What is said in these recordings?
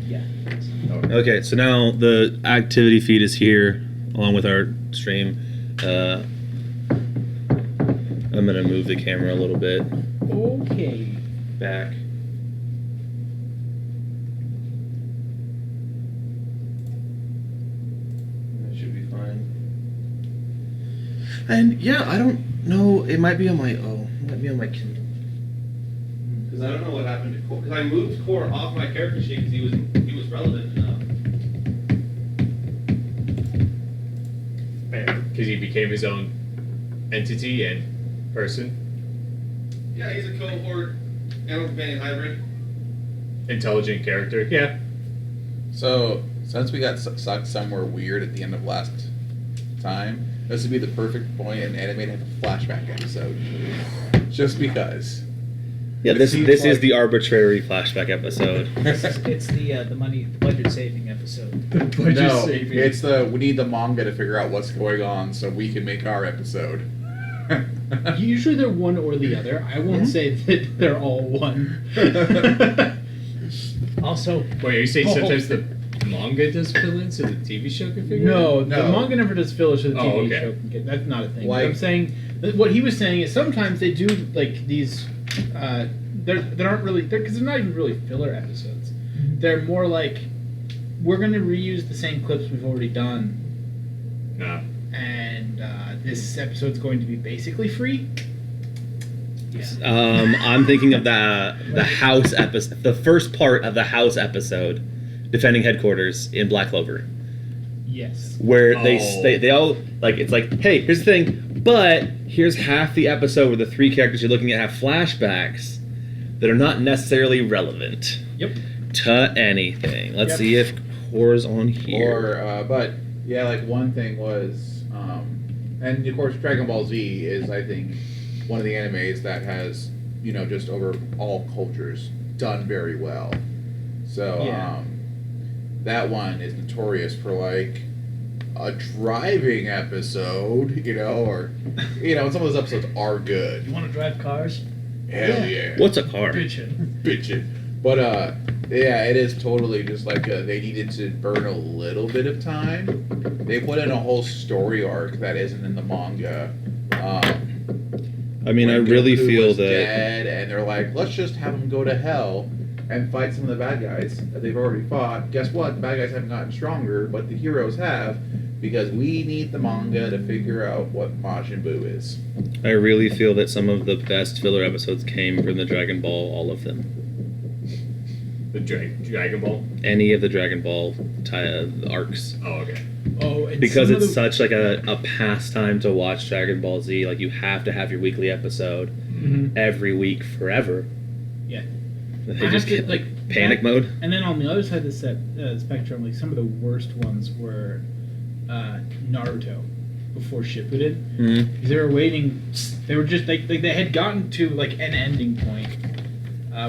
Yeah. Okay, so now the activity feed is here, along with our stream. I'm gonna move the camera a little bit Okay. back. That should be fine. And yeah, I don't know. It might be on my Kindle. Because I don't know what happened to Core. Because I moved Core off my character sheet because he was relevant enough. Because he became his own entity and person. Yeah, he's a cohort animal companion hybrid. Intelligent character. Yeah. So, since we got sucked somewhere weird at the end of last time, this would be the perfect point in anime to have a flashback episode. Just because. Yeah, this is the arbitrary flashback episode. It's the budget saving episode. The budget No, saving. it's we need the manga to figure out what's going on so we can make our episode. Usually they're one or the other. I won't say that they're all one. Also, Wait, are you saying sometimes the manga does fill in so the TV show can figure no, it out? the No. manga never does filler so the TV okay. show can get. That's not a thing. Like- I'm saying what he was saying is sometimes they do like these. There aren't really because they're not even really filler episodes. They're more like we're going to reuse the same clips we've already done, No. and this episode's going to be basically free. Yeah. I'm thinking of the house episode, the first part of the house episode, defending headquarters in Black Clover, Yes. where Oh. they all like it's like, hey, here's the thing, but here's half the episode where the three characters you're looking at have flashbacks that are not necessarily relevant Yep. to anything. Let's Yep. see if Core's on here. Or, but, yeah, like, one thing was, and of course, Dragon Ball Z is, I think, one of the animes that has, just over all cultures, done very well. So, Yeah. that one is notorious for, like, a driving episode, or, some of those episodes are good. You want to drive cars? Hell yeah. What's a car? Bitchin'. But, yeah, it is totally just like they needed to burn a little bit of time. They put in a whole story arc that isn't in the manga. I mean, I when really Goku feel was that. dead, and they're like, let's just have him go to hell and fight some of the bad guys that they've already fought. Guess what? The bad guys haven't gotten stronger, but the heroes have, because we need the manga to figure out what Majin Buu is. I really feel that some of the best filler episodes came from the Dragon Ball, all of them. The Dragon Ball? Any of the Dragon Ball arcs. Oh, okay. Oh, and Because some of it's the- such like a pastime to watch Dragon Ball Z. Like, you have to have your weekly episode Mhm. every week forever. Yeah. They I just have to, get like, panic mode. And then on the other side of the spectrum, like some of the worst ones were Naruto before Shippuden. Mm-hmm. Because they were waiting. They were just like they had gotten to like an ending point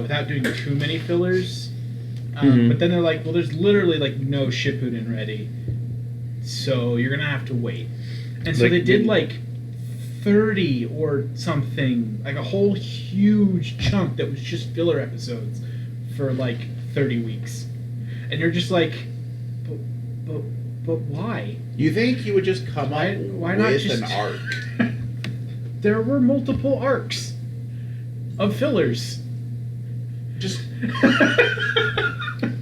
without doing too many fillers. Mhm. But then they're like, well, there's literally like no Shippuden ready, so you're gonna have to wait. And so Like, they did like 30 or something, like a whole huge chunk that was just filler episodes for like 30 weeks. And you're just like, but why? You think you would just come Why- up why not with just- an arc? There were multiple arcs of fillers. Just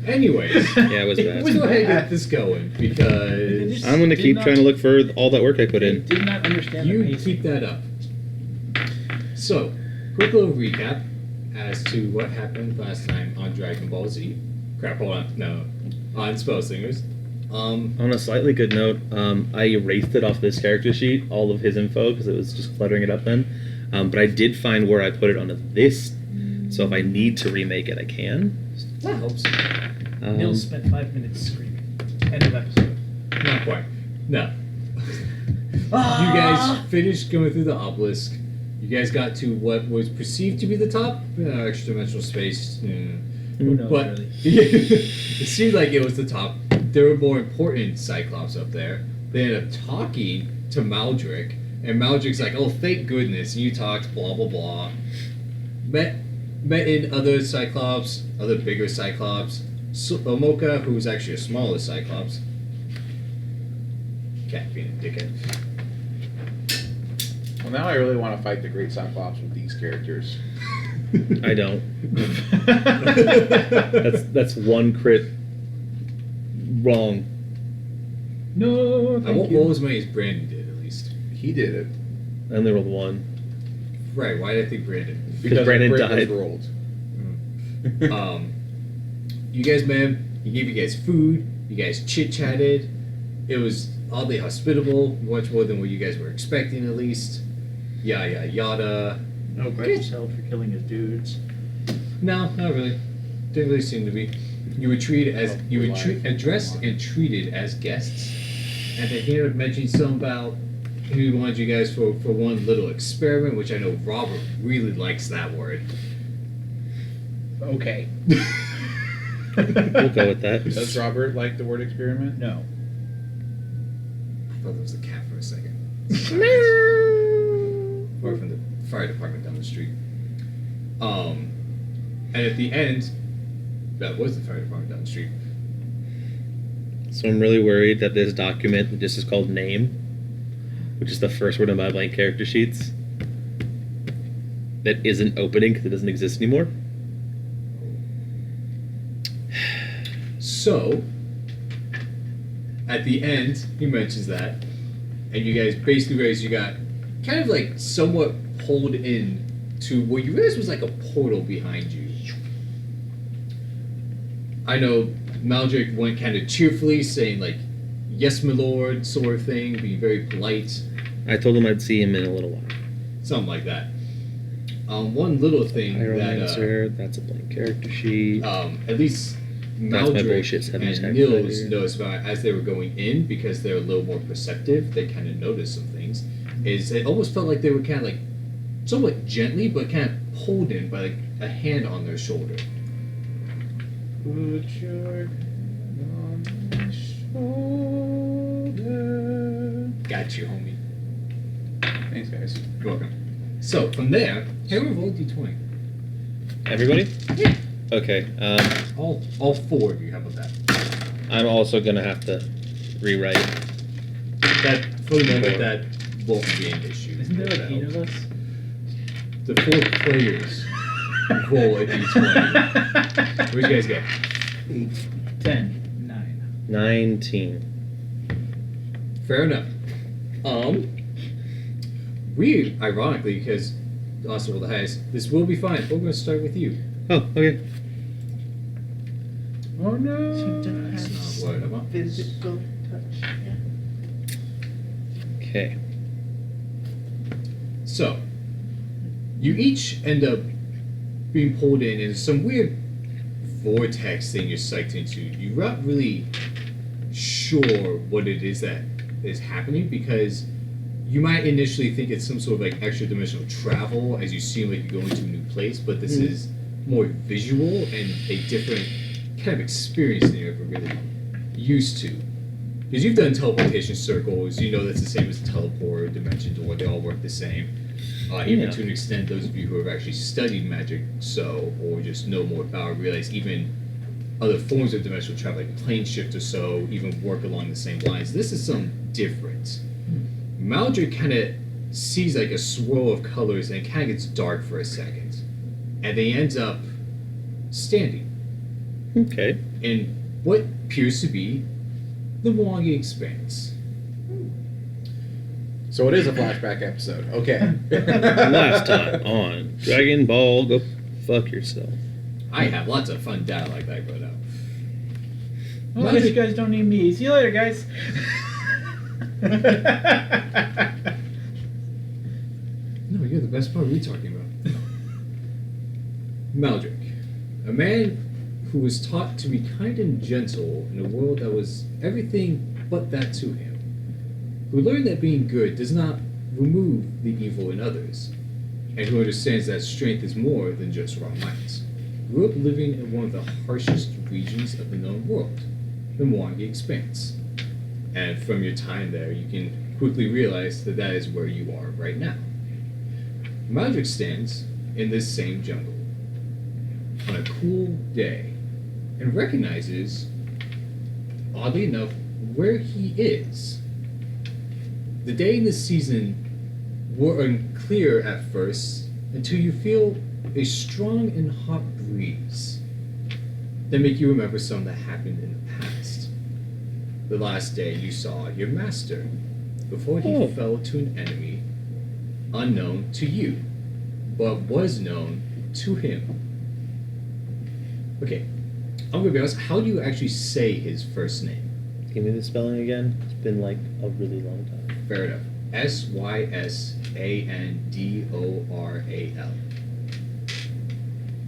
Anyways. Yeah, it was Let's bad. go ahead and get this going, because I'm gonna Did keep not- trying to look for all that work I put They in. did not understand the you pacing. keep that up. So, quick little recap as to what happened last time on Dragon Ball Z. On Spell Slingers. On a slightly good note, I erased it off this character sheet, all of his info, because it was just cluttering it up then. But I did find where I put it onto this, so if I need to remake it, I can. That helps. Nils spent 5 minutes screaming. End of episode. Not quite. No. You guys finished going through the obelisk. You guys got to what was perceived to be the top. Extra-dimensional space. Who knows, But really? it seemed like it was the top. There were more important cyclops up there. They ended up talking to Maldrick. And Maldrick's like, oh, thank goodness. You talked, blah, blah, blah. Met in other cyclops, other bigger cyclops. Omoka, who's actually a smaller cyclops. Cat being a dickhead. Well, now I really want to fight the Great Cyclops with these characters. I don't. That's one crit wrong. No, I thank won't you. roll as many as Brandon did, at least. He did it. I only rolled one. Right, why did I think Brandon? Because Brandon the crit died. was rolled. You guys met him, he gave you guys food, you guys chit-chatted. It was oddly hospitable, much more than what you guys were expecting, at least. Yada, yada. No grudges held for killing his dudes. No, not really. Didn't really seem to be. You were treated as addressed and treated as guests. And then he mentioned something about he wanted you guys for one little experiment, which I know Robert really likes that word. Okay. We'll go with that. Does Robert like the word experiment? No. I thought that was a cat for a second. Or from the fire department down the street. And at the end, that was the fire department down the street. So I'm really worried that this document that just is called name, which is the first word on my blank character sheets, that isn't opening because it doesn't exist anymore. So, at the end, he mentions that, and you guys basically realize you got kind of like somewhat pulled in to what you realized was like a portal behind you. I know Maldrick went kind of cheerfully, saying like, "Yes, my lord," sort of thing, being very polite, I told him I'd see him in a little while. something like that. One little thing Pyromancer, that's a blank character sheet. at least That's my Maldrick bullshit 70s and calculator. Nils noticed about as they were going in, because they're a little more perceptive, they kind of noticed some things. Is it almost felt like they were kind of like somewhat gently, but kind of pulled in by like a hand on their shoulder. Put your hand on my shoulder. Got you, homie. Thanks, guys. You're welcome. So from there, hey, roll d20. Everybody? Yeah. Okay. All four of you. How about that? I'm also gonna have to rewrite. That for the moment that won't be an issue. Isn't there like 8 of us? The 4 players roll a d20. What'd you guys get? 8, 10, 9. 19. Fair enough. We ironically, because also rolled the highest, this will be fine. We're going to start with you. Oh, okay. Oh no. That's not what I want. Physical touch. Yeah. Okay. So, you each end up being pulled in some weird vortex thing you're sucked into. You're not really sure what it is that is happening, because you might initially think it's some sort of like extra dimensional travel as you seem like you're going to a new place, but this is more visual and a different kind of experience than you're ever really used to. Because you've done teleportation circles, you know that's the same as a teleport, dimension door, they all work the same. Even Yeah. to an extent, those of you who have actually studied magic or just know more about it, realize even other forms of dimensional travel, like plane shift or so, even work along the same lines. This is something different. Maldrick kind of sees like a swirl of colors, and it kind of gets dark for a second. And they ends up standing Okay. in what appears to be the Wongi Expanse. So it is a flashback episode. Okay. Last time on Dragon Ball, go fuck yourself. I have lots of fun data like that going up. Well, I guess you guys don't need me. See you later, guys. No, you're the best part. What are you talking about? Maldrick, a man who was taught to be kind and gentle in a world that was everything but that to him, who learned that being good does not remove the evil in others, and who understands that strength is more than just raw might, grew up living in one of the harshest regions of the known world, the Mwangi Expanse. And from your time there, you can quickly realize that that is where you are right now. Maldrick stands in this same jungle on a cool day and recognizes, oddly enough, where he is. The day and the season were unclear at first until you feel a strong and hot breeze that make you remember something that happened in the past. The last day you saw your master before he fell to an enemy unknown to you, but was known to him. Okay, I'm gonna be honest, how do you actually say his first name? Give me the spelling again. It's been like a really long time. Fair enough. Sysandoral.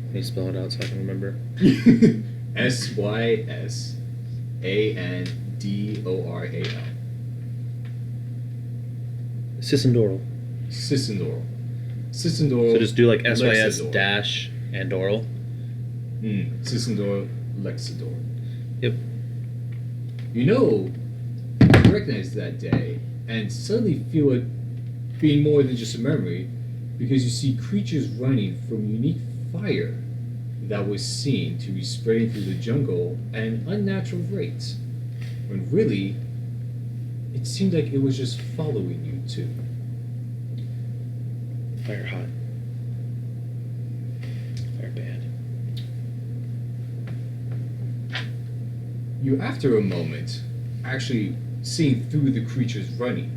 Can you spell it out so I can remember? Sysandoral. Sysandoral. Sysandoral. Sysandoral. So just do like SYS Lexidor. dash Andoral. Sysandoral Lexidor. Yep. You know, you recognize that day and suddenly feel it being more than just a memory because you see creatures running from unique fire that was seen to be spreading through the jungle at an unnatural rate, when really it seemed like it was just following you too. Fire hot. Fire bad. You, after a moment, actually seeing through the creatures running,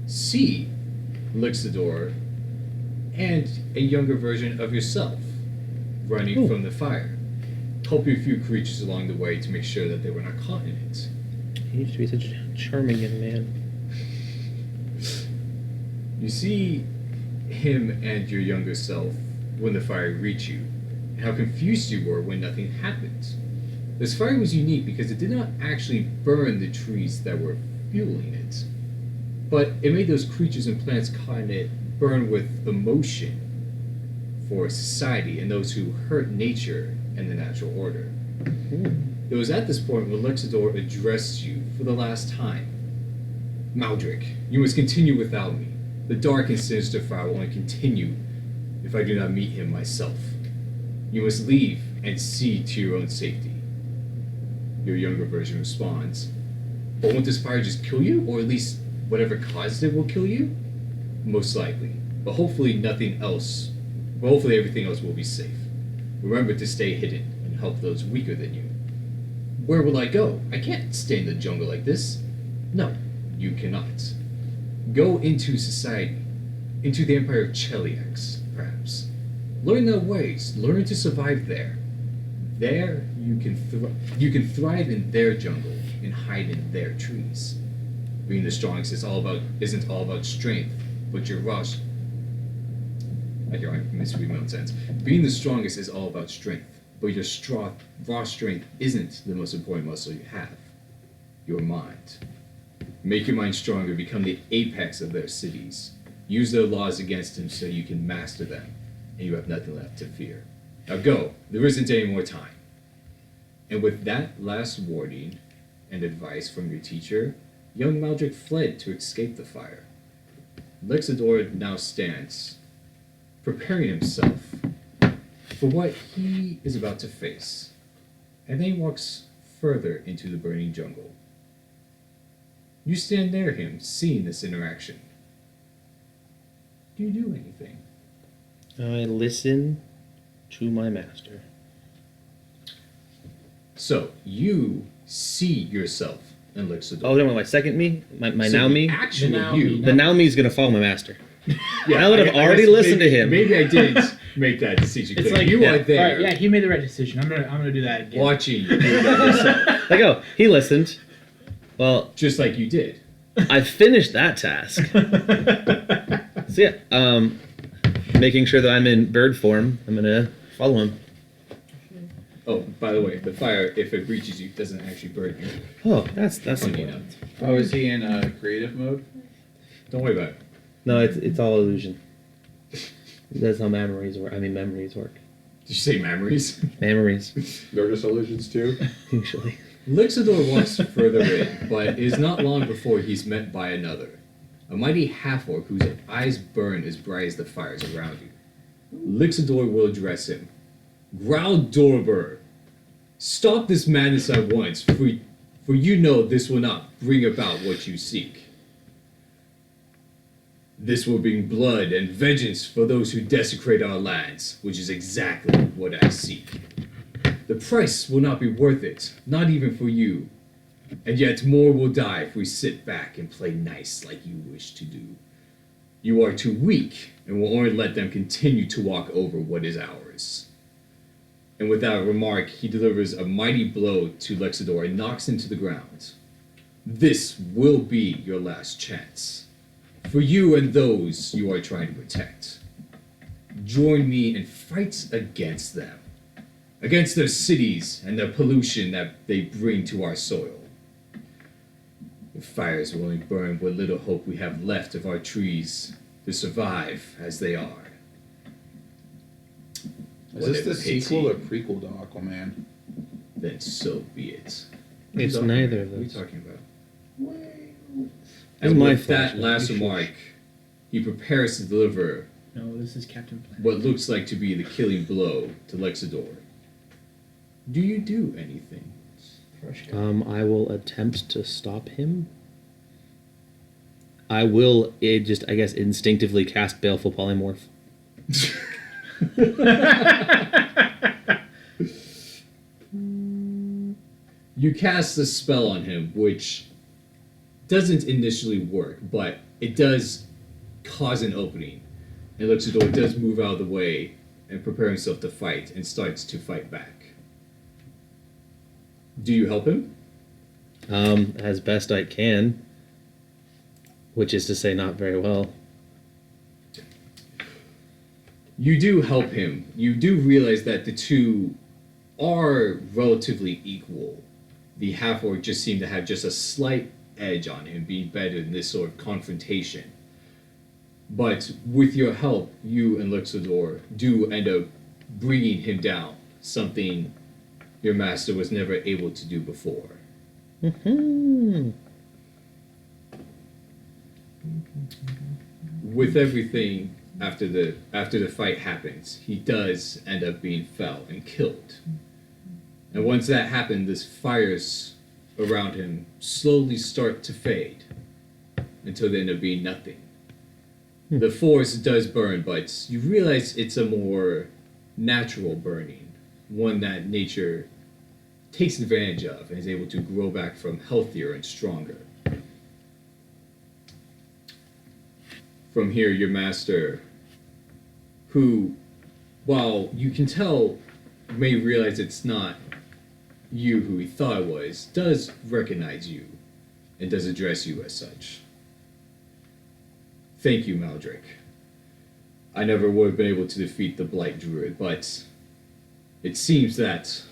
see Lixidor and a younger version of yourself running from the fire. Help you a few creatures along the way to make sure that they were not caught in it. He used to be such a charming young man. You see him and your younger self when the fire reached you, and how confused you were when nothing happened. This fire was unique because it did not actually burn the trees that were fueling it, but it made those creatures and plants caught in it burn with emotion for society and those who hurt nature and the natural order. It was at this point when Lexidor addressed you for the last time. Maldrick, you must continue without me. The dark and sinister fire will only continue if I do not meet him myself. You must leave and see to your own safety. Your younger version responds, but won't this fire just kill you? Or at least whatever caused it will kill you? Most likely. But hopefully nothing else. But hopefully everything else will be safe. Remember to stay hidden and help those weaker than you. Where will I go? I can't stay in the jungle like this. No, you cannot. Go into society. Into the Empire of Cheliax, perhaps. Learn their ways. Learn to survive there. There you can thrive in their jungle and hide in their trees. Being the strongest isn't all about strength, but your raw. I misread my own sentence. Being the strongest is all about strength, but your raw strength isn't the most important muscle you have. Your mind. Make your mind stronger. Become the apex of their cities. Use their laws against them so you can master them, and you have nothing left to fear. Now go. There isn't any more time. And with that last warning and advice from your teacher, young Maldrick fled to escape the fire. Lexidor now stands, preparing himself for what he is about to face, and then he walks further into the burning jungle. You stand near him, seeing this interaction. Do you do anything? I listen to my master. So, you see yourself in Lixidor. Oh, then my second me? My So now the me? action The of now you. me. The now me is going to follow my master. Yeah, Now that I've already guess listened to him. Maybe I didn't make that decision It's clear. like You are there. Right, yeah, he made the right decision. I'm gonna do that again. watching you do that yourself. Like, oh, he listened. Well, Just like you did. I finished that task. So yeah, making sure that I'm in bird form, I'm going to follow him. Oh, by the way, the fire, if it reaches you, doesn't actually burn you. Oh, that's Funny important. enough. Oh, is he in creative mode? Don't worry about it. No, it's all illusion. That's how memories work. Memories work. Did you say memories? Memories, They're just illusions too. usually. Lixidor walks further in, but it is not long before he's met by another. A mighty half-orc whose eyes burn as bright as the fires around you. Lixidor will address him. Growl Dorber. Stop this madness at once, for you know this will not bring about what you seek. This will bring blood and vengeance for those who desecrate our lands, which is exactly what I seek. The price will not be worth it, not even for you. And yet more will die if we sit back and play nice like you wish to do. You are too weak, and will only let them continue to walk over what is ours. And without remark, he delivers a mighty blow to Lexidor and knocks him to the ground. This will be your last chance. For you and those you are trying to protect. Join me and fight against them. Against their cities and the pollution that they bring to our soil. The fires will only burn what little hope we have left of our trees to survive as they are. Is this the sequel or prequel to Aquaman? Then so be it. It's neither of What are you those. talking about? It's And my with that flashback. last remark, he prepares to deliver No, this is Captain Planet. what looks like to be the killing blow to Lexidor. Do you do anything? Fresh guy. I will attempt to stop him. I will I guess, instinctively cast Baleful Polymorph. You cast a spell on him, which doesn't initially work, but it does cause an opening. And Luxador does move out of the way and prepare himself to fight, and starts to fight back. Do you help him? As best I can. Which is to say, not very well. You do help him. You do realize that the two are relatively equal. The half-orc just seemed to have just a slight edge on him, being better in this sort of confrontation. But with your help, you and Luxador do end up bringing him down, something your master was never able to do before. Mm-hmm. With everything after the fight happens, he does end up being fell and killed. And once that happened, the fires around him slowly start to fade until they end up being nothing. The forest does burn, but you realize it's a more natural burning, one that nature takes advantage of and is able to grow back from healthier and stronger. From here, your master, who, while you can tell, may realize it's not you who he thought it was, does recognize you and does address you as such. Thank you, Maldrick. I never would have been able to defeat the Blight Druid, but it seems that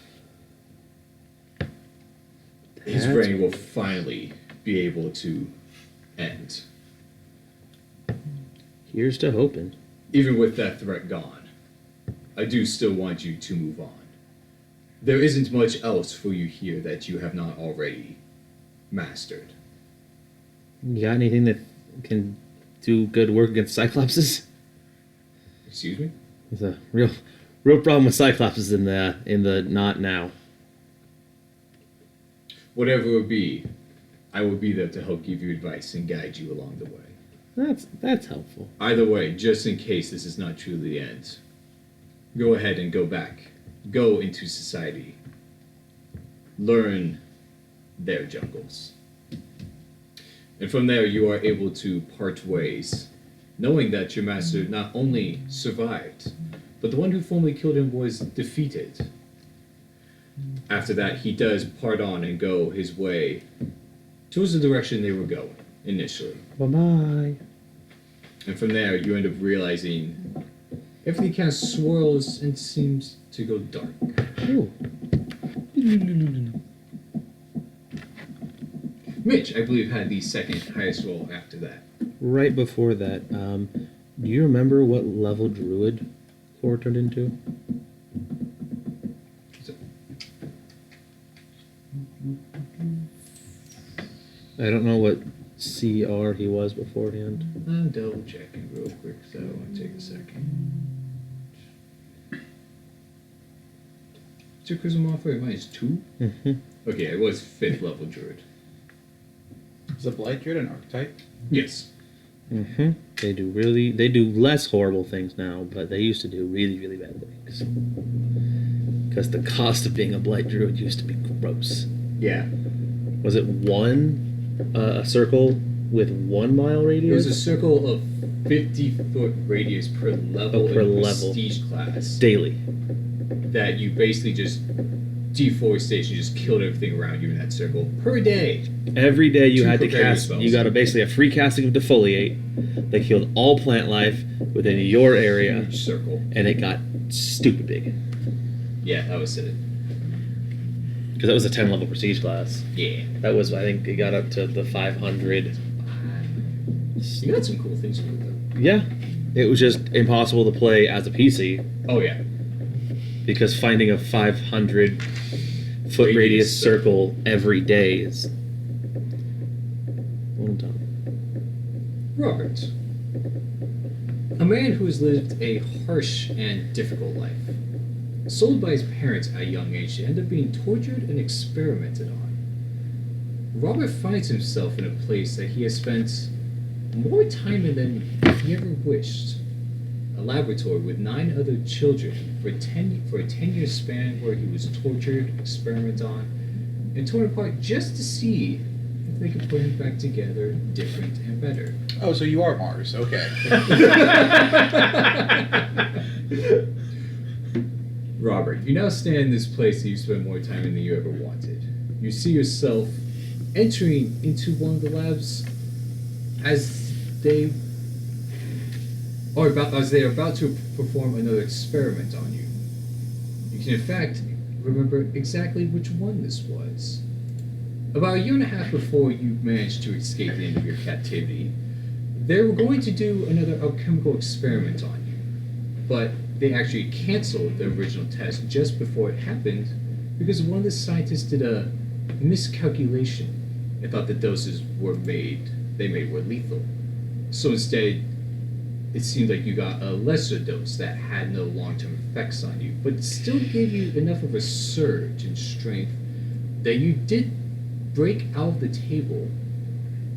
his That's reign will finally be able to end. Here's to hoping. Even with that threat gone, I do still want you to move on. There isn't much else for you here that you have not already mastered. You got anything that can do good work against Cyclopses? Excuse me? There's a real problem with Cyclopses in the not now. Whatever it would be, I will be there to help give you advice and guide you along the way. That's helpful. Either way, just in case this is not truly the end, go ahead and go back. Go into society. Learn their jungles. And from there, you are able to part ways, knowing that your master not only survived, but the one who formerly killed him was defeated. After that, he does part on and go his way towards the direction they were going initially. Bye-bye. And from there, you end up realizing everything kind of swirls and seems to go dark. Ooh. Mitch, I believe, had the second highest roll after that. Right before that, do you remember what level Druid Core turned into? So, I don't know what CR he was beforehand. I'm double checking real quick, so I'll take a second. to charisma modifier? Mine is 2. Mm-hmm. Okay, it was 5th level druid. Is a blight druid an archetype? Yes. Mm-hmm. They do less horrible things now, but they used to do really, really bad things. Because the cost of being a blight druid used to be gross. Yeah. Was it a circle with 1 mile It radius? was a circle of 50-foot radius per level per in level. prestige class Daily. that you basically just deforestation, just killed everything around you in that circle per day. Every day you Two had to prepare cast. spells. You got basically a free casting of defoliate that killed all plant life within your area, Huge circle. and it got stupid big. Yeah, that was it. Because that was a 10 level prestige class. Yeah. That was, I think, it got up to the 500. You got some cool things to do though. Yeah, it was just impossible to play as a PC Oh yeah. because finding a 500 foot radius circle every day is. One time. Robert. A man who has lived a harsh and difficult life. Sold by his parents at a young age to end up being tortured and experimented on. Robert finds himself in a place that he has spent more time in than he ever wished. A laboratory with 9 other children for a 10-year span where he was tortured, experimented on, and torn apart just to see if they could put him back together different and better. Oh, so you are Mars. Okay. Robert, you now stand in this place that you spent more time in than you ever wanted. You see yourself entering into one of the labs as they are about to perform another experiment on you. You can in fact remember exactly which one this was. About a year and a half before you managed to escape the end of your captivity, they were going to do another alchemical experiment on you, but they actually canceled the original test just before it happened because one of the scientists did a miscalculation and thought the doses were made were lethal. So instead, it seemed like you got a lesser dose that had no long-term effects on you, but still gave you enough of a surge in strength that you did break out of the table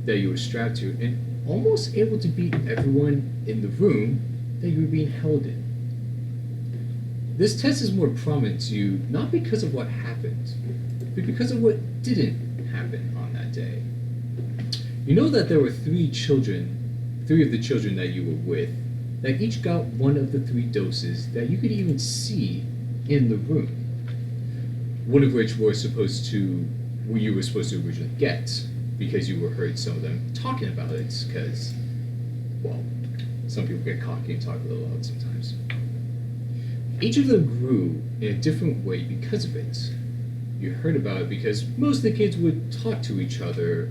that you were strapped to and almost able to beat everyone in the room that you were being held in. This test is more prominent to you not because of what happened, but because of what didn't happen on that day. You know that there were 3 of the children that you were with, that each got one of the 3 doses that you could even see in the room. One of which you were supposed to originally get, because you heard some of them talking about it, because, well, some people get cocky and talk a little loud sometimes. Each of them grew in a different way because of it. You heard about it because most of the kids would talk to each other,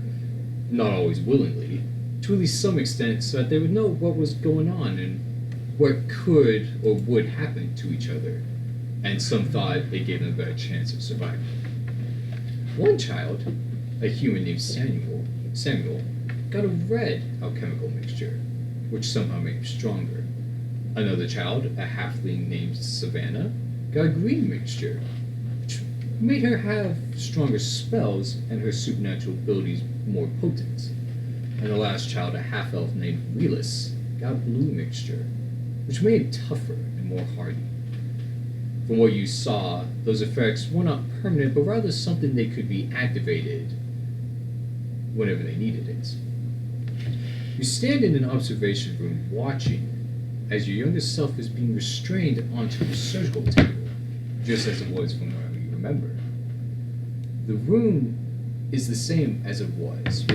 not always willingly, to at least some extent, so that they would know what was going on and what could or would happen to each other, and some thought it gave them a better chance of survival. One child, a human named Samuel, got a red alchemical mixture, which somehow made him stronger. Another child, a halfling named Savannah, got a green mixture, which made her have stronger spells and her supernatural abilities more potent. And the last child, a half-elf named Relis, got a blue mixture, which made him tougher and more hardy. From what you saw, those effects were not permanent, but rather something they could be activated whenever they needed it. You stand in an observation room watching as your younger self is being restrained onto a surgical table, just as it was from wherever you remember. The room is the same as it was,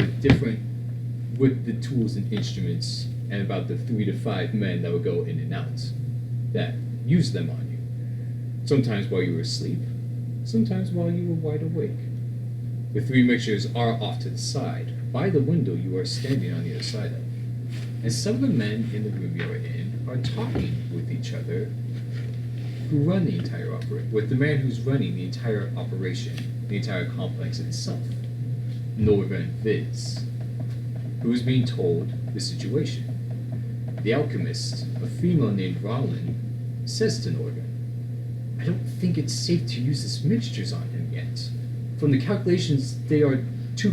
with the tools and instruments and about the 3 to 5 men that would go in and out that used them on you. Sometimes while you were asleep, sometimes while you were wide awake. The 3 mixtures are off to the side. By the window you are standing on the other side of. And some of the men in the room you are in are talking with each other who run the entire operation, with the man who's running the entire operation, the entire complex itself, Northern Viz, who is being told the situation. The alchemist, a female named Rollin, says to Northern, "I I don't think it's safe to use this mixtures on him yet. From the calculations, they are too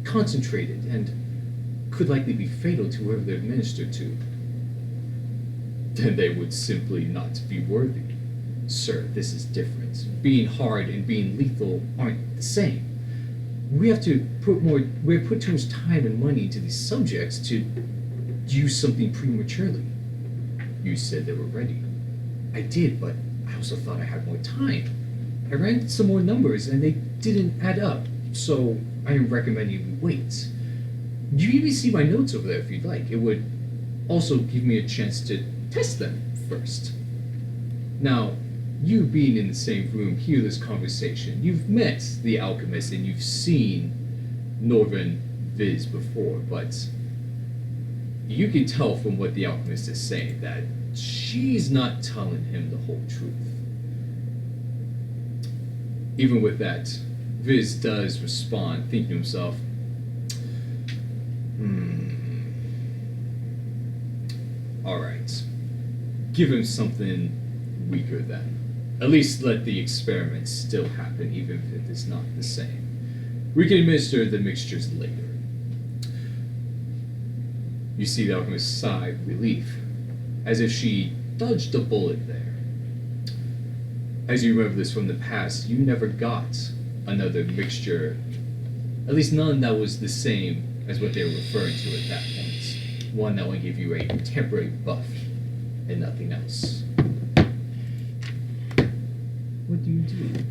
concentrated and could likely be fatal to whoever they're administered to. Then they would simply not be worthy. Sir, this is different. Being hard and being lethal aren't the same. We're put too much time and money into these subjects to use something prematurely. You said they were ready. I did, but I also thought I had more time. I ran some more numbers and they didn't add up, so I am recommending we wait. You can even see my notes over there if you'd like. It would also give me a chance to test them first. Now, you being in the same room, hear this conversation. You've met the alchemist and you've seen Northern Viz before, but you can tell from what the alchemist is saying that she's not telling him the whole truth. Even with that, Viz does respond, thinking to himself, alright. Give him something weaker then. At least let the experiment still happen, even if it is not the same. We can administer the mixtures later. You see the alchemist sigh with relief, as if she dodged a bullet there. As you remember this from the past, you never got another mixture, at least none that was the same as what they were referring to at that point. One that would give you a temporary buff and nothing else. What do you do?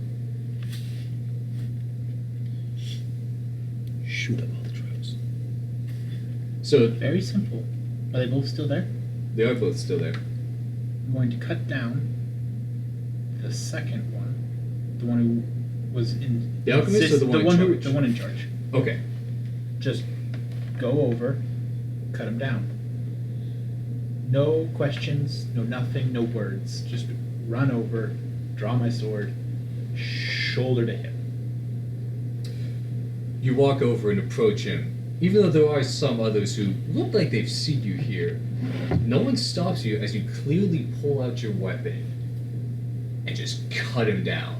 Shoot up all the traps. So Very simple. Are they both still there? they are both still there. I'm going to cut down the second one, the one who was in The alchemist or the one in charge? the one in charge. Okay. Just go over, cut him down. No questions, no nothing, no words. Just run over, draw my sword, shoulder to hip. You walk over and approach him. Even though there are some others who look like they've seen you here, no one stops you as you clearly pull out your weapon and just cut him down.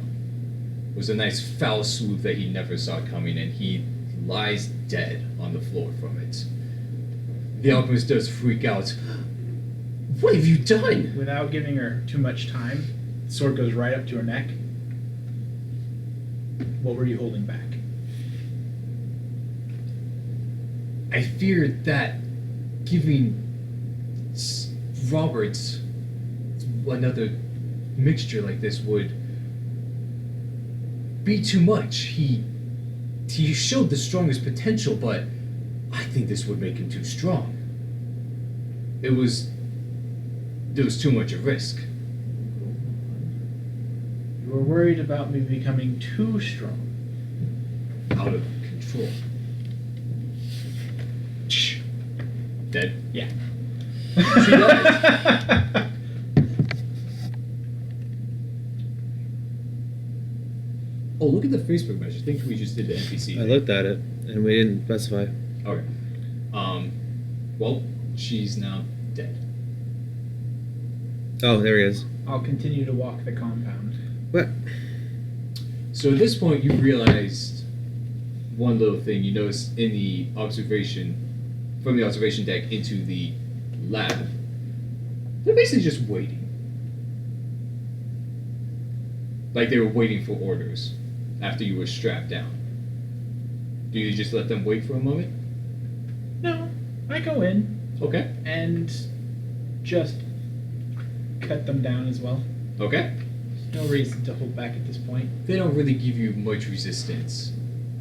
It was a nice foul swoop that he never saw coming, and he lies dead on the floor from it. The alchemist does freak out. What have you done? Without giving her too much time, the sword goes right up to her neck. What were you holding back? I feared that giving Roberts another mixture like this would be too much. He showed the strongest potential, but I think this would make him too strong. There was too much at risk. You were worried about me becoming too strong. Out of control. Dead? Yeah. She died. Oh, look at the Facebook message. I think we just did the NPC. I looked at it, and we didn't specify. Okay. Well, she's now dead. Oh, there he is. I'll continue to walk the compound. What? So at this point, you realized one little thing. You noticed in the observation, from the observation deck into the lab, they're basically just waiting. Like they were waiting for orders after you were strapped down. Do you just let them wait for a moment? No, I go in Okay. and just cut them down as well. Okay. There's no reason to hold back at this point. They don't really give you much resistance.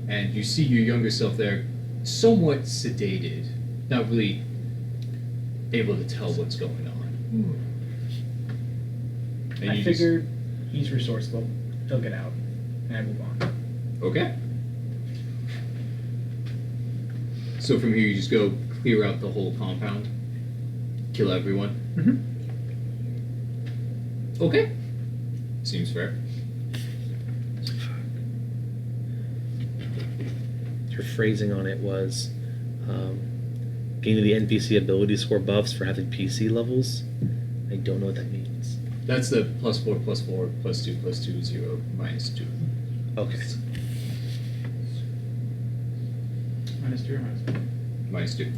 And you see your younger self there, somewhat sedated, not really able to tell what's going on. And I you just- figured he's resourceful. He'll get out. And I move on. Okay. So from here you just go clear out the whole compound, kill everyone. Okay. Seems fair. Her phrasing on it was gaining the NPC ability score buffs for having PC levels. I don't know what that means. That's the +4, +4, +2, +2, 0, -2. Okay. -2 or -1? -2.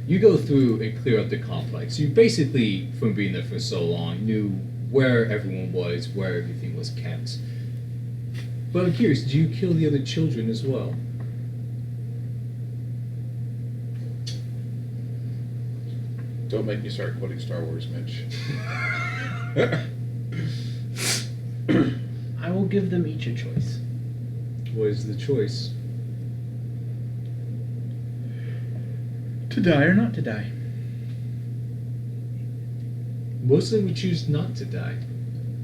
You go through and clear up the complex. You basically, from being there for so long, knew where everyone was, where everything was kept. But I'm curious, did you kill the other children as well? Don't make me start quoting Star Wars, Mitch. I will give them each a choice. What is the choice? To die or not to die. Most of them would choose not to die.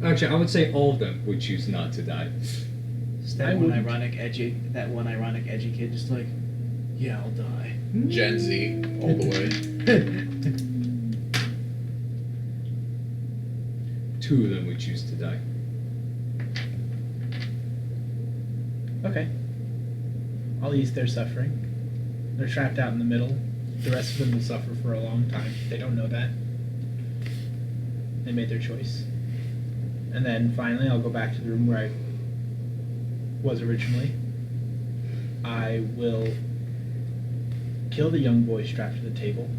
Actually, I would say all of them would choose not to die. Is I that one wouldn't. ironic edgy kid just like, yeah, I'll die. Gen Z, all the way. 2 of them would choose to die. Okay. I'll ease their suffering. They're trapped out in the middle. The rest of them will suffer for a long time. They don't know that. They made their choice. And then finally, I'll go back to the room where I was originally. I will kill the young boy strapped to the table,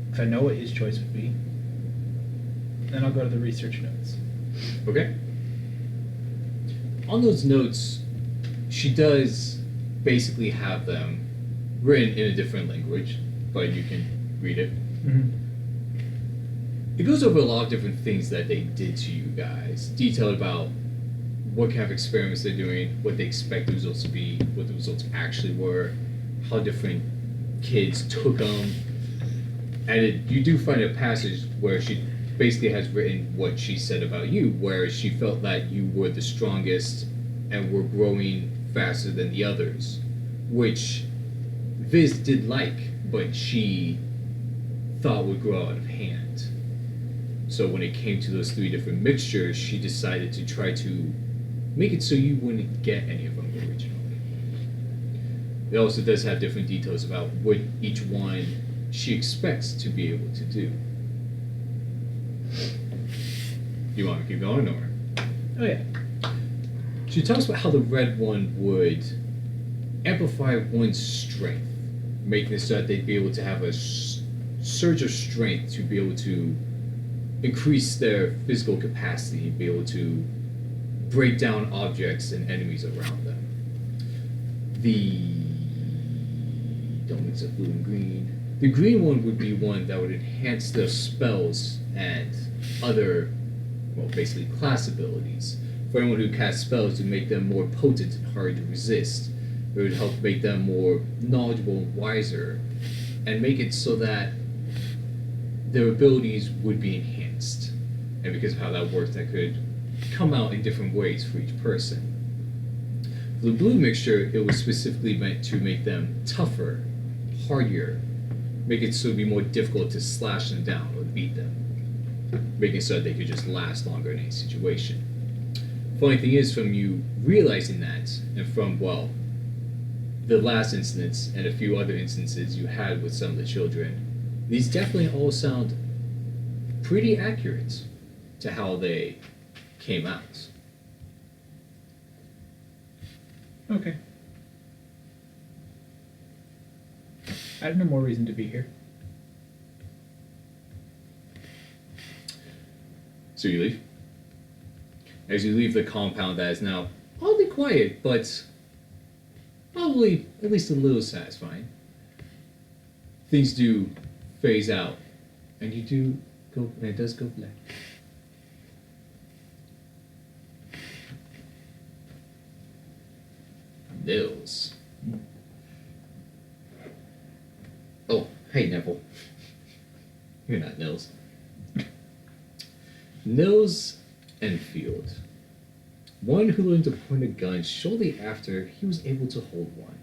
because I know what his choice would be. Then I'll go to the research notes. Okay. On those notes, she does basically have them written in a different language, but you can read it. It goes over a lot of different things that they did to you guys, detailed about what kind of experiments they're doing, what they expect the results to be, what the results actually were, how different kids took them. And you do find a passage where she basically has written what she said about you, where she felt that you were the strongest and were growing faster than the others, which Viz did like, but she thought would grow out of hand. So when it came to those 3 different mixtures, she decided to try to make it so you wouldn't get any of them originally. It also does have different details about what each one she expects to be able to do. You want me to keep going, or? Oh yeah. She talks about how the red one would amplify one's strength, making it so that they'd be able to have a surge of strength to be able to increase their physical capacity, be able to break down objects and enemies around them. Don't mix up blue and green. The green one would be one that would enhance their spells and other, well, basically class abilities. For anyone who casts spells, to make them more potent and hard to resist. It would help make them more knowledgeable and wiser, and make it so that their abilities would be enhanced. And because of how that works, that could come out in different ways for each person. For the blue mixture, it was specifically meant to make them tougher, hardier, make it so it would be more difficult to slash them down or beat them, making it so that they could just last longer in any situation. Funny thing is, from you realizing that, and from, well, the last instance and a few other instances you had with some of the children, these definitely all sound pretty accurate to how they came out. Okay. I have no more reason to be here. So you leave? As you leave the compound that is now oddly quiet, but probably at least a little satisfying, things do phase out, and you do go, and it does go black. Nils. Oh, hey Neville. You're not Nils. Nils Enfield. One who learned to point a gun shortly after he was able to hold one.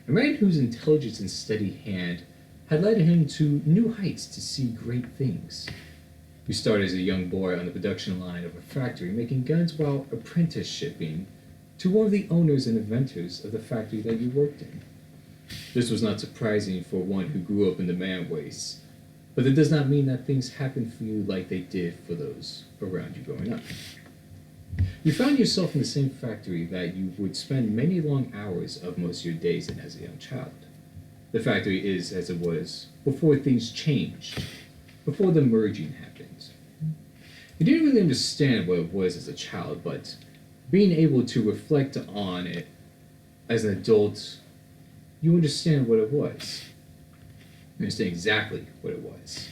A man whose intelligence and steady hand had led him to new heights to see great things. Who started as a young boy on the production line of a factory making guns while apprenticeshipping to one of the owners and inventors of the factory that you worked in. This was not surprising for one who grew up in the man wastes, But that does not mean that things happen for you like they did for those around you growing up. You found yourself in the same factory that you would spend many long hours of most of your days in as a young child. The factory is as it was before things changed, before the merging happened. You didn't really understand what it was as a child, but being able to reflect on it as an adult, you understand what it was. You understand exactly what it was.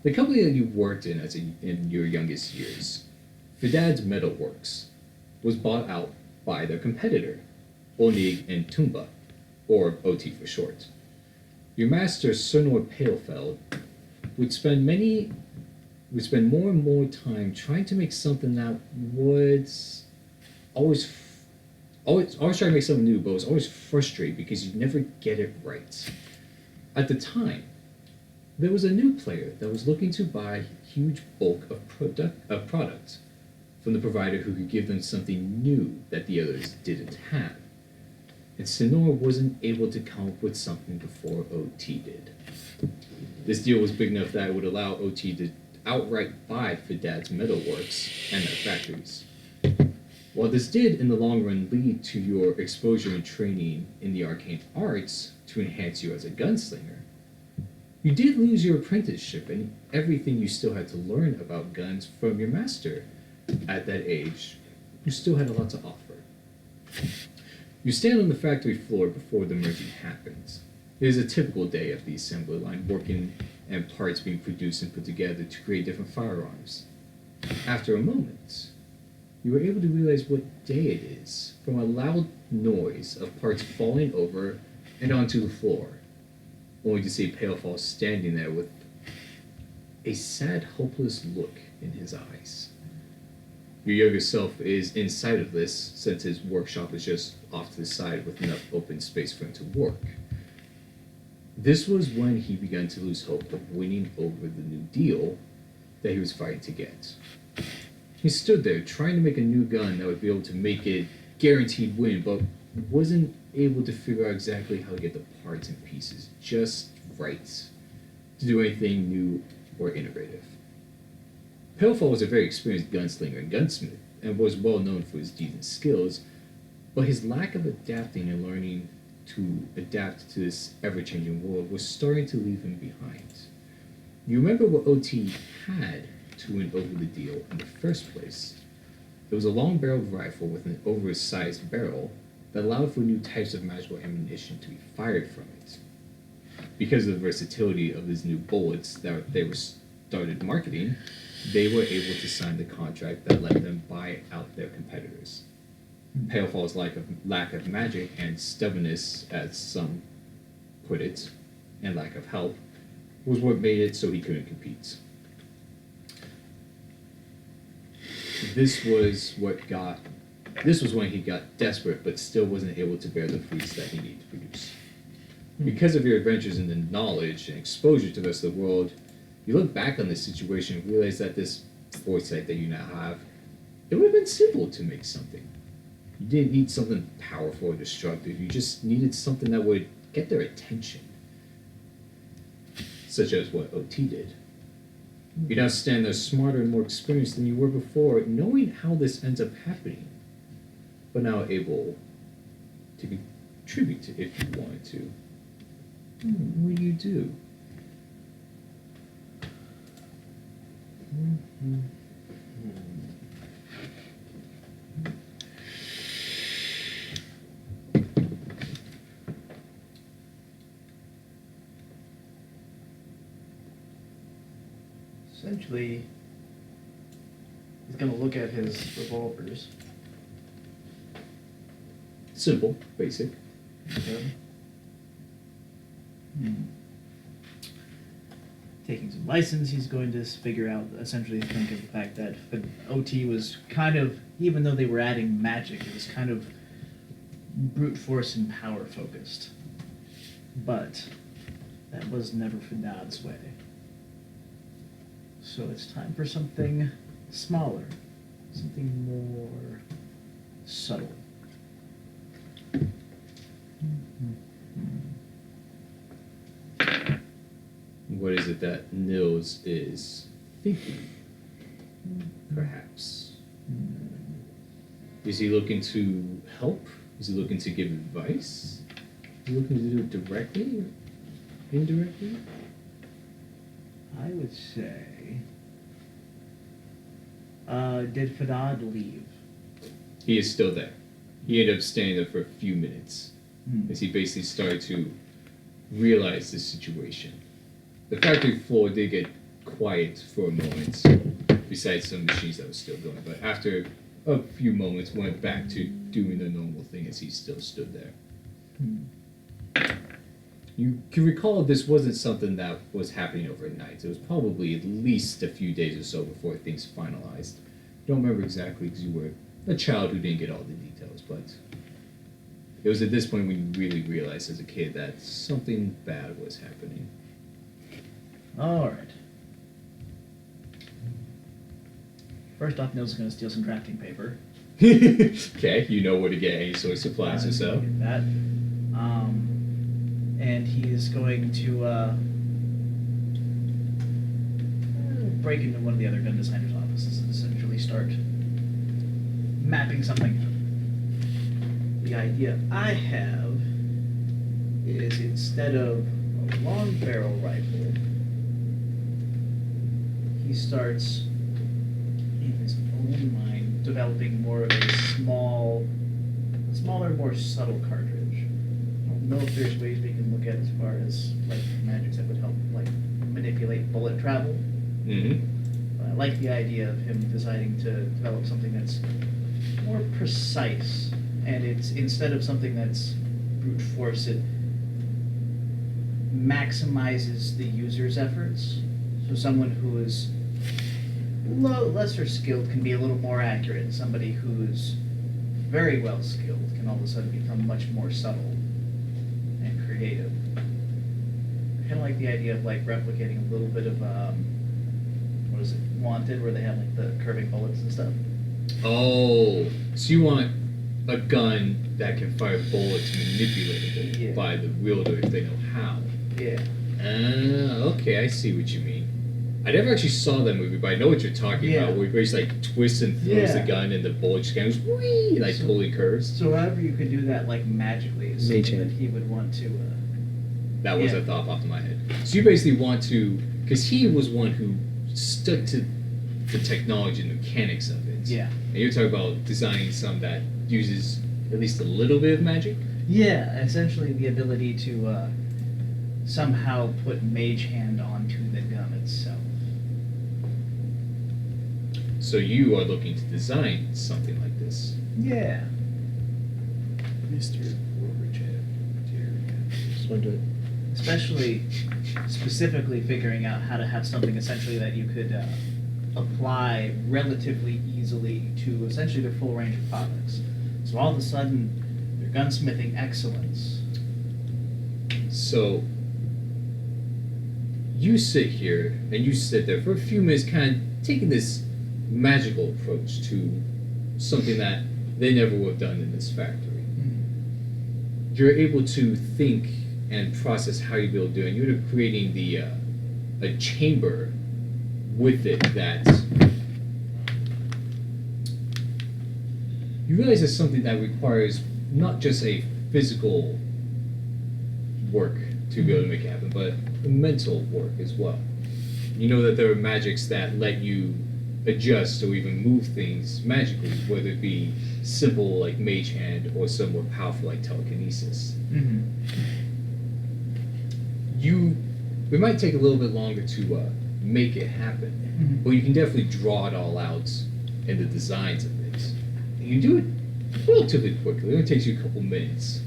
The company that you worked in in your youngest years, Fidad's Metalworks, was bought out by their competitor, Onig and Tumba, or OT for short. Your master, Sernor Palefeld, would spend more and more time trying to make something that was always trying to make something new, but was always frustrated because you never get it right. At the time, there was a new player that was looking to buy a huge bulk of product from the provider who could give them something new that the others didn't have. And Senor wasn't able to come up with something before OT did. This deal was big enough that it would allow OT to outright buy Fidad's Metalworks and their factories. While this did, in the long run, lead to your exposure and training in the arcane arts to enhance you as a gunslinger, you did lose your apprenticeship and everything you still had to learn about guns from your master. At that age, you still had a lot to offer. You stand on the factory floor before the merging happens. It is a typical day of the assembly line, working and parts being produced and put together to create different firearms. After a moment, you were able to realize what day it is from a loud noise of parts falling over and onto the floor, only to see Palefall standing there with a sad, hopeless look in his eyes. Your younger self is inside of this, since his workshop is just off to the side with enough open space for him to work. This was when he began to lose hope of winning over the new deal that he was fighting to get. He stood there trying to make a new gun that would be able to make it guaranteed win, but wasn't able to figure out exactly how to get the parts and pieces just right to do anything new or innovative. Palefall was a very experienced gunslinger and gunsmith, and was well known for his deeds and skills, but his lack of adapting and learning to adapt to this ever-changing world was starting to leave him behind. You remember what OT had to win over the deal in the first place. It was a long-barreled rifle with an oversized barrel that allowed for new types of magical ammunition to be fired from it. Because of the versatility of these new bullets that they were started marketing, they were able to sign the contract that let them buy out their competitors. Palefall's lack of magic and stubbornness, as some put it, and lack of help, was what made it so he couldn't compete. This was when he got desperate, but still wasn't able to bear the fruits that he needed to produce. Because of your adventures in the knowledge and exposure to the rest of the world, you look back on this situation and realize that this foresight that you now have, it would have been simple to make something. You didn't need something powerful or destructive, you just needed something that would get their attention. Such as what OT did. You now stand there smarter and more experienced than you were before, knowing how this ends up happening, but now able to contribute to it if you wanted to. What do you do? Essentially, he's gonna look at his revolvers. Simple, basic. Taking some license, he's going to figure out, essentially think of the fact that OT was kind of, even though they were adding magic, it was kind of brute force and power focused. But that was never Fidad's way. So it's time for something smaller, something more subtle. What what is it that Nils is thinking? Perhaps. Is he looking to help? Is he looking to give advice? Is he looking to do it directly or indirectly? I would say. Did Fadad leave? He is still there. He ended up staying there for a few minutes as he basically started to realize the situation. The factory floor did get quiet for a moment, besides some machines that were still going, but after a few moments went back to doing the normal thing as he still stood there. You can recall this wasn't something that was happening overnight. It was probably at least a few days or so before things finalized. Don't remember exactly because you were a child who didn't get all the details, but it was at this point when you really realized as a kid that something bad was happening. All right. First off, Nils is going to steal some drafting paper. Okay, you know where to get any sort of supplies or so. Get that. And he is going to break into one of the other gun designers' offices and essentially start mapping something. The idea I have is instead of a long barrel rifle, he starts in his own mind developing more of a smaller, more subtle cartridge. I don't know if there's ways we can look at as far as like magics that would help like manipulate bullet travel. Mm-hmm. But I like the idea of him deciding to develop something that's more precise, and it's instead of something that's brute force, it maximizes the user's efforts. So someone who is lesser skilled can be a little more accurate. Somebody who's very well skilled can all of a sudden become much more subtle and creative. I kind of like the idea of like replicating a little bit of what is it, Wanted, where they have like the curving bullets and stuff. Oh, so you want a gun that can fire bullets manipulatable by the wielder if they know how. Yeah. Okay, I see what you mean. I never actually saw that movie, but I know what you're talking about, where he basically like twists and throws the gun and the bullet just goes whee, like totally curves. So however you could do that like magically is something that he would want to that was a thought off of my head. So you basically want to, because he was one who stuck to the technology and mechanics of it. Yeah. And you're talking about designing some that uses at least a little bit of magic? Yeah, essentially the ability to somehow put Mage Hand onto the gun itself. So you are looking to design something like this? Yeah. Mr. Just want to Especially, specifically figuring out how to have something essentially that you could apply relatively easily to essentially their full range of products. So all of a sudden, their gunsmithing excellence. So you sit here and you sit there for a few minutes kind of taking this magical approach to something that they never would have done in this factory. You're able to think and process how you'll be able to do it. You're creating a chamber with it that you realize is something that requires not just a physical work to be able to make it happen, but mental work as well. You know that there are magics that let you adjust or even move things magically, whether it be simple like Mage Hand or some more powerful like telekinesis. It might take a little bit longer to make it happen, but you can definitely draw it all out in the designs of it. And you do it relatively quickly. It only takes you a couple minutes.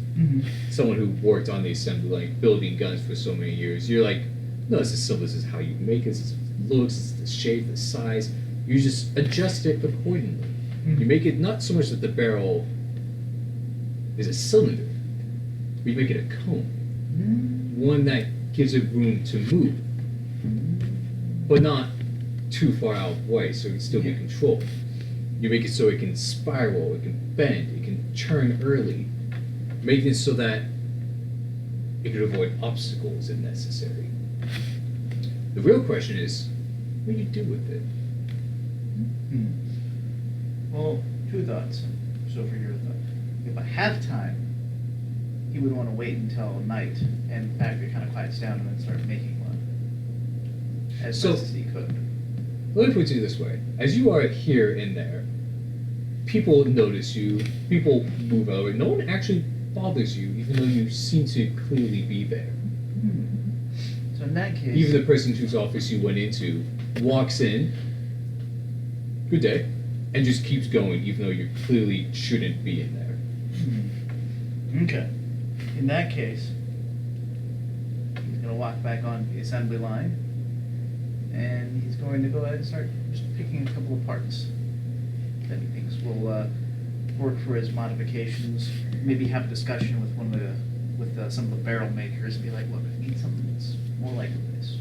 Someone who worked on the assembly, like building guns for so many years, you're like, no, this is simple. This is how you make it. This is the looks, this is the shape, the size. You just adjust it accordingly. You make it not so much that the barrel is a cylinder, but you make it a cone. One that gives it room to move, but not too far out of the way, so it can still be controlled. You make it so it can spiral, it can bend, it can turn early, making it so that it could avoid obstacles if necessary. The real question is, what do you do with it? Well, two thoughts. So for your thought, if I have time, he would want to wait until night and the factory kind of quiets down and then start making one as So- best as he could. Let me put it this way. As you are here and there, people notice you, people move over. No one actually bothers you, even though you seem to clearly be there. So in that case, Even the person whose office you went into walks in, good day, and just keeps going, even though you clearly shouldn't be in there. Okay. In that case, he's going to walk back on the assembly line, and he's going to go ahead and start just picking a couple of parts that he thinks will work for his modifications. Maybe have a discussion with some of the barrel makers and be like, look, I need something that's more like this.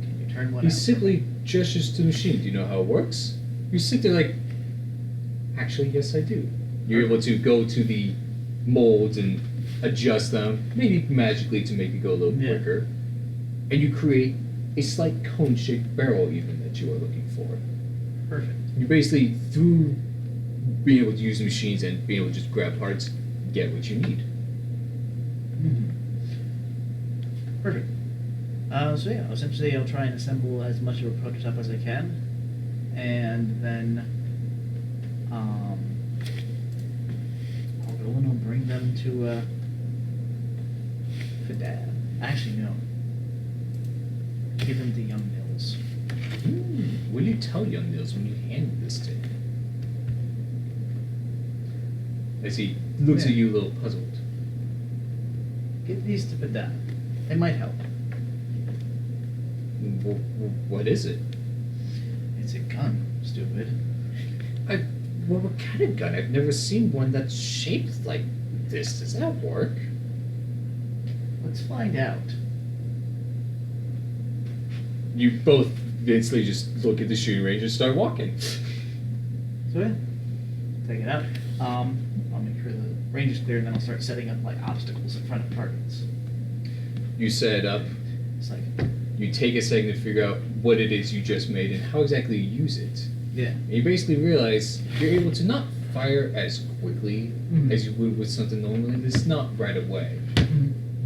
Can you turn one He out? simply gestures to the machine. Do you know how it works? You sit there like, actually, yes, I do. You're able to go to the molds and adjust them, maybe magically to make it go a little Yeah. quicker. And you create a slight cone-shaped barrel even that you are looking for. Perfect. You basically, through being able to use the machines and being able to just grab parts, get what you need. Perfect. So yeah, essentially I'll try and assemble as much of a prototype as I can, and then I'll go and I'll bring them to Fadad. Actually, no. Give them to Young Mills. What do you tell young Nils when you hand this to him? As he looks at you a little puzzled. Give these to Fadad. They might help. What is it? It's a gun, stupid. Well, what kind of gun? I've never seen one that's shaped like this. Does that work? Let's find out. You both instantly just look at the shooting range and start walking. So yeah, take it out. I'll make sure the range is clear, and then I'll start setting up like obstacles in front of targets. You set it up. It's like, You take a second to figure out what it is you just made and how exactly you use it. yeah. And you basically realize you're able to not fire as quickly as you would with something normally. It's not right away.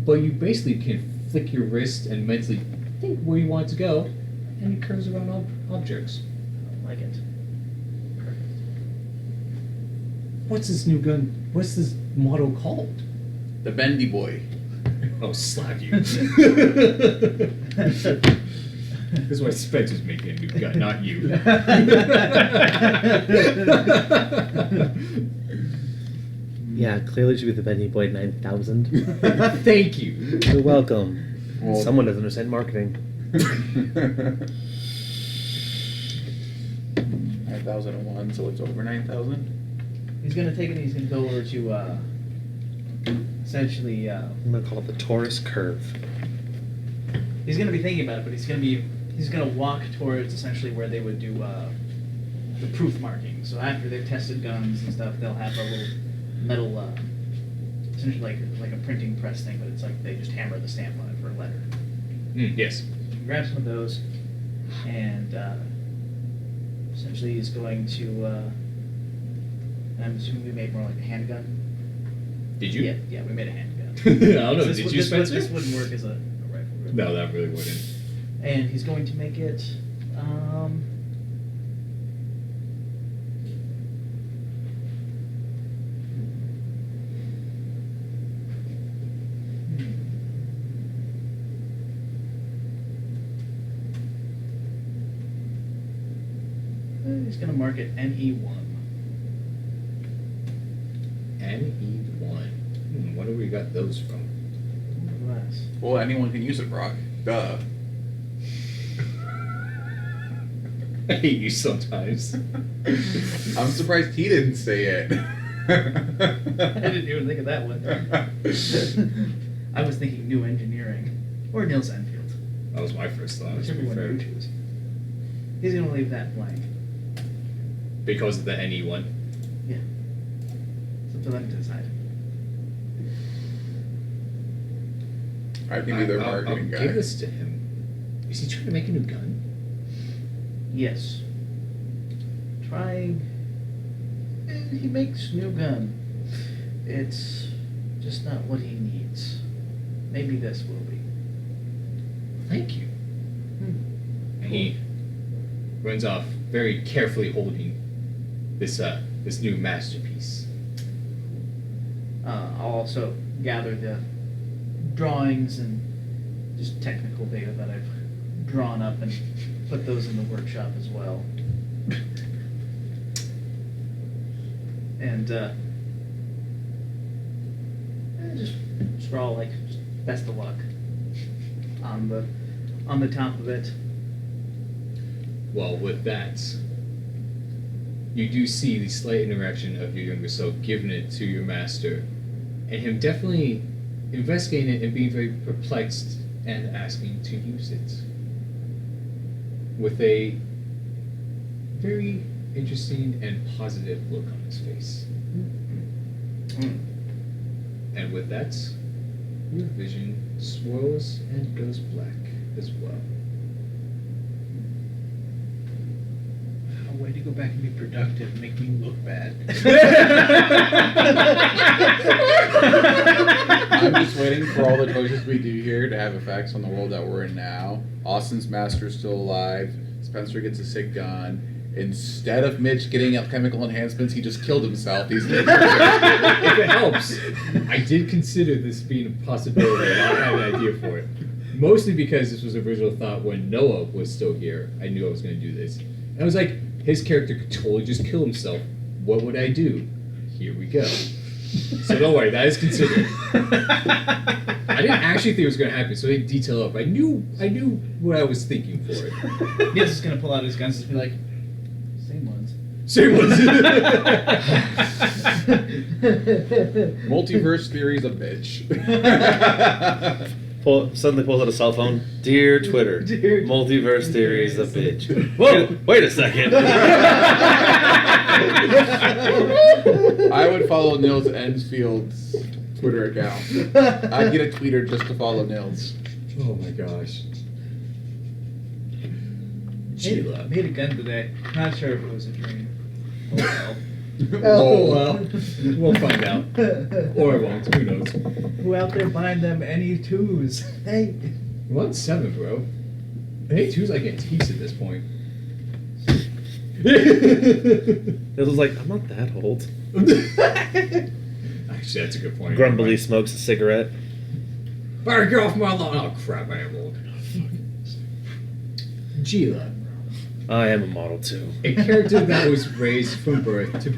But you basically can flick your wrist and mentally think where you want it to go, and it curves around objects. I like it. Perfect. What's this new gun? What's this model called? The Bendy Boy. I'll slap you. That's why Spencer's making a new gun, not you. Yeah, clearly should be the Benny Boy 9000. Thank you. You're welcome. Well- Someone doesn't understand marketing. 9,001, so it's over 9,000. He's gonna take it. And he's gonna go over to essentially. I'm gonna call it the Taurus curve. He's gonna be thinking about it, but he's gonna walk towards essentially where they would do the proof marking. So after they've tested guns and stuff, they'll have a little metal, essentially like a printing press thing, but it's like they just hammer the stamp on it for a letter. Yes. Grab some of those, and essentially he's going to. I'm assuming we made more like a handgun. Did you? Yeah, we made a handgun. I don't know. This Did would- you, this would- Spencer? This wouldn't work as a rifle. Really. No, that really wouldn't. And he's going to make it. He's going to mark it NE1. NE1. Wonder where we got those from. Glass. Well, anyone can use it, Brock. Duh. I hate you sometimes. I'm surprised he didn't say it. I didn't even think of that one. I was thinking new engineering. Or Nils Enfield. That was my first thought. To Whichever be one fair. you choose. He's going to leave that blank. Because of the NE1. Yeah. It's up to them to decide. I can be their I'll marketing give guy. this to him. Is he trying to make a new gun? Yes. Trying. And he makes new gun. It's just not what he needs. Maybe this will be. Thank you. And he runs off, very carefully holding this new masterpiece. I'll also gather the drawings and just technical data that I've drawn up and put those in the workshop as well. And just scrawl like just best of luck on the top of it. Well, with that, you do see the slight interaction of your younger self giving it to your master, and him definitely investigating it and being very perplexed and asking to use it with a very interesting and positive look on his face. And with that, your vision swirls and goes black as well. A way to go back and be productive and make me look bad. I'm just waiting for all the choices we do here to have effects on the world that we're in now. Austin's master is still alive. Spencer gets a sick gun. Instead of Mitch getting chemical enhancements, he just killed himself. He's If it helps, I did consider this being a possibility and I had an idea for it. Mostly because this was original thought when Noah was still here. I knew I was going to do this. And I was like, his character could totally just kill himself. What would I do? Here we go. So don't worry, that is considered. I didn't actually think it was going to happen, so I didn't detail up. I knew what I was thinking for it. He's just gonna pull out his guns and be like, same ones. Same ones. multiverse theory's a bitch. Suddenly pulls out a cell phone. Dear Twitter, Dear multiverse theory is a bitch. Whoa, wait a second. I would follow Nils Ensfield's Twitter account. I'd get a tweeter just to follow Nils. Oh my gosh. Sheila. Made a gun today. Not sure if it was a dream. Oh well. Oh well. We'll find out. Or it won't. Who knows? Who out there buying them NE2s? Hey. Well, it's 7, bro. A2's like antiques at this point. It was like, I'm not that old. Actually, that's a good point. Grumbly smokes a cigarette. Fire, get off my lawn! Oh crap, I am old. Gila. I am a model too. A character that was raised from birth to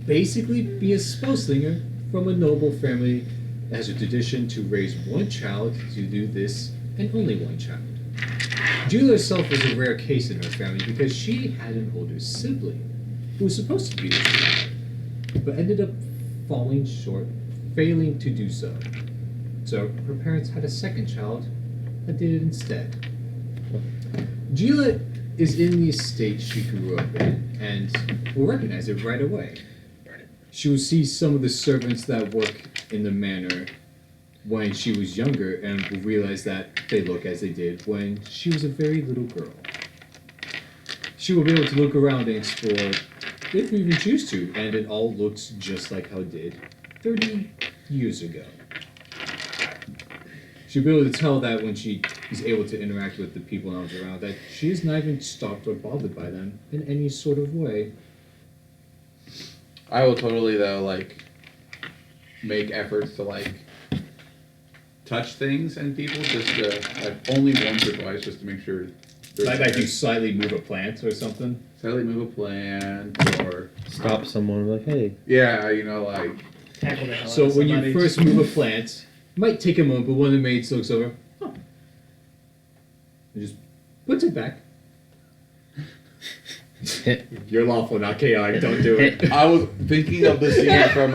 basically be a spell slinger from a noble family that has a tradition to raise one child to do this and only one child. Julia herself was a rare case in her family because she had an older sibling who was supposed to be this child, but ended up falling short, failing to do so. So her parents had a second child that did it instead. Gila is in the estate she grew up in and will recognize it right away. She will see some of the servants that work in the manor when she was younger and will realize that they look as they did when she was a very little girl. She will be able to look around and explore if we even choose to, and it all looks just like how it did 30 years ago. She'll be able to tell that when she is able to interact with the people around that she is not even stopped or bothered by them in any sort of way. I will totally though make efforts to touch things and people just to only once or twice just to make sure. Like you slightly move a plant or something. Slightly move a plant or Stop someone like, hey. yeah, Tackle the hell So out of when you somebody. first move a plant, it might take a moment, but one of the maids looks over, and just puts it back. You're lawful, not chaotic. Don't do it. I was thinking of the scene from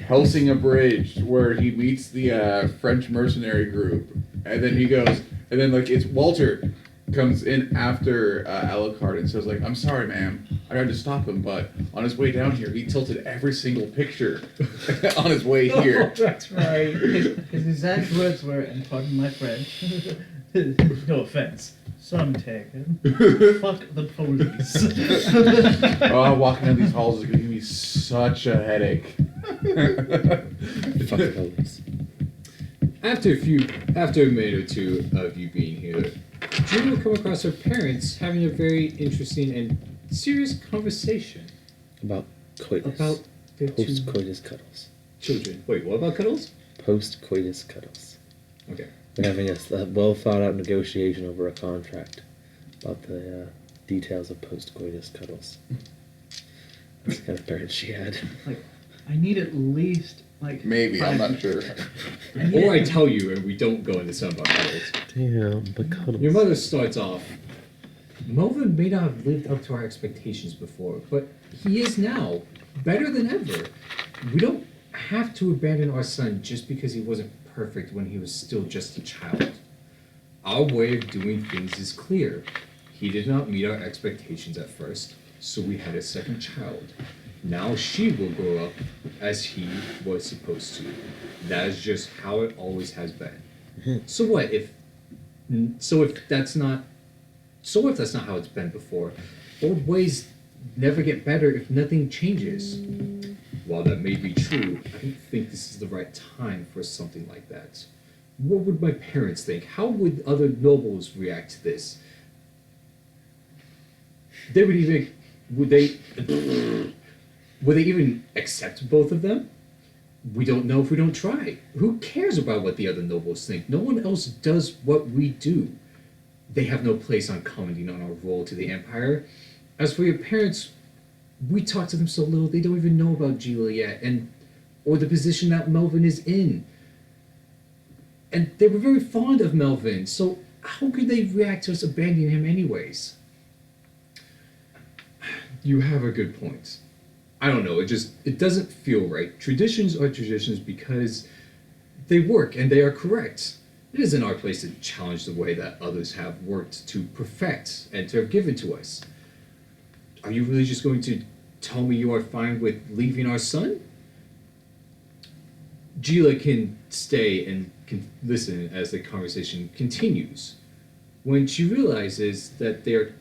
Helsing Abridged where he meets the French mercenary group, and then he goes, and then it's Walter comes in after Alucard and says I'm sorry, ma'am, I tried to stop him, but on his way down here, he tilted every single picture on his way here. That's right. His exact words were, and pardon my French, No offense. Some taken. Fuck the police. Oh, walking down these halls is gonna give me such a headache. Fuck the police. After a minute or two of you being here, Julie will come across her parents having a very interesting and serious conversation About coitus. about their two Post-coitus cuddles. children. Wait, what about cuddles? Post-coitus cuddles. Okay. They're having a well-thought-out negotiation over a contract about the details of post-coitus cuddles. That's the kind of parents she had. Like, I need at least like. Maybe, I'm 5 not sure. Or I tell you and we don't go into some about cuddles. Damn, but cuddles. Your mother starts off. Melvin may not have lived up to our expectations before, but he is now better than ever. We don't have to abandon our son just because he wasn't perfect when he was still just a child. Our way of doing things is clear. He did not meet our expectations at first, so we had a second child. Now she will grow up as he was supposed to. That is just how it always has been. So what if that's not how it's been before? Old ways never get better if nothing changes. While that may be true, I don't think this is the right time for something like that. What would my parents think? How would other nobles react to this? Would they even accept both of them? We don't know if we don't try. Who cares about what the other nobles think? No one else does what we do. They have no place on commenting on our role to the Empire. As for your parents, we talk to them so little they don't even know about Gila yet, or the position that Melvin is in. And they were very fond of Melvin, so how could they react to us abandoning him anyways? You have a good point. I don't know, it doesn't feel right. Traditions are traditions because they work and they are correct. It isn't our place to challenge the way that others have worked to perfect and to have given to us. Are you really just going to tell me you are fine with leaving our son? Gila can stay and can listen as the conversation continues. When she realizes that they are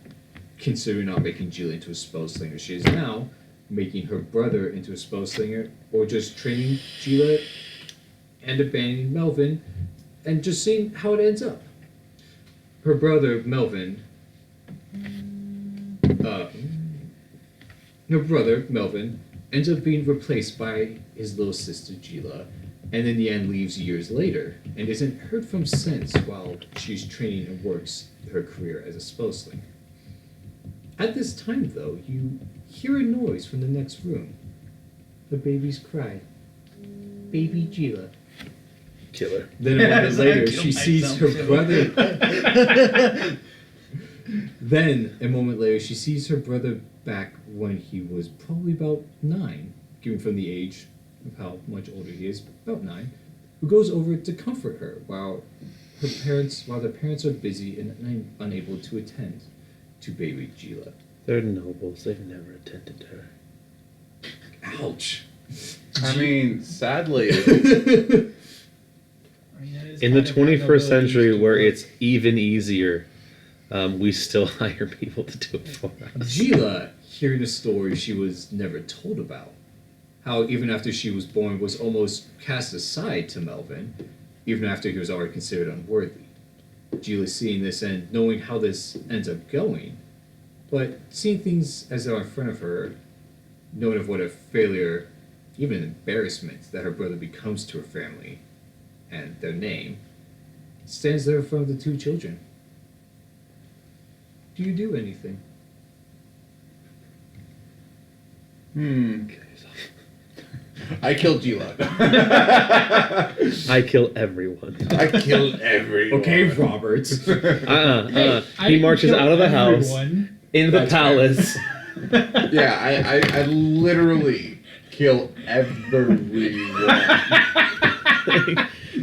considering not making Gila into a spell slinger, she is now making her brother into a spell slinger, or just training Gila and abandoning Melvin and just seeing how it ends up. Her brother Melvin ends up being replaced by his little sister Gila, and in the end leaves years later and isn't heard from since while she's training and works her career as a spell slinger. At this time, though, you hear a noise from the next room. The baby's cry. Baby Gila. Killer. Then a moment later, she sees her brother. Then, a moment later, she sees her brother back when he was probably about 9, given from the age of how much older he is, about 9, who goes over to comfort her while their parents are busy and unable to attend to baby Gila. They're nobles. They've never attended to her. Ouch. I mean, sadly, In the 21st century, where it's even easier, we still hire people to do it for us. Gila, hearing a story she was never told about. How even after she was born was almost cast aside to Melvin, even after he was already considered unworthy. Gila seeing this and knowing how this ends up going, but seeing things as they are in front of her, knowing of what a failure, even an embarrassment that her brother becomes to her family and their name, stands there in front of the 2 children. Do you do anything? I killed Gila. I kill everyone. I killed everyone. Okay, Robert. He marches out of the house, in the That's palace. Yeah, I literally kill everyone.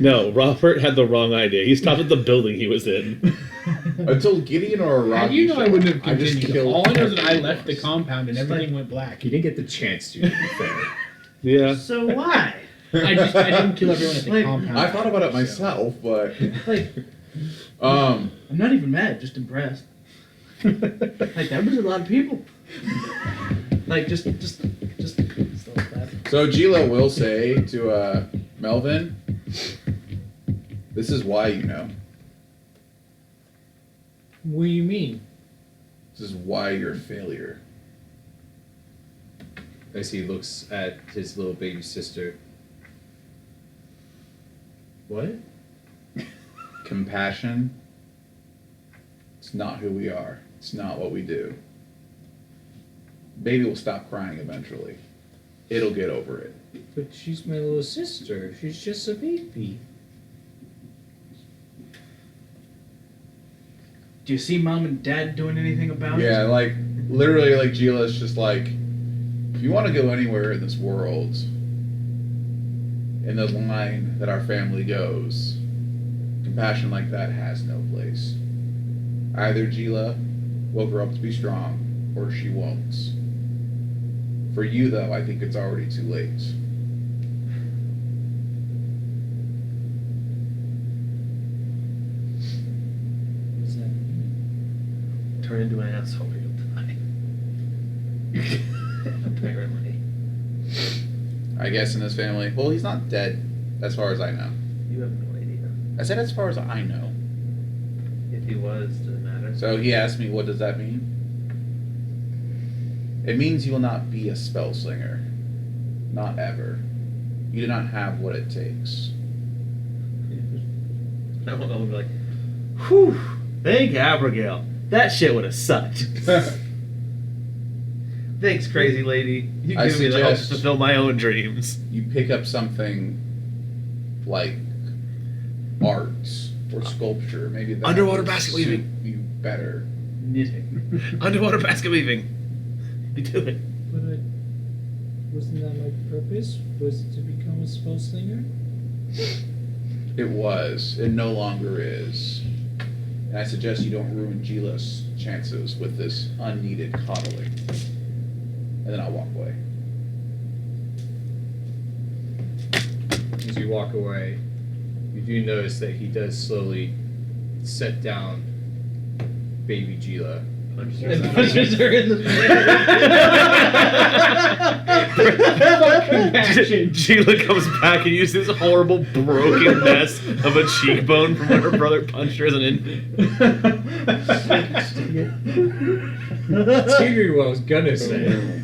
No, Robert had the wrong idea. He stopped at the building he was in. Until Gideon or Rocky You know I wouldn't have I just continued. killed All I know is that I everyone. left the compound and everything went black. He didn't get the chance to be fair. Yeah. So why? I didn't kill everyone at the Like, compound. I thought about it myself, but Like, I'm not even mad, just impressed. Like, that was a lot of people. Like, just that. So Gila will say to Melvin, this is why you know. What do you mean? This is why you're a failure. As he looks at his little baby sister. What? Compassion. It's not who we are. It's not what we do. Baby will stop crying eventually. It'll get over it. But she's my little sister. She's just a baby. Do you see Mom and Dad doing anything about it? Yeah, like, literally, like, Gila's just like, if you want to go anywhere in this world, in the line that our family goes, compassion like that has no place. Either Gila will grow up to be strong, or she won't. For you, though, I think it's already too late. What does that mean? Turn into an asshole or you'll die. Apparently. I guess in this family, well, he's not dead, as far as I know. You have no idea. I said as far as I know. If he was, doesn't matter. So he asked me, what does that mean? It means you will not be a spell slinger. Not ever. You do not have what it takes. I will be like, whew, thank Abigail. That shit would have sucked. Thanks, crazy lady. You I give me the help to suggest- fulfill my own dreams. You pick up something like art or sculpture. Maybe that Underwater would basket suit weaving. you better. Knitting. Underwater basket weaving. You do it. But wasn't that my purpose? Was to become a spell slinger? It was. It no longer is. And I suggest you don't ruin Gila's chances with this unneeded coddling. And then I'll walk away. As you walk away, you do notice that he does slowly set down baby Gila. And punches her in the Compassion. Sheila comes back and uses this horrible broken mess of a cheekbone from when her brother punched her as an infant. That's what I was gonna say.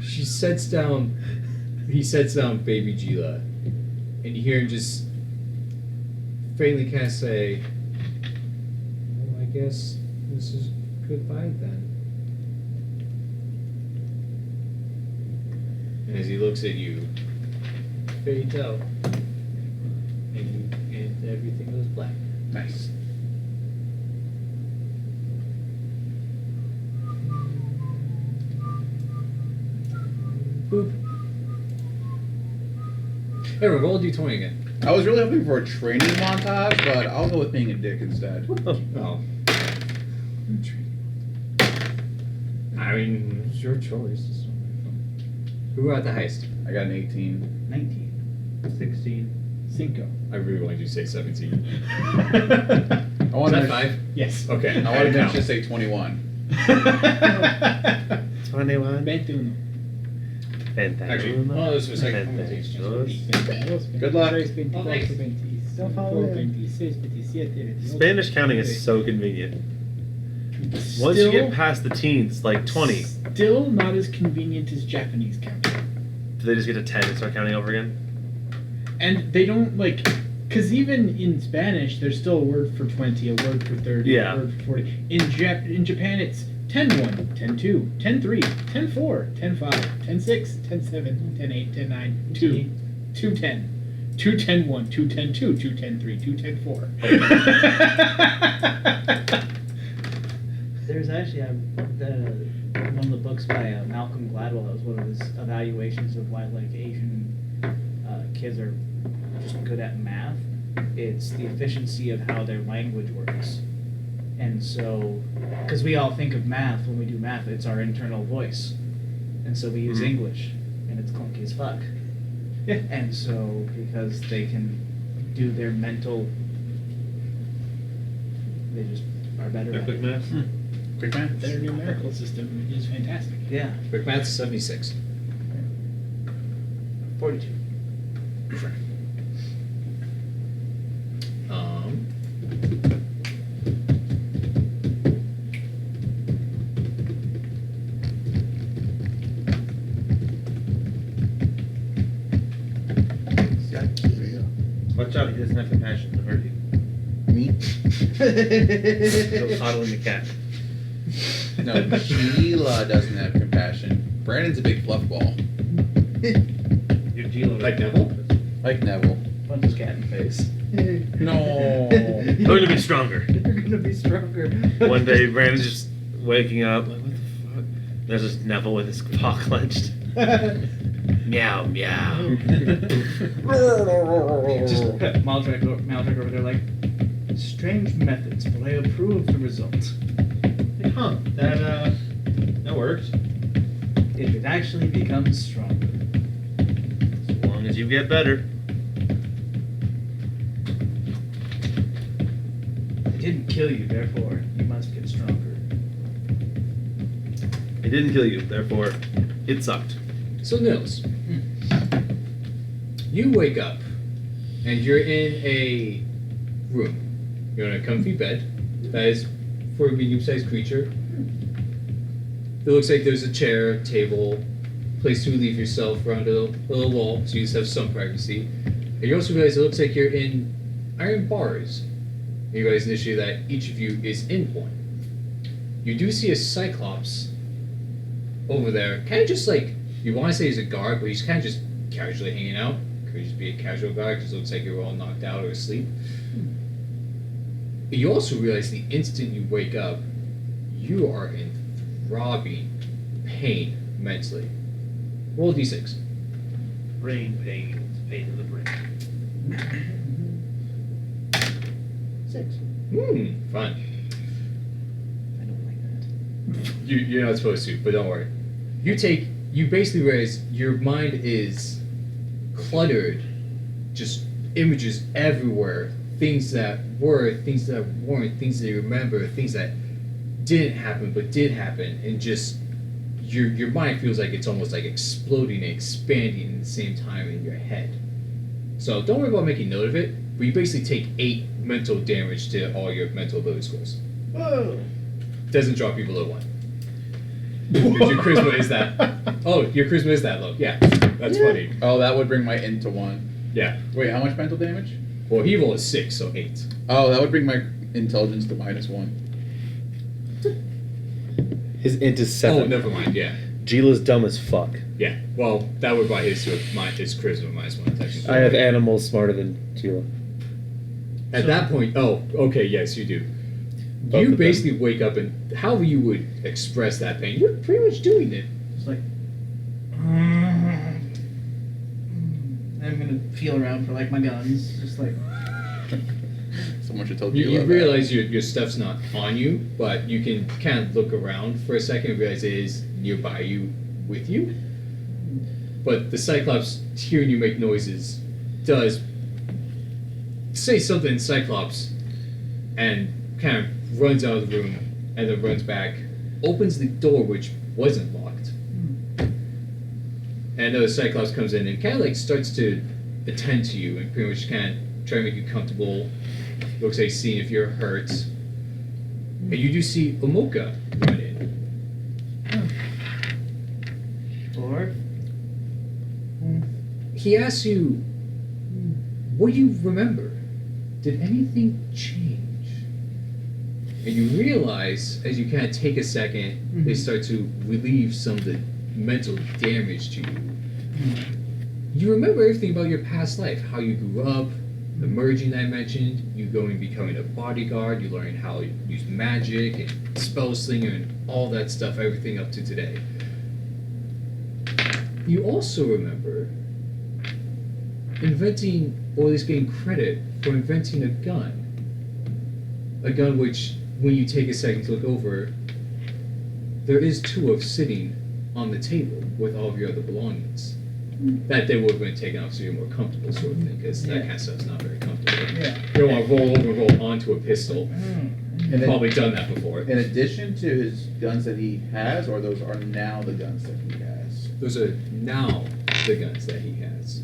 He sets down baby Gila, and you hear him just faintly kind of say, well, I guess this is goodbye then. And as he looks at you, fades out, and everything goes black. Nice. Boop. Hey, roll a d20 again. I was really hoping for a training montage, but I'll go with being a dick instead. Oh. I mean, it's your choice. It's not my fault. Who got the heist? I got an 18. 19. 16. Cinco. I really wanted you to say 17. I Was wanted that to, 5? Yes. Okay. I wanted to Now. just say 21. 21. 21. Actually, oh, this was like. Good luck. Spanish counting is so convenient. Once you get past the teens, like 20, Still not as convenient as Japanese counting. do they just get to 10 and start counting over again? And they don't like, because even in Spanish, there's still a word for 20, a word for 30, Yeah. a word for 40. In Japan, it's 10-1, 10-2, 10-3, 10-4, 10-5, 10-6, 10-7, 10-8, 10-9, 2, 2-10, 2-10-1, 2-10-2, 2-10-3, 2-10-4. There's actually one of the books by Malcolm Gladwell. That was one of his evaluations of why like Asian kids are just good at math. It's the efficiency of how their language works. And so, because we all think of math when we do math, it's our internal voice, and so we use English, and it's clunky as fuck. Yeah. And so, because they can do their mental They just are better They're at quick it. math. Quick man. Their numerical system is fantastic. Yeah, Quick math's 76. 42. Um, Watch out, he doesn't have compassion to hurt you. Me? He'll coddling the cat. No, Sheila doesn't have compassion. Brandon's a big fluff ball. You're dealing Like Neville? Like Neville. Punch his cat in the face. No. I'm going to be stronger. You're gonna be stronger. One day, Brandon's just waking up, like, what the fuck? There's this Neville with his paw clenched. Meow, meow. Just Maldrag over there like, strange methods, but I approve the result. Like, huh, that worked. If it actually becomes stronger. As long as you get better. It didn't kill you, therefore you must get stronger. It didn't kill you, therefore, it sucked. so Nils, you wake up and you're in a room. You're in a comfy bed that is for a medium-sized creature. It looks like there's a chair, table, place to relieve yourself around a little wall, so you just have some privacy. And you also realize it looks like you're in iron bars. You realize initially that each of you is in one. You do see a cyclops over there, kind of just like, you want to say he's a guard, but he's kind of just casually hanging out. Could just be a casual guard, because it looks like you're all knocked out or asleep. You also realize the instant you wake up, you are in throbbing pain mentally. Roll a d6. Brain pain. It's pain in the brain. 6. Fun. I don't like that. You're not supposed to, but don't worry. You basically realize your mind is cluttered, just images everywhere, things that were, things that weren't, things that you remember, things that didn't happen but did happen, and just your mind feels like it's almost like exploding and expanding at the same time in your head. So don't worry about making note of it, but you basically take 8 mental damage to all your mental ability scores. Whoa! Doesn't drop you below 1. Because your charisma is that. Oh, your charisma is that low. Yeah, that's funny. Oh, that would bring my int to 1. Yeah. Wait, how much mental damage? Well, he rolled a 6, so 8. Oh, that would bring my intelligence to -1. His int is 7. Oh, never mind. Yeah. Gila's dumb as fuck. Yeah. Well, that would buy his his charisma -1 technically. I have animals smarter than Gila. At that point, oh, okay, yes, you do. Both You of basically wake up and however you would express that pain, you're pretty much doing it. It's like. I'm gonna feel around for like my guns, just like. Someone should tell You Gila that. realize your stuff's not on you, but you can kind of look around for a second and realize it is nearby you, with you. But the Cyclops, hearing you make noises, does say something in Cyclops and kind of runs out of the room and then runs back, opens the door which wasn't locked. And another Cyclops comes in and kind of like starts to attend to you and pretty much kind of try to make you comfortable. Looks like seeing if you're hurt. And you do see Omoka run in. 4. He asks you, what do you remember? Did anything change? And you realize, as you kind of take a second, they start to relieve some of the mental damage to you. You remember everything about your past life, how you grew up, the merging that I mentioned, you going and becoming a bodyguard, you learning how to use magic and spell slinger and all that stuff, everything up to today. You also remember inventing, or at least getting credit for inventing a gun. A gun which, when you take a second to look over, there is 2 of sitting on the table with all of your other belongings. That they would have been taken off so you're more comfortable, sort of thing, because that kind of stuff's not very comfortable. Yeah. You don't want to roll over and roll onto a pistol. You've probably done that before. In addition to his guns that he has, or those are now the guns that he has? Those are now the guns that he has.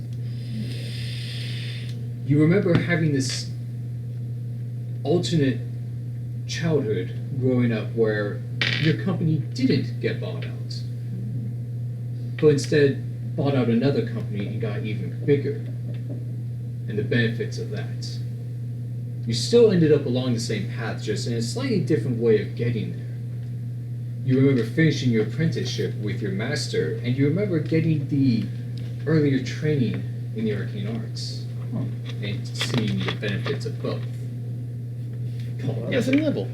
You remember having this alternate childhood growing up where your company didn't get bought out, but instead bought out another company and got even bigger, and the benefits of that. You still ended up along the same path, just in a slightly different way of getting there. You remember finishing your apprenticeship with your master, and you remember getting the earlier training in the arcane arts, and seeing the benefits of both. Yeah, it's a level.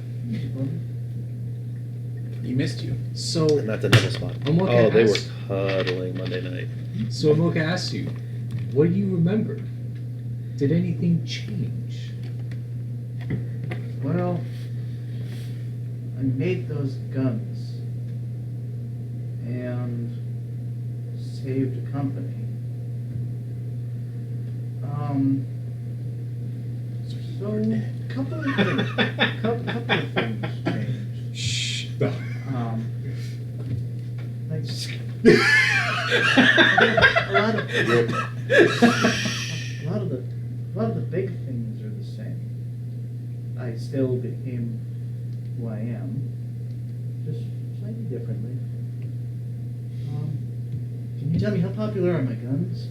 He missed you. So, And that's a double spot. Amoka Oh, they were asked- cuddling Monday night. So Amoka asks you, what do you remember? Did anything change? Well, I made those guns and saved a company. So a couple of things, couple of things changed. Shh. Like, a lot of the big things are the same. I still became who I am, just slightly differently. Can you tell me how popular are my guns?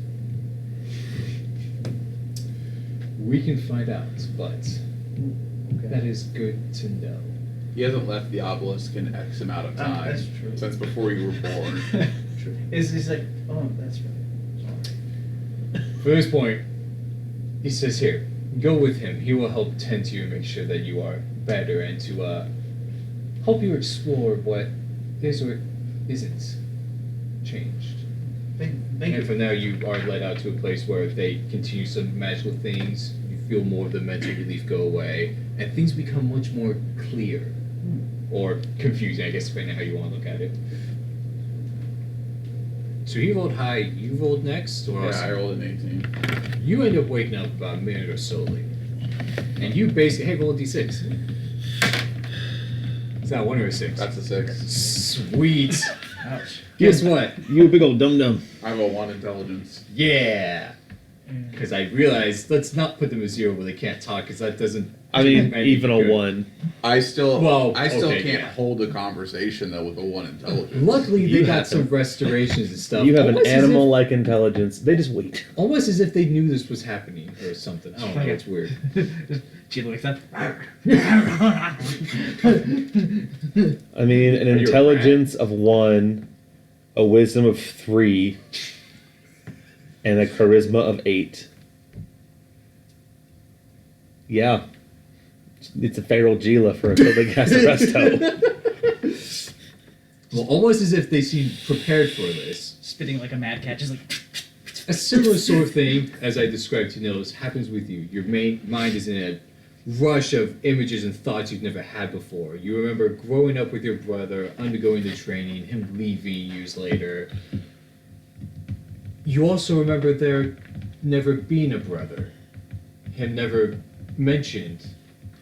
We can find out, but Okay. that is good to know. He hasn't left the obelisk in X amount of time. That's true. Since before you were born. True. He's like, oh, that's right. Sorry. For this point, he says here, go with him. He will help tend to you and make sure that you are better and to help you explore what is or isn't changed. Thank And you. for now, you are led out to a place where if they continue some magical things, you feel more of the mental relief go away, and things become much more clear. Or confusing, I guess, depending on how you want to look at it. So he rolled high, you rolled next? Or Yeah, else? I rolled an 18. You end up waking up about a minute or so later. And you basically, hey, roll a d6. Is that 1 or a 6? That's a 6. Sweet. Ouch. Guess what? You a big old dum-dum. I have a 1 intelligence. Yeah. Because I realized, let's not put them at 0 where they can't talk, because that doesn't... I mean, make even it a good. 1. I still okay, can't yeah. hold a conversation though with a 1 intelligence. Luckily, they You got have some to- restorations and stuff. You have an Almost as if- animal-like intelligence. They just wait. Almost as if they knew this was happening or something. I don't know, it's weird. She wakes up. I mean, an Are you a intelligence of 1, a wisdom of 3, and a charisma of 8. Yeah. It's a feral Gila for a big ass resto. Well, almost as if they seemed prepared for this. Spitting like a mad cat, just like. A similar sort of thing, as I described to Nils, happens with you. Your mind is in a rush of images and thoughts you've never had before. You remember growing up with your brother, undergoing the training, him leaving years later. You also remember there never being a brother. Him never mentioned,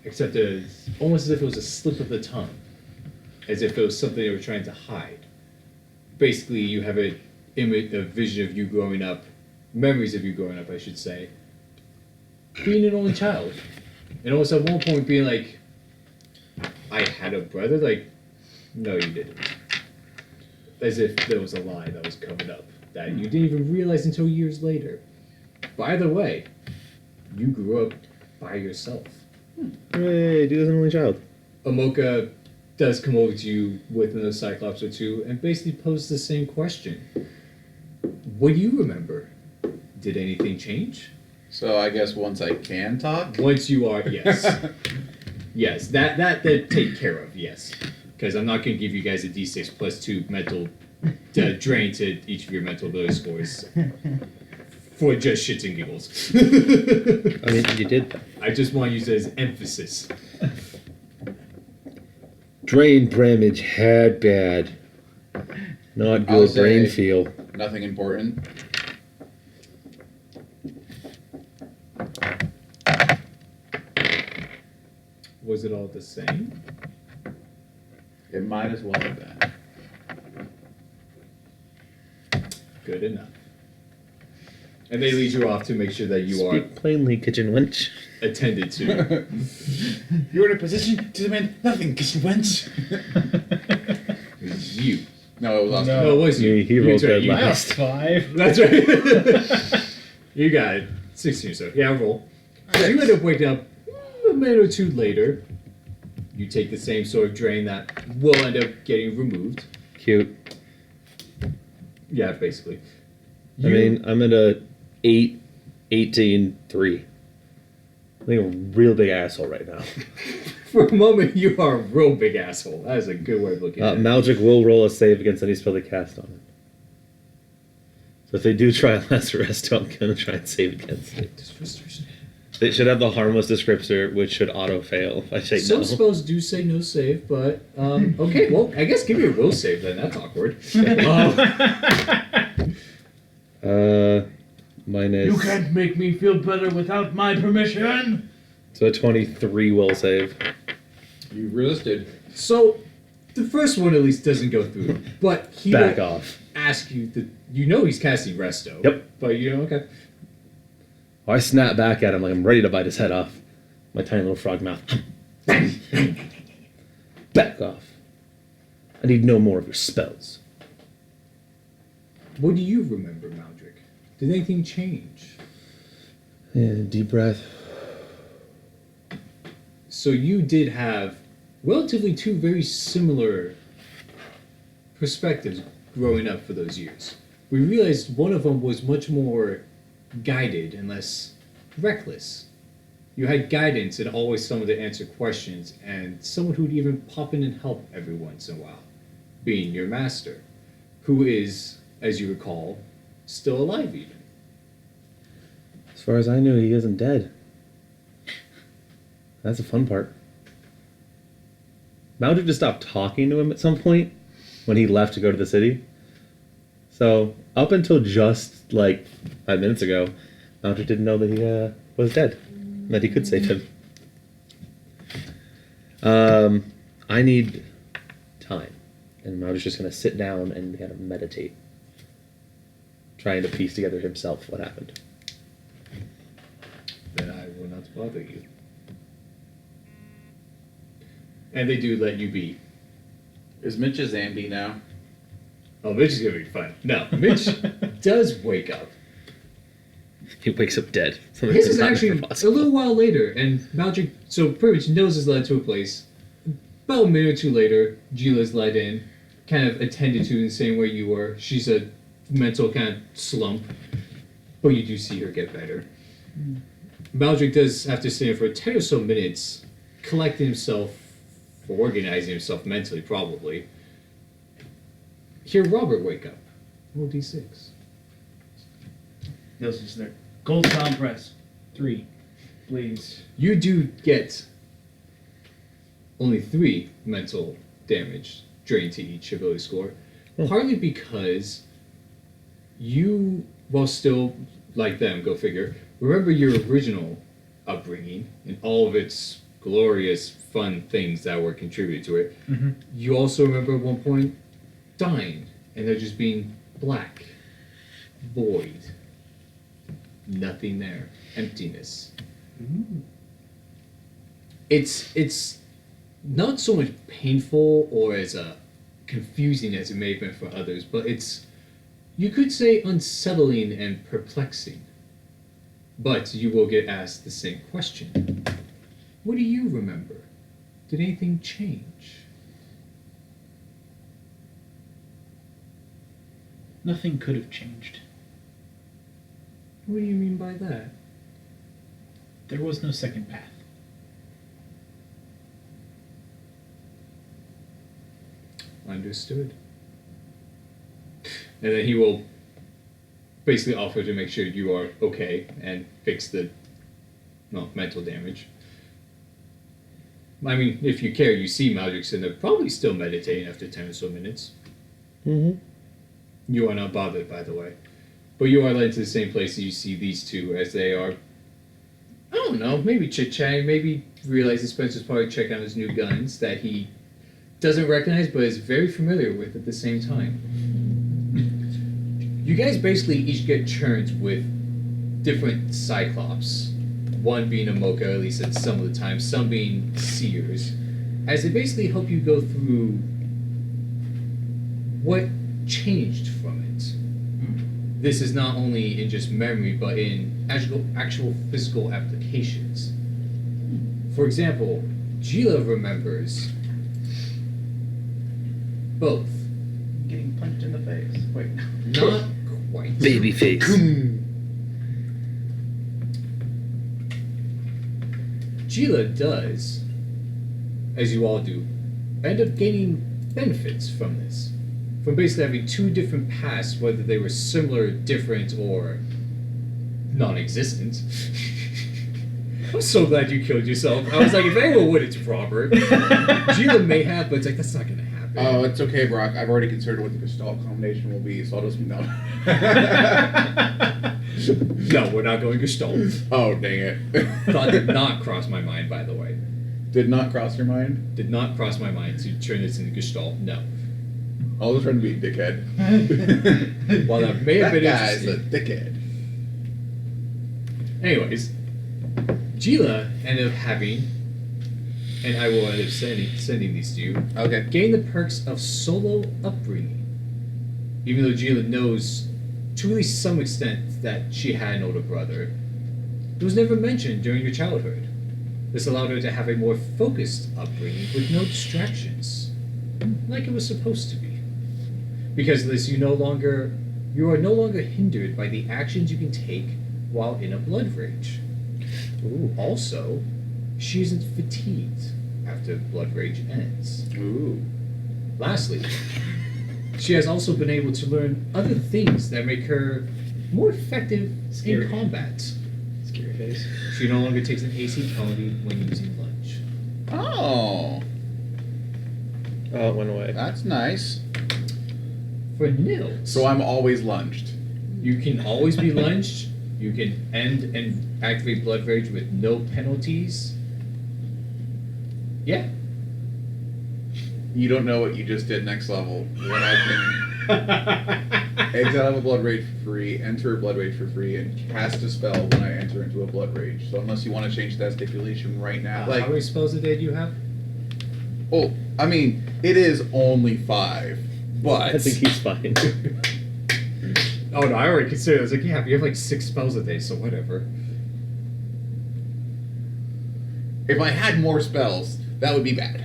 except as almost as if it was a slip of the tongue. As if it was something they were trying to hide. Basically, you have a vision of you growing up, memories of you growing up, I should say, being an only child. And almost at one point being like, I had a brother? Like, no, you didn't. As if there was a lie that was covered up that you didn't even realize until years later. By the way, you grew up by yourself. Hey, dude, as an only child. Amoka does come over to you with another cyclops or two and basically poses the same question. What do you remember? Did anything change? So I guess once I can talk. Once you are, yes. Yes, that they take care of, yes. Because I'm not going to give you guys a d6 plus 2 mental drain to each of your mental ability scores. For just shits and giggles. I mean, you did that. I just want to use it as emphasis. Brain damage, had bad. Not I'll good brain say- feel. Nothing important. Was it all the same? It might as well have been. Good enough. And they lead you off to make sure that you Speak plainly, kitchen wench. are attended to. You're in a position to demand nothing, kitchen wench. It was you. No, it was Oscar. No. No, it was you. He You rolled tried- dead you- I have last. 5. That's right. You got it. 16 or so. Yeah, roll. So you end up waking up a minute or two later. You take the same sort of drain that will end up getting removed. Cute. Yeah, basically. I mean, I'm at a 8, 18, 3. I think I'm a real big asshole right now. For a moment, you are a real big asshole. That is a good way of looking at it. Magic will roll a save against any spell they cast on it. So if they do try a last resto, I'm going to try and save against it. They should have the harmless descriptor, which should auto fail if I say Some no. spells do say no save, but okay. Well, I guess give me a will save then. That's awkward. Minus. You can't make me feel better without my permission. So a 23 will save. You resisted. So the first one at least doesn't go through, but he Back will off. ask you that you know he's casting resto. Yep. But you know, okay. I snap back at him like I'm ready to bite his head off. My tiny little frog mouth. Back off. I need no more of your spells. What do you remember, Maldrick? Did anything change? Yeah, deep breath. So you did have relatively two very similar perspectives growing up for those years. We realized one of them was much more guided and less reckless. You had guidance and always someone to answer questions and someone who'd even pop in and help every once in a while, being your master, who is, as you recall, still alive even. As far as I knew, he isn't dead. That's the fun part. Maldrick just stopped talking to him at some point when he left to go to the city. So, up until just, 5 minutes ago, Maldrick didn't know that he was dead. And that he could save him. I need time. And Maldrick's just going to sit down and kind of meditate. Trying to piece together himself what happened. Then I will not bother you. And they do let you be. Is Mitch a Zambi now? Oh, Mitch is gonna be fun. No, Mitch does wake up. He wakes up dead. His is actually a little while later, and Maldrick, so pretty much nose is led to a place. About a minute or two later, Gila's led in, kind of attended to in the same way you were. She's a mental kind of slump, but you do see her get better. Maldrick does have to stay in for 10 or so minutes, collecting himself, organizing himself mentally, probably. Hear Robert wake up. Roll d6. Nelson's there. Gold compress. 3. Please. You do get only 3 mental damage drained to each ability score, partly because you, while still like them, go figure, remember your original upbringing and all of its glorious, fun things that were contributed to it. Mm-hmm. You also remember at one point dying and there just being black, void, nothing there, emptiness. It's not so much painful or as confusing as it may have been for others, but it's, you could say, unsettling and perplexing. But you will get asked the same question. What do you remember? Did anything change? Nothing could have changed. What do you mean by that? There was no second path. Understood. And then he will basically offer to make sure you are okay and fix the mental damage. I mean, if you care, you see Maldrick's in there probably still meditating after 10 or so minutes. Mm-hmm. You are not bothered, by the way. But you are led to the same place that you see these two as they are I don't know, maybe chit-chatting, maybe realizing Spencer's probably checking out his new guns that he doesn't recognize but is very familiar with at the same time. You guys basically each get turns with different cyclops. One being a mocha, at least at some of the time, some being seers, as they basically help you go through what changed from it. This is not only in just memory, but in actual physical applications. For example, Gila remembers both. Getting punched in the face. Wait. Not quite. Baby face. Gila does, as you all do, end up gaining benefits from this. From basically having two different pasts, whether they were similar, different, or non-existent. I'm so glad you killed yourself. I was like, if anyone would, it's Robert. Gila may have, but it's like, that's not gonna happen. Oh, it's okay, Brock. I've already considered what the Gestalt combination will be, so I'll just no. No, we're not going Gestalt. Oh, dang it. Thought did not cross my mind, by the way. Did not cross your mind? Did not cross my mind to turn this into Gestalt. No. I was trying to be a dickhead. While that may have That been guy's a interesting. dickhead. Anyways, Gila ended up having, and I will end up sending these to you, Okay. gain the perks of solo upbringing. Even though Gila knows, to at least some extent, that she had an older brother, it was never mentioned during her childhood. This allowed her to have a more focused upbringing with no distractions, like it was supposed to be. Because of this, you are no longer hindered by the actions you can take while in a blood rage. Ooh. Also, she isn't fatigued after blood rage ends. Ooh. Lastly, she has also been able to learn other things that make her more effective Scary. in combat. Scary face. She no longer takes an AC penalty when using lunge. Oh, Oh, it went away. that's nice. For Nils, So I'm always lunged. you can always be lunged. You can end and activate blood rage with no penalties. Yeah. You don't know what you just did next level. When I can exit out of a blood rage for free, enter a blood rage for free, and cast a spell when I enter into a blood rage. So unless you want to change that stipulation right now, How many spells a day do you have? oh, I mean, it is only 5, but I think he's fine. Oh no, I already considered it. I was like, yeah, but you have like 6 spells a day, so whatever. if I had more spells, that would be bad.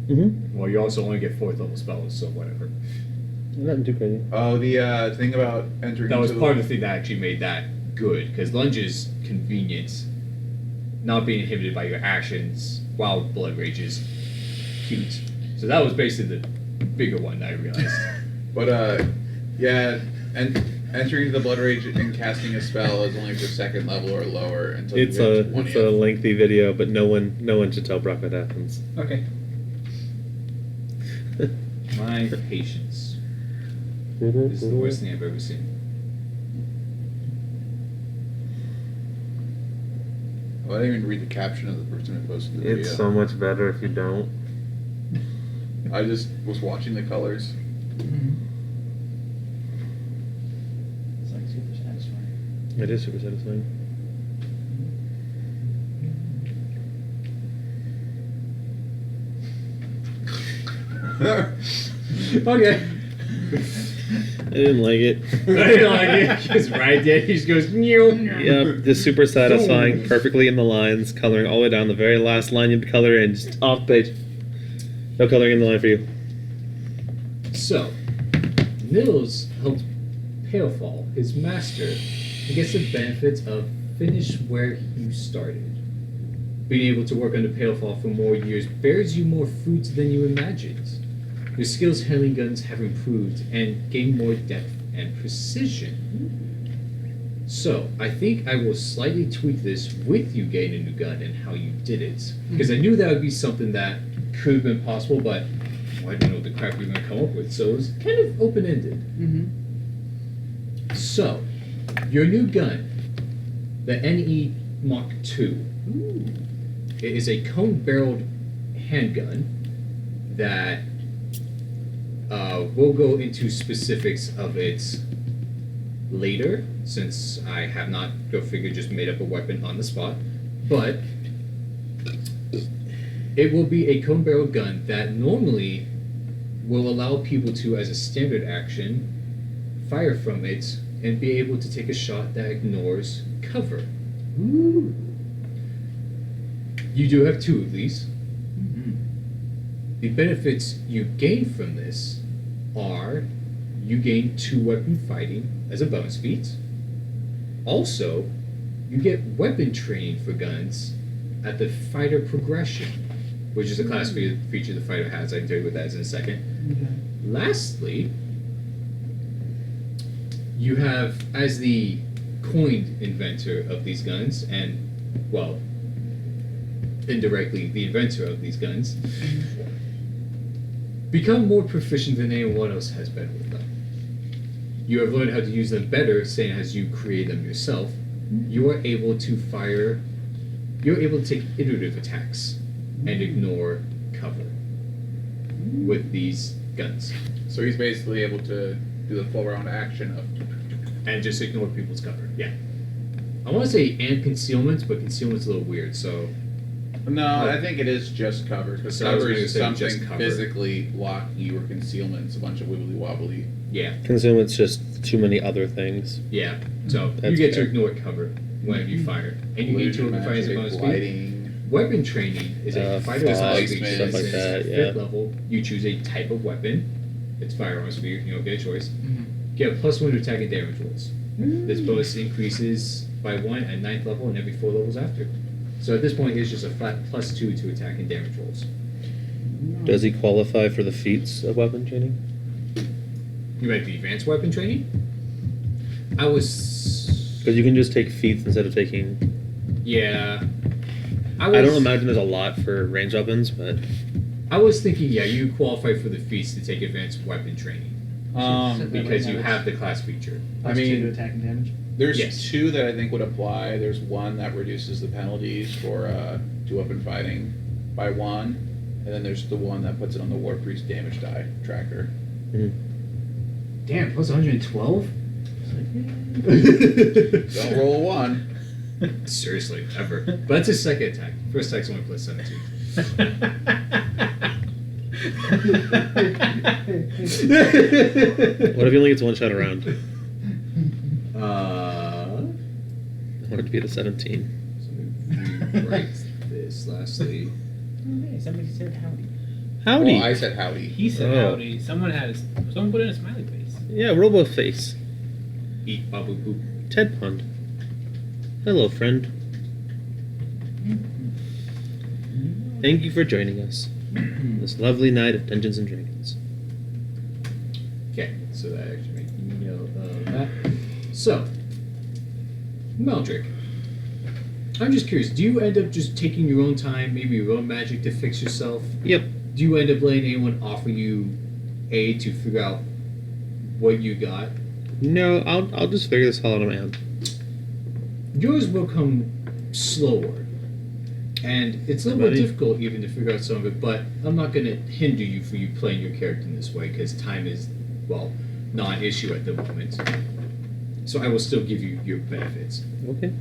Mm-hmm. Well, you also only get 4th level spells, so whatever. Nothing too crazy. Oh, the thing about entering That was into part of the thing that actually made that good, because lunge is convenient, not being inhibited by your actions, while blood rage is cute. So that was basically the bigger one that I realized. But yeah, and entering the blood rage and casting a spell is only for 2nd level or lower until It's you a get to 20th. it's a lengthy video, but no one should tell Brock what happens. Okay. My patience. This is the worst thing I've ever seen. Well, I didn't even read the caption of the person who posted the video. It's so much better if you don't. I just was watching the colors. It's like super satisfying. It is super satisfying. Okay. I didn't like it. I didn't like it. Just right there, he just goes, Meow. Yep, just super satisfying, perfectly in the lines, coloring all the way down the very last line you have to color in, just off page. No coloring in the line for you. So, Nils helped Palefall, his master, and gets the benefits of finish where you started. Being able to work under Palefall for more years bears you more fruits than you imagined. Your skills handling guns have improved and gained more depth and precision. So, I think I will slightly tweak this with you getting a new gun and how you did it. Because I knew that would be something that could have been possible, but I didn't know what the crap we were going to come up with, so it was kind of open-ended. Mm-hmm. So, your new gun, the NE Mach 2. It is a cone-barreled handgun that we'll go into specifics of it later, since I have not, go figure, just made up a weapon on the spot. But it will be a cone-barreled gun that normally will allow people to, as a standard action, fire from it and be able to take a shot that ignores cover. Ooh. You do have 2 of these. Mm-hmm. The benefits you gain from this are you gain 2 weapon fighting as a bonus feat. Also, you get weapon training for guns at the fighter progression, which is a class feature the fighter has. I can tell you what that is in a second. Okay. Lastly, you have, as the coined inventor of these guns, and, well, indirectly the inventor of these guns, become more proficient than anyone else has been with them. You have learned how to use them better, saying as you create them yourself. You are able to fire, you're able to take iterative attacks and ignore cover with these guns. So he's basically able to do the full round action of. And just ignore people's cover. Yeah. I want to say and concealment, but concealment's a little weird, so. No, I think it is just cover, because So I was cover gonna is say something just cover. physically blocking you, or concealment's a bunch of wibbly wobbly. Yeah. Concealment's just too many other things. Yeah. So you That's get fair. to ignore cover whenever you fire. And you get to Illusion, open fire as a magic, bonus feat. lighting. Weapon training is a fighter fog, as a stuff since like it's that, 5th yeah. level. You choose a type of weapon. It's firearms for you. You don't get a choice. Mhm. Get a +1 to attack and damage rolls. This bonus increases by 1 at 9th level and every 4 levels after. So at this point, it's just a flat +2 to attack and damage rolls. Does he qualify for the feats of weapon training? You meant the advanced weapon training? I was. Because you can just take feats instead of taking. Yeah. I don't imagine there's a lot for ranged weapons, but I was thinking, yeah, you qualify for the feats to take advanced weapon training because you have the class feature. I +2 to mean, attack and damage. there's Yes. 2 that I think would apply. There's one that reduces the penalties for 2 weapon fighting by 1, and then there's the one that puts it on the War Priest damage die tracker. Damn, plus 112? Don't roll a 1. Seriously, ever. But that's his second attack. First attack's only +17. what if he only gets one shot around? I I want it to be the 17. So let me rewrite this lastly. Hey, somebody said howdy. Howdy! Well, I said howdy. He said Oh. howdy. Someone put in a smiley face. Yeah, Robo Face. Eat babu boop. Ted Pond. Hello, friend. Thank you for joining us this lovely night of Dungeons and Dragons. Okay, so that actually makes me know that. So, Meldrick, I'm just curious, do you end up just taking your own time, maybe your own magic to fix yourself? Yep. Do you end up letting anyone offer you aid to figure out what you got? No, I'll just figure this all out on my own. Yours will come slower. And it's a little bit Buddy. difficult even to figure out some of it, but I'm not going to hinder you for you playing your character in this way because time is, well, not an issue at the moment. So I will still give you your benefits. Okay.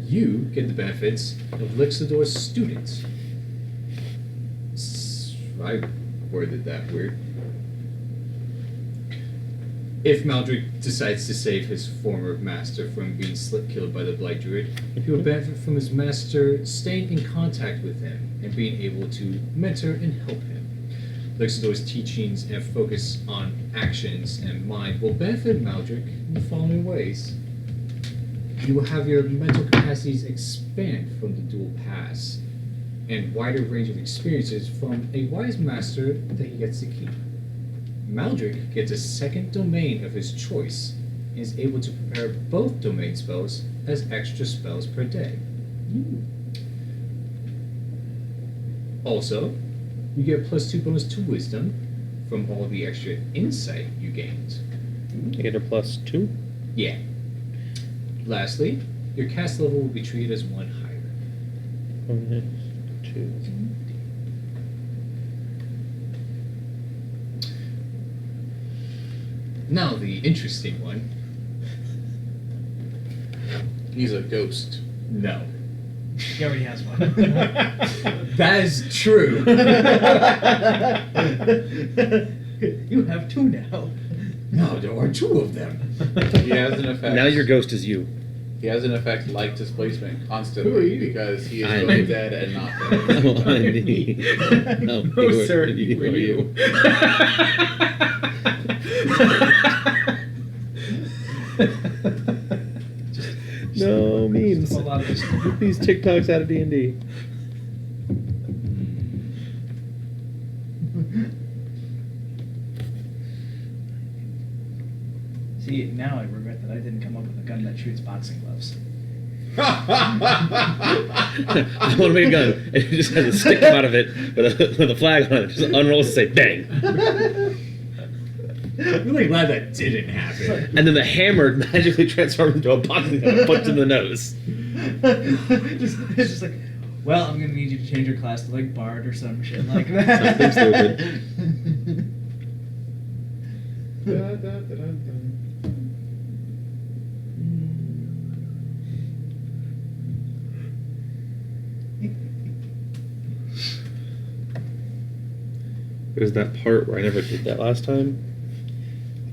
You get the benefits of Lixador's student. I worded that weird. If Maldrick decides to save his former master from being slip-killed by the Blight Druid, he will benefit from his master staying in contact with him and being able to mentor and help him. Lixador's teachings and focus on actions and mind will benefit Maldrick in the following ways. You will have your mental capacities expand from the dual pass and wider range of experiences from a wise master that he gets to keep. Maldrick gets a second domain of his choice and is able to prepare both domain spells as extra spells per day. Also, you get +2 bonus to wisdom from all the extra insight you gained. I get a +2. Yeah. Lastly, your cast level will be treated as one higher. 1, 2. Now the interesting one. He's a ghost. No. He already has one. That is true. You have two now. No, there are two of them. He has an effect. Now your ghost is you. He has an effect like displacement Who are constantly you? because he is I both am. dead and not dead. No, sir, who are you? No memes. A lot of this. Get these TikToks out of D&D. See, now I regret that I didn't come up with a gun that shoots boxing gloves. I want to make a gun, and it just has a stick come out of it with a flag on it. Just unrolls and say bang. I'm really glad that didn't happen. And then the hammer magically transforms into a boxing gun and punched in the nose. It's just like, well, I'm gonna need you to change your class to like Bard or some shit like that. Something stupid. There's that part where I never did that last time.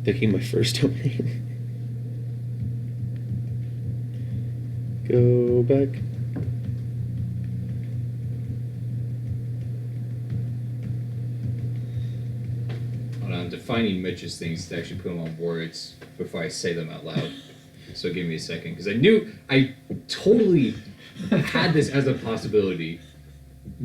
Picking my first domain. Go back. Hold on, I'm defining Mitch's things to actually put them on words before I say them out loud. So give me a second, because I totally had this as a possibility.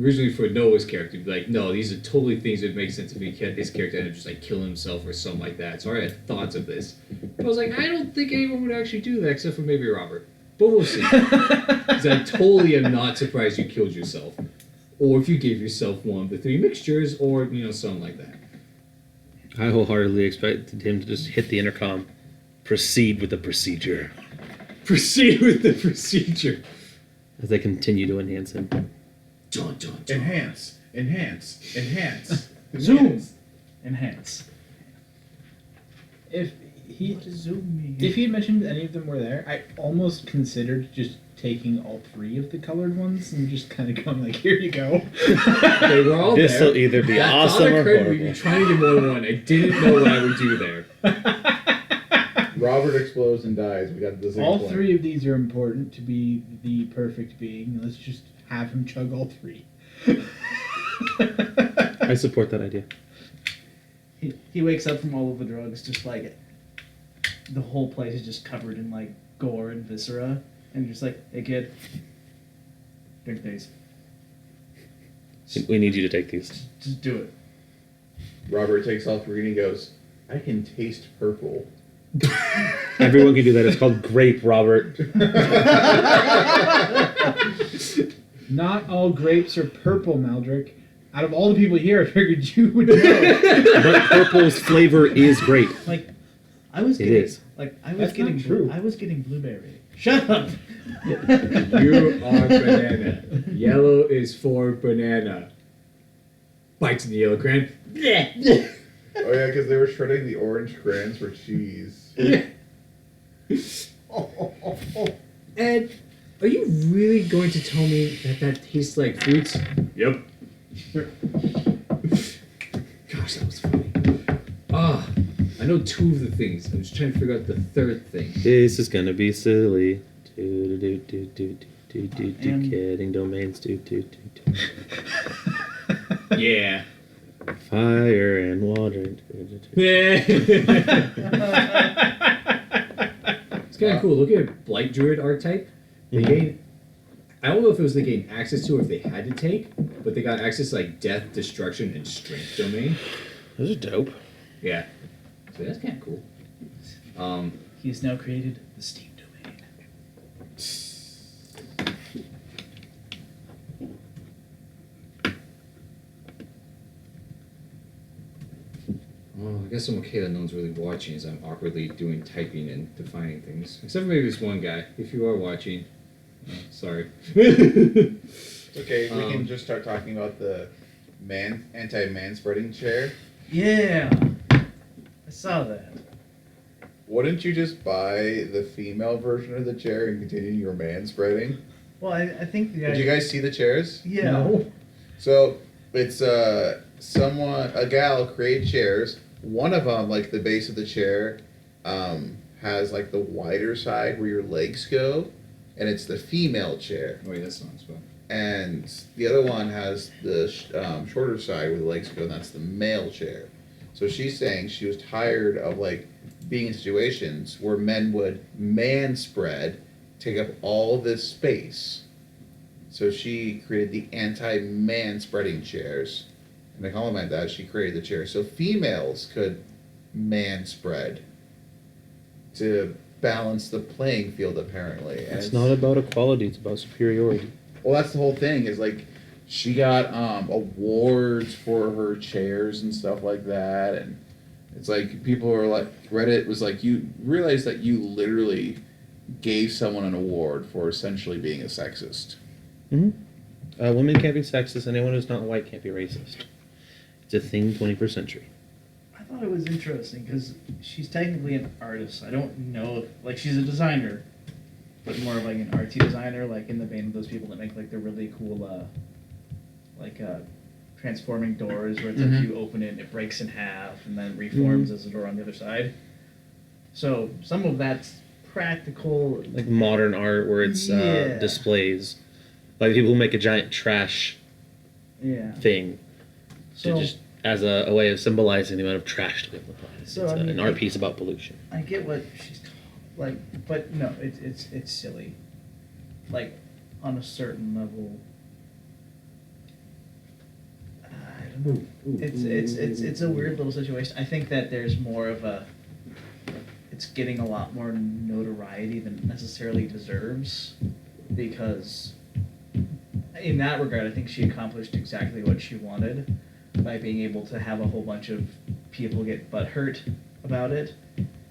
Originally for Noah's character, like, no, these are totally things that make sense if his character ended up just like killing himself or something like that. So I had thoughts of this. But I was like, I don't think anyone would actually do that except for maybe Robert. But we'll see. Because I totally am not surprised you killed yourself. Or if you gave yourself one of the three mixtures, or, something like that. I wholeheartedly expected him to just hit the intercom. Proceed with the procedure. Proceed with the procedure. As they continue to enhance him. Dun, dun, dun. Enhance. Zoom. Enhance. If he What does zoom mean? if he had mentioned any of them were there, I almost considered just taking all three of the colored ones and just kind of going like, here you go. They were all This there. will either be That awesome thought or occurred to me, horrible. you trying to get more than one. I didn't know what I would do there. Robert explodes and dies. We got this. All three of these are important to be the perfect being. Let's just have him chug all three. I support that idea. He wakes up from all of the drugs, just like the whole place is just covered in like gore and viscera, and just like, hey kid, drink these. We need you to take these. Just do it. Robert takes all three and he goes, I can taste purple. Everyone can do that. It's called grape, Robert. Not all grapes are purple, Maldrick. Out of all the people here, I figured you would know. But purple's flavor is grape. Like, I was It getting, is. like, I was That's getting, not true. I was getting blueberry. Shut up. You are banana. Yellow is for banana. Bites in the yellow crayon. Oh yeah, because they were shredding the orange crayons for cheese. Ed, are you really going to tell me that tastes like fruits? Yep. Gosh, that was funny. I know two of the things. I was trying to figure out the third thing. This is gonna be silly. And- Getting domains. Yeah. Fire and water. It's kind of cool. Look at Blight Druid archetype. They gain. I don't know if it was they gained access to or if they had to take, but they got access to like death, destruction, and strength domain. Those are dope. Yeah. So that's kind of cool. He has now created the Steam domain. Oh, I guess I'm okay that no one's really watching as I'm awkwardly doing typing and defining things. Except for maybe this one guy. If you are watching, sorry. Okay, we can just start talking about the anti-man spreading chair. Yeah, I saw that. Wouldn't you just buy the female version of the chair and continue your man spreading? Well, I think the guy. Did you guys see the chairs? Yeah. No. So it's a gal created chairs. One of them, like the base of the chair, has like the wider side where your legs go, and it's the female chair. Wait, that's not spell. And the other one has the shorter side where the legs go, and that's the male chair. So she's saying she was tired of like being in situations where men would man spread, take up all this space. So she created the anti-man spreading chairs. And to complement that, she created the chair so females could man spread to balance the playing field, apparently. And It's not about equality, it's about superiority. well, that's the whole thing. Is like she got awards for her chairs and stuff like that, and it's like people are like Reddit was like, you realize that you literally gave someone an award for essentially being a sexist. Women can't be sexist, anyone who's not white can't be racist. It's a thing 21st century. I thought it was interesting because she's technically an artist. I don't know if, like, she's a designer, but more of like an artsy designer, like in the vein of those people that make like the really cool, transforming doors where it's like you open it and it breaks in half and then reforms as a door on the other side. So some of that's practical. Like modern art where it's Yeah. displays. Like people who make a giant trash Yeah. thing So to just as a way of symbolizing the amount of trash to be on the planet. So, It's I mean, an art piece about pollution. I get what she's like, but no, it's silly. Like on a certain level. I don't know. It's a weird little situation. I think that there's more of a. It's getting a lot more notoriety than it necessarily deserves, because in that regard, I think she accomplished exactly what she wanted by being able to have a whole bunch of people get butthurt about it,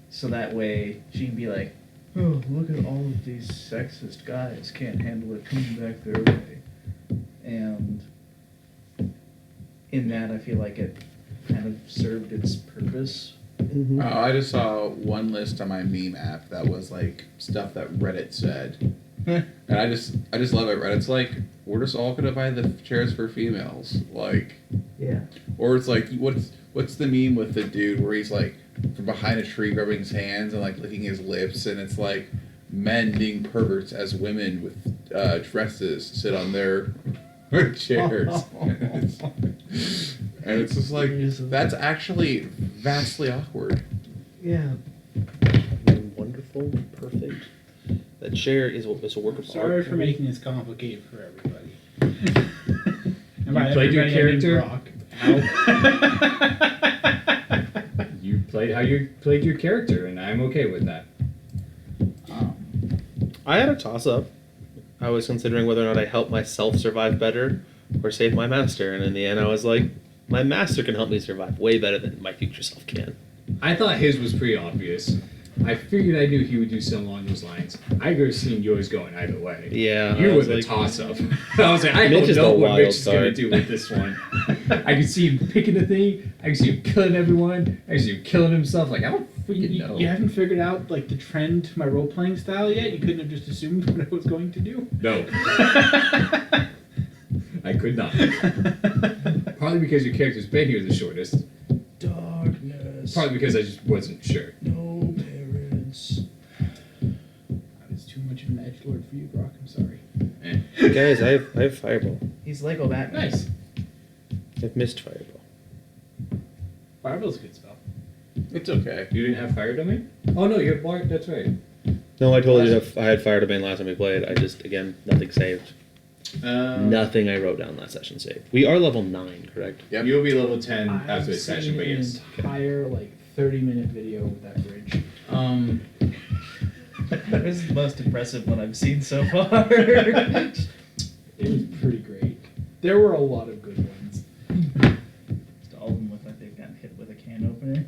so that way she can be like, oh, look at all of these sexist guys can't handle it coming back their way. And in that, I feel like it kind of served its purpose. I just saw one list on my meme app that was like stuff that Reddit said. And I just love it. Reddit's like, we're just all gonna buy the chairs for females, like, Yeah. or it's like, what's the meme with the dude where he's like from behind a tree rubbing his hands and like licking his lips, and it's like men being perverts as women with dresses sit on their chairs, and it's just like that's actually vastly awkward. Yeah. Wonderful, perfect. That chair is a work of Sorry art. for making this complicated for everybody. And by played your everybody, I mean character? Brock. You played how you played your character, and I'm okay with that. I had a toss-up. I was considering whether or not I help myself survive better or save my master, and in the end I was like, my master can help me survive way better than my future self can. I thought his was pretty obvious. I figured I knew he would do something along those lines. I could have seen yours going either way. Yeah. You I were was the like, toss-up. I was like, I Mitch don't is know the what wild Mitch is going to card. do with this one. I could see him picking the thing. I could see him killing everyone. I could see him killing himself. Like, I don't freaking know. You haven't figured out like the trend to my role playing style yet. You couldn't have just assumed what I was going to do. No. I could not. Probably because your character's been here the shortest. Darkness. Probably because I just wasn't sure. No parents. I was too much of an edgelord for you, Brock. I'm sorry. guys, I have Fireball. He's Lego Batman. Nice. I've missed Fireball. Fireball's a good spell. It's okay. You didn't have fire domain? Oh no, you have Bart. That's right. No, I told you that I had Fire Domain last time we played. I just, again, nothing saved. Nothing I wrote down last session saved. We are level 9, correct? Yep. You'll be level 10 I've after this session, seen but yes. an entire 30-minute video with that bridge. This is the most impressive one I've seen so far. It was pretty great. There were a lot of good ones. All of them look like they've gotten hit with a can opener.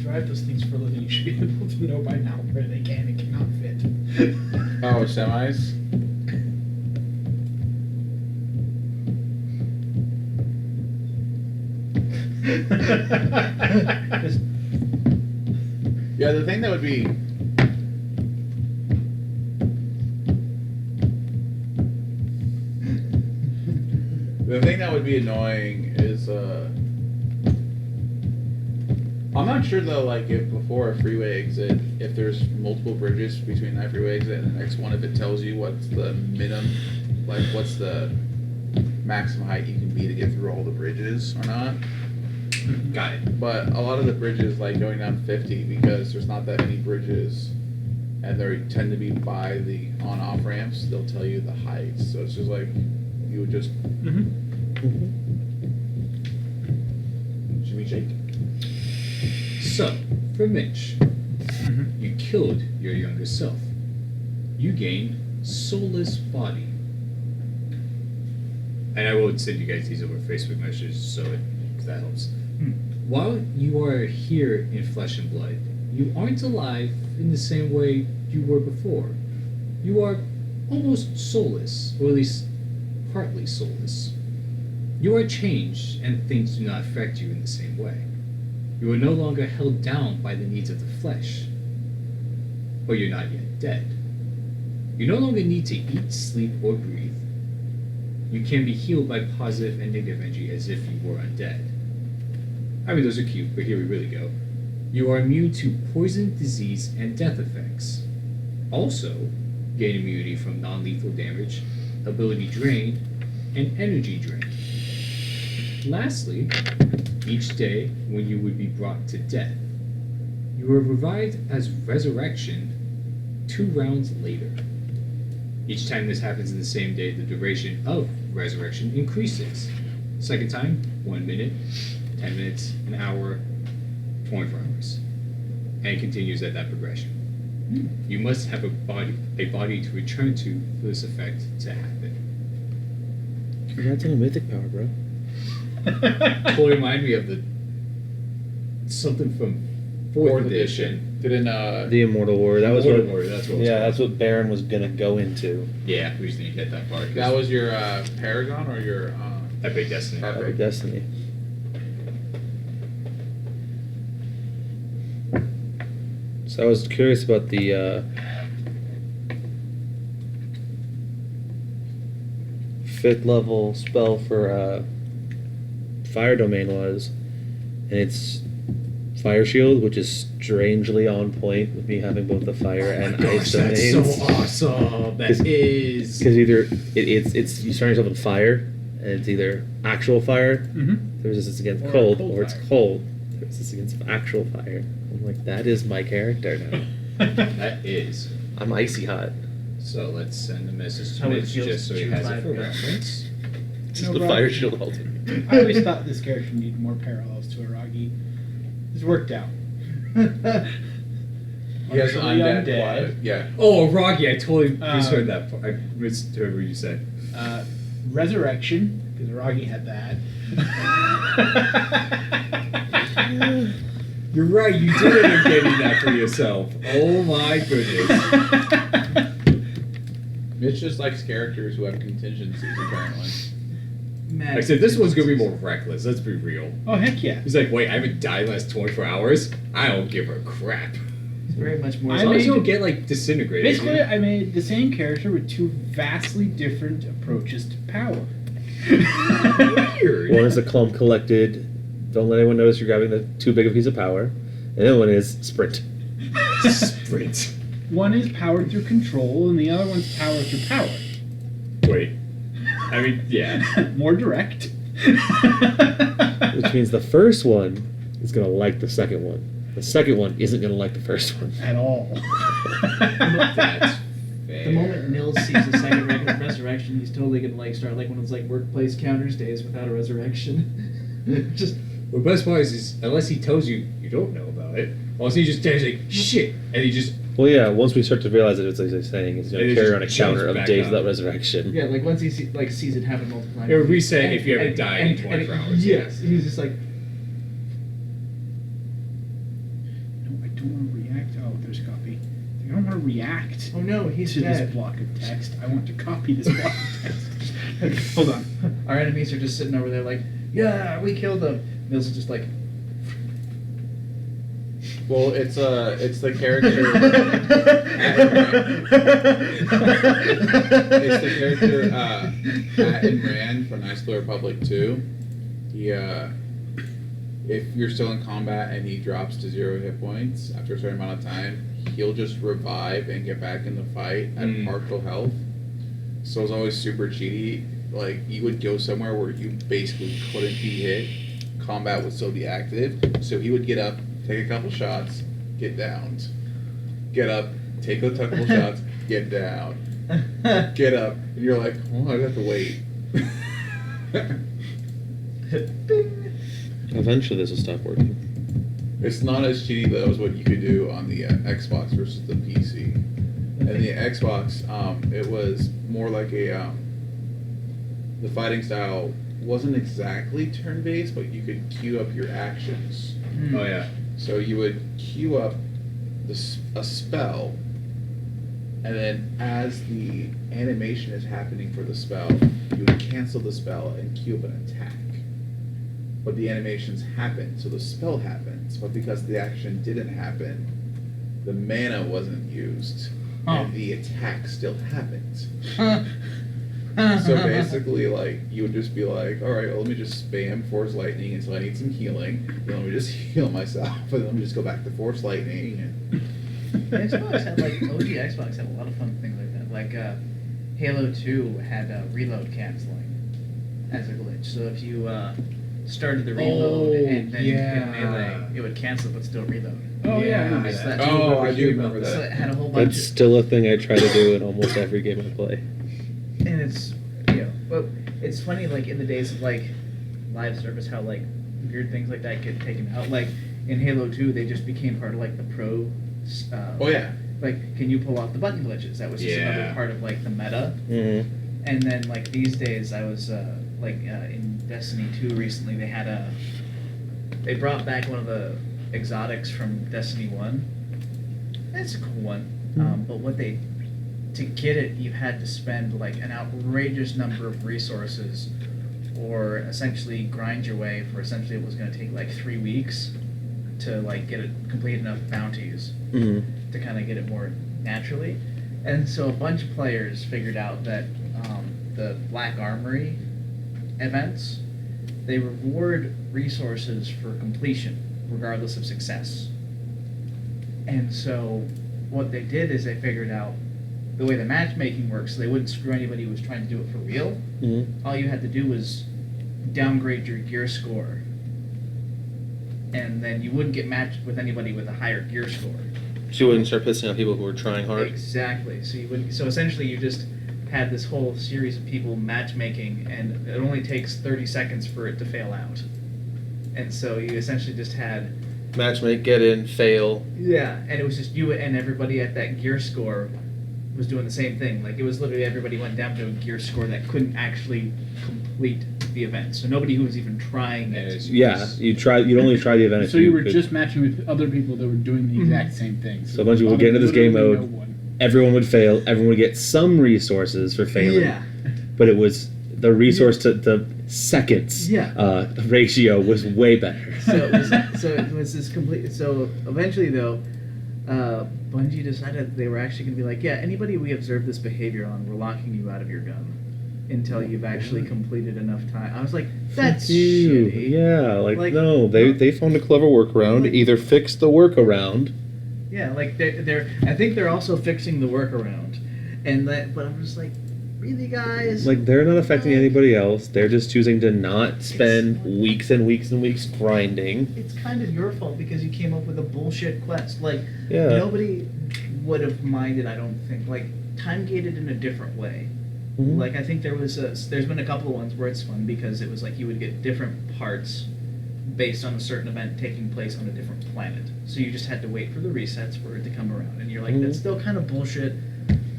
drive those things for a living. You should be able to know by now where they can and cannot fit. Oh, semis? Yeah, the thing that would be annoying is I'm not sure though, like if before a freeway exit, if there's multiple bridges between that freeway exit and the next one, if it tells you what's the minimum, like what's the maximum height you can be to get through all the bridges or not. Got it. But a lot of the bridges, like going down 50, because there's not that many bridges, and they tend to be by the on-off ramps, they'll tell you the heights. So it's just like, you would just shimmy shake. So, for Mitch, you killed your younger self. You gained soulless body. And I will send you guys these over Facebook messages so that helps. While you are here in flesh and blood, you aren't alive in the same way you were before. You are almost soulless, or at least partly soulless. You are changed, and things do not affect you in the same way. You are no longer held down by the needs of the flesh, but you're not yet dead. You no longer need to eat, sleep, or breathe. You can be healed by positive and negative energy as if you were undead. I mean, those are cute, but here we really go. You are immune to poison, disease, and death effects. Also, gain immunity from non-lethal damage, ability drain, and energy drain. Lastly, each day when you would be brought to death, you are revived as resurrection 2 rounds later. Each time this happens in the same day, the duration of resurrection increases. Second time, 1 minute, 10 minutes, an hour, 24 hours. And it continues at that progression. You must have a body to return to for this effect to happen. That's a mythic power, bro. Totally remind me of the something from 4th edition. Didn't The Immortal Warrior. That was what. Warrior, that's what it was Yeah, called. that's what Baron was gonna go into. Yeah, we just didn't get that part. that was your Paragon or your Epic Destiny. Epic. Destiny. So I was curious about the 5th level spell for Fire Domain was, and it's Fire Shield, which is strangely on point with me having both the fire and ice that's domains. so awesome. That is. Because either it's you start yourself on fire, and it's either actual fire, the resistance against Or cold, cold or it's fire. cold, the resistance against actual fire. I'm like, that is my character now. That is. I'm icy hot. So let's send a message to How it Mitch feels just so he to has it survive, for yeah. reference. Just No the problem. fire shield ultimate. I always thought this character needed more parallels to Aragi. It's worked out. He has an Partially undead. Yeah. Oh, Rocky, I totally misheard Uh, that part. I misheard what you said. Resurrection, because Aragi had that. You're right, you did end up getting that for yourself. Oh my goodness. Mitch just likes characters who have contingencies, apparently. Mad Like I said, this one's gonna be more reckless, let's be real. Oh, heck yeah. He's like, wait, I haven't died in the last 24 hours? I don't give a crap. It's very much more. I As long as you made- don't get, like, disintegrated. Basically, I made the same character with 2 vastly different approaches to power. Weird. One is a clump collected. Don't let anyone notice you're grabbing the too big a piece of power. And then one is sprint. Sprint. One is powered through control, and the other one's powered through power. Wait. I mean, yeah. More direct. Which means the first one is gonna like the second one. The second one isn't gonna like the first one. At all. That's fair. The moment Nils sees a second resurrection, he's totally gonna like start like one of those like workplace counters days without a resurrection. Just Well, the best part is, unless he tells you you don't know about it, or he just tells you, like, shit, and he just, Well, yeah. Once we start to realize that it's like he's saying, he's And gonna it carry just on a jumps counter of back days up. without resurrection. yeah, like once he sees it happen multiple times. It would reset and- if you haven't and- died and- in 24 and- hours. Yes, he's just like Oh, there's a copy. I don't want to react Oh no, he's to dead. this block of text. I want to copy this block of text. Okay, hold on. Our enemies are just sitting over there like, yeah, we killed them. Mills is just like, Well, it's the character. It's the character Atten Rand from Knights of the Republic 2. He if you're still in combat and he drops to 0 hit points after a certain amount of time, he'll just revive and get back in the fight at partial health. So it's always super cheaty. Like, you would go somewhere where you basically couldn't be hit. Combat would still be active. So he would get up, take a couple shots, get downed. Get up, take a couple shots, get down. Get up. And you're like, oh, I have to wait. Eventually, this will stop working. It's not as cheaty though as what you could do on the Xbox versus the PC. And the Xbox, it was more like a the fighting style wasn't exactly turn-based, but you could queue up your actions. Oh yeah. So you would queue up a spell, and then as the animation is happening for the spell, you would cancel the spell and queue up an attack. But the animations happen, so the spell happens. But because the action didn't happen, the mana wasn't used, and the attack still happens. So basically, like, you would just be like, all right, well, let me just spam Force Lightning until I need some healing. Then let me just heal myself, and then let me just go back to Force Lightning. And Xbox had like OG Xbox had a lot of fun things like that. Like Halo 2 had reload canceling as a glitch. So if you started the reload and then you hit melee, it would cancel but still reload. Oh yeah, I remember So that. that- oh, I do remember So that. it had a whole bunch It's still a thing I try to do in almost every game I play. and it's but it's funny, like in the days of like live service, how like weird things like that get taken out. Like in Halo 2, they just became part of like the pro. Oh yeah. Like, can you pull off the button glitches? That was just another part of like the meta. Mm-hmm. And then like these days, I was in Destiny 2 recently. They brought back one of the exotics from Destiny 1. It's a cool one, but to get it, you had to spend like an outrageous number of resources, or essentially grind your way for essentially it was going to take like 3 weeks to like get it complete enough bounties Mm-hmm. to kind of get it more naturally. And so a bunch of players figured out that the Black Armory events, they reward resources for completion regardless of success. And so what they did is they figured out the way the matchmaking works, so they wouldn't screw anybody who was trying to do it for real. Mm-hmm. All you had to do was downgrade your gear score, and then you wouldn't get matched with anybody with a higher gear score. So you wouldn't start pissing off people who were trying hard. Exactly. So you would. So essentially, you just had this whole series of people matchmaking, and it only takes 30 seconds for it to fail out. And so you essentially just had Matchmake, get in, fail. yeah, and it was just you and everybody at that gear score was doing the same thing. Like it was literally everybody went down to a gear score that couldn't actually complete the event. So nobody who was even trying it. Yeah, you'd only try the event if So you were could. just matching with other people that were doing the exact same thing. So a bunch of people get into this game literally mode. no one. Everyone would fail. Everyone would get some resources for failing. Yeah. But it was the resource to the seconds. Yeah. The ratio was way better. So it was this complete. So eventually, though, Bungie decided they were actually going to be like, yeah, anybody we observe this behavior on, we're locking you out of your gun until you've actually completed enough time. I was like, that's You. shitty. Yeah, like Like- no, they found a clever workaround. Like- Either fix the workaround. Yeah, like they're. I think they're also fixing the workaround, and that. But I'm just like, really, guys? Like they're not affecting Like- anybody else. They're just choosing to not spend weeks and weeks and weeks grinding. It's kind of your fault because you came up with a bullshit quest. Like Yeah. nobody would have minded. I don't think. Like time gated in a different way. Mhm. Like I think there's been a couple of ones where it's fun because it was like you would get different parts based on a certain event taking place on a different planet. So you just had to wait for the resets for it to come around, and you're like, that's still kind of bullshit.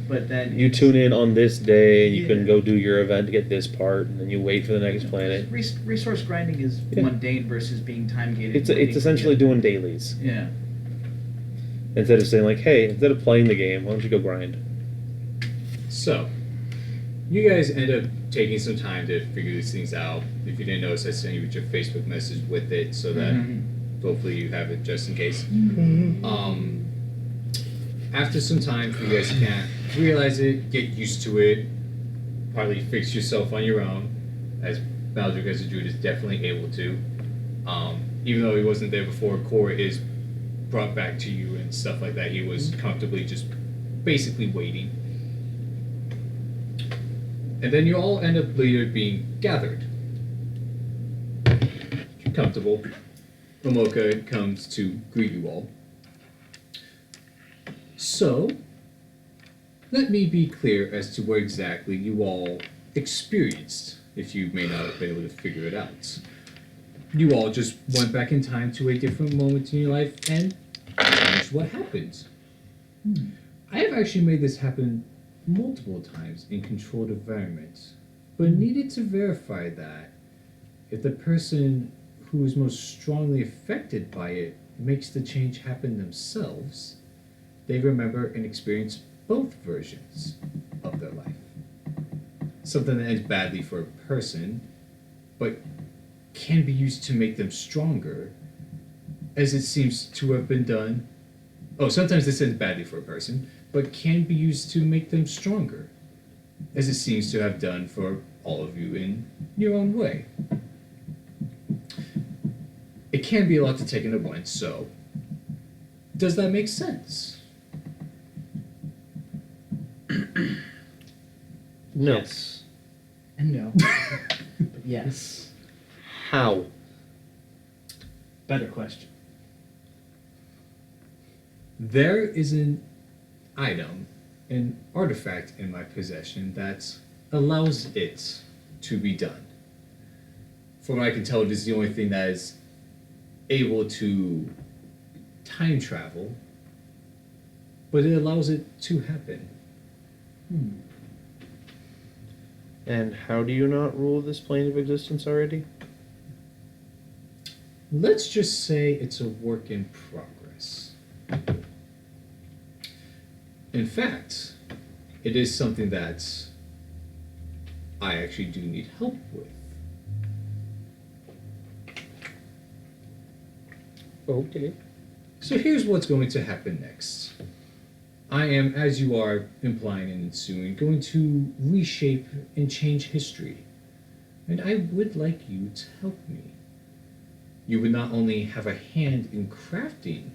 But then You tune in on this day, and you can Yeah. go do your event to get this part, and then you wait for the next planet. Resource grinding is Yeah. mundane versus being time gated. It's essentially doing dailies. Yeah. Instead of saying like, hey, instead of playing the game, why don't you go grind? So, you guys end up taking some time to figure these things out. If you didn't notice, I sent you your Facebook message with it so that hopefully you have it just in case. After some time, if you guys can't realize it, get used to it, partly fix yourself on your own, as Baldric as a druid is definitely able to. Even though he wasn't there before, Core is brought back to you and stuff like that. He was comfortably just basically waiting. And then you all end up later being gathered. Comfortable. Omoka comes to greet you all. So, let me be clear as to what exactly you all experienced, if you may not have been able to figure it out. You all just went back in time to a different moment in your life and changed what happened. I have actually made this happen multiple times in controlled environments, but needed to verify that if the person who is most strongly affected by it makes the change happen themselves, they remember and experience both versions of their life. Something that ends badly for a person, but can be used to make them stronger, as it seems to have been done. Oh, sometimes this ends badly for a person, but can be used to make them stronger, as it seems to have done for all of you in your own way. It can be a lot to take in at once, so does that make sense? No. Yes. And no. But yes. How? Better question. There is an item, an artifact in my possession that allows it to be done. From what I can tell, it is the only thing that is able to time travel, but it allows it to happen. And how do you not rule this plane of existence already? Let's just say it's a work in progress. In fact, it is something that I actually do need help with. Okay. So here's what's going to happen next. I am, as you are implying and ensuing, going to reshape and change history. And I would like you to help me. You would not only have a hand in crafting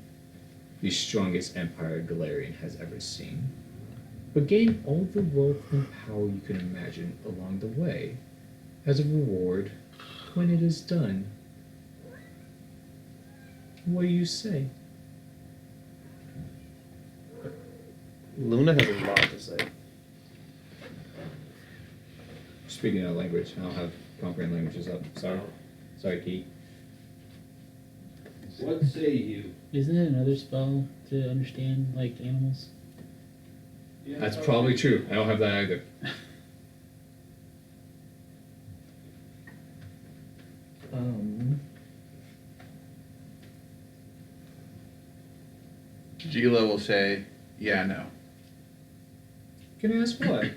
the strongest empire Galarian has ever seen, but gain all the wealth and power you can imagine along the way as a reward when it is done. What do you say? Luna has a lot to say. Speaking of language, I don't have comprehend languages up. Sorry, Key. What say you? Isn't it another spell to understand, like, animals? That's probably true. I don't have that either. Gila will say, yeah, no. Can I ask why?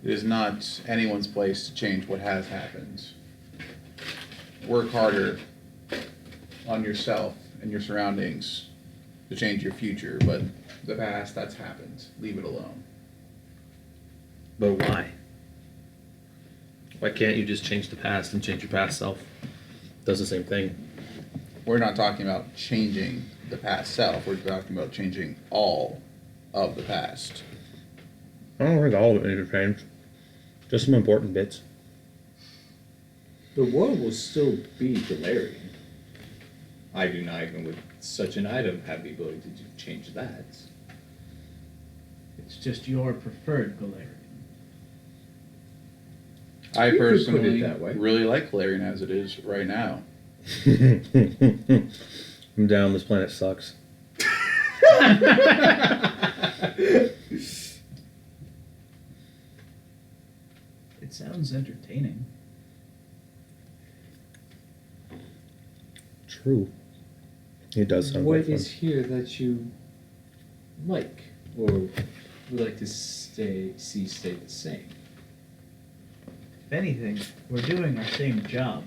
It is not anyone's place to change what has happened. Work harder on yourself and your surroundings to change your future, but the past, that's happened. Leave it alone. But why? Why can't you just change the past and change your past self? Does the same thing. We're not talking about changing the past self. We're talking about changing all of the past. I don't think all of it needs to change. Just some important bits. The world will still be Galarian. I do not even with such an item have the ability to change that. It's just your preferred Galarian. I You could put it personally that way. really like Galarian as it is right now. I'm down, this planet sucks. It sounds entertaining. True. He does sound What quite fun. is here that you like, or would like to stay the same? If anything, we're doing our same job.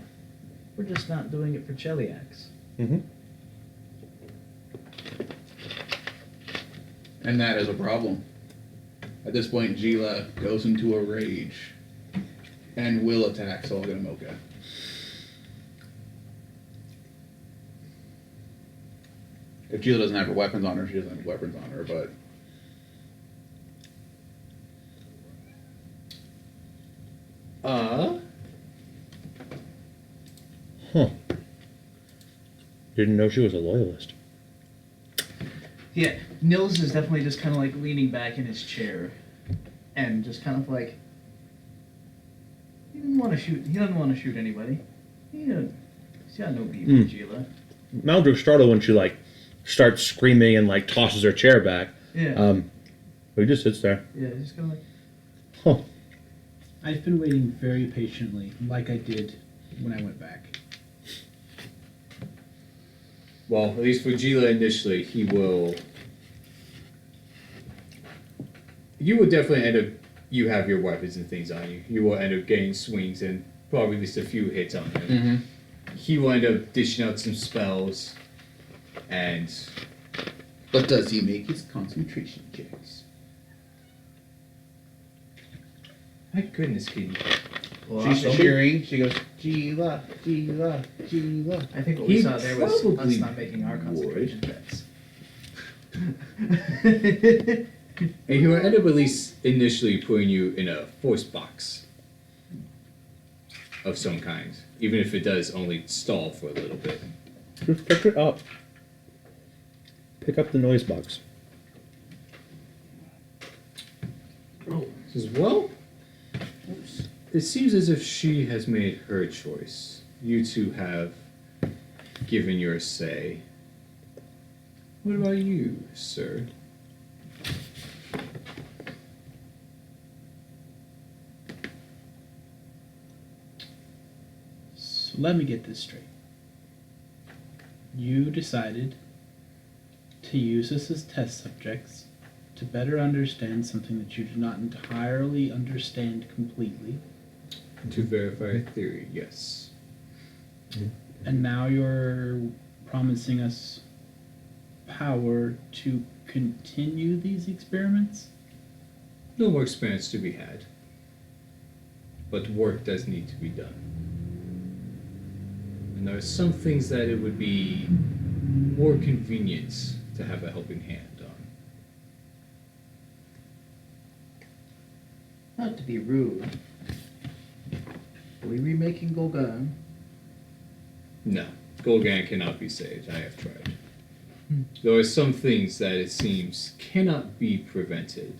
We're just not doing it for Cheliacs. Mm-hmm. And that is a problem. At this point, Gila goes into a rage and will attack Solganamoka. If Gila doesn't have her weapons on her, she doesn't have weapons on her, but... Huh. Didn't know she was a loyalist. Yeah, Nils is definitely just kind of like leaning back in his chair, and just kind of like he didn't want to shoot. He doesn't want to shoot anybody. He's got no beef with Gila. Maldrick's startled when she like starts screaming and like tosses her chair back. Yeah. But he just sits there. Yeah, he's just kind of like. Huh. I've been waiting very patiently, like I did when I went back. Well, at least for Gila initially, you will definitely end up, you have your weapons and things on you. You will end up getting swings and probably at least a few hits on him. Mm-hmm. He will end up dishing out some spells, and But does he make his concentration checks? my goodness, Kitty. Well, She's obviously- cheering. She goes, Gila, Gila, Gila. I think what we He saw there was us probably not making our concentration checks. And he will end up at least initially putting you in a force box of some kind, even if it does only stall for a little bit. Just pick it up. Pick up the noise box. Says, well, it seems as if she has made her choice. You two have given your say. What about you, sir? So let me get this straight. You decided to use us as test subjects to better understand something that you do not entirely understand completely, To verify a theory, yes. and now you're promising us power to continue these experiments? No more experiments to be had. But work does need to be done. And there are some things that it would be more convenient to have a helping hand on. Not to be rude. Are we remaking Golgan? No, Golgan cannot be saved. I have tried. There are some things that it seems cannot be prevented.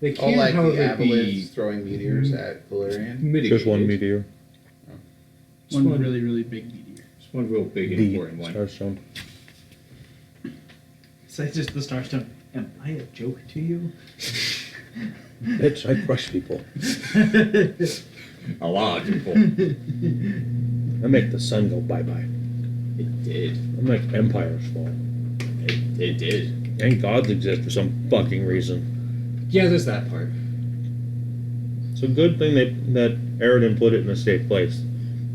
They Oh, can, like the however, aboleths be throwing meteors at Valerian? mitigated. Just one meteor. Just One really, really big meteor. Just one real big and The important one. Starstone. So it's just the Starstone. Am I a joke to you? Bitch, I crush people. A lot of people. I make the sun go bye-bye. It did. I make empires fall. It did. And gods exist for some fucking reason. Yeah, there's that part. It's a good thing that Eridan put it in a safe place.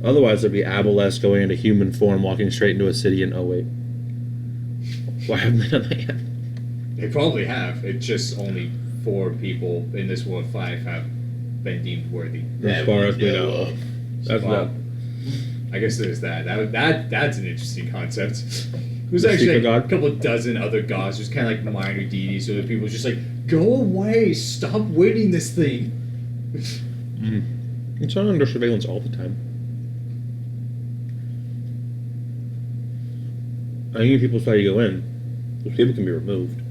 Otherwise, there'd be Aboleth going into human form, walking straight into a city and, oh wait. Why haven't they done that yet? They probably have. It's just only 4 people in this world, 5 have been deemed worthy. As far as we know. That's Well, not. I guess there's that. That's an interesting concept. There's The actually secret like god? a couple dozen other gods, just kind of like minor deities, so that people just like, go away, stop winning this thing. It's not under surveillance all the time. I think if people try to go in, those people can be removed.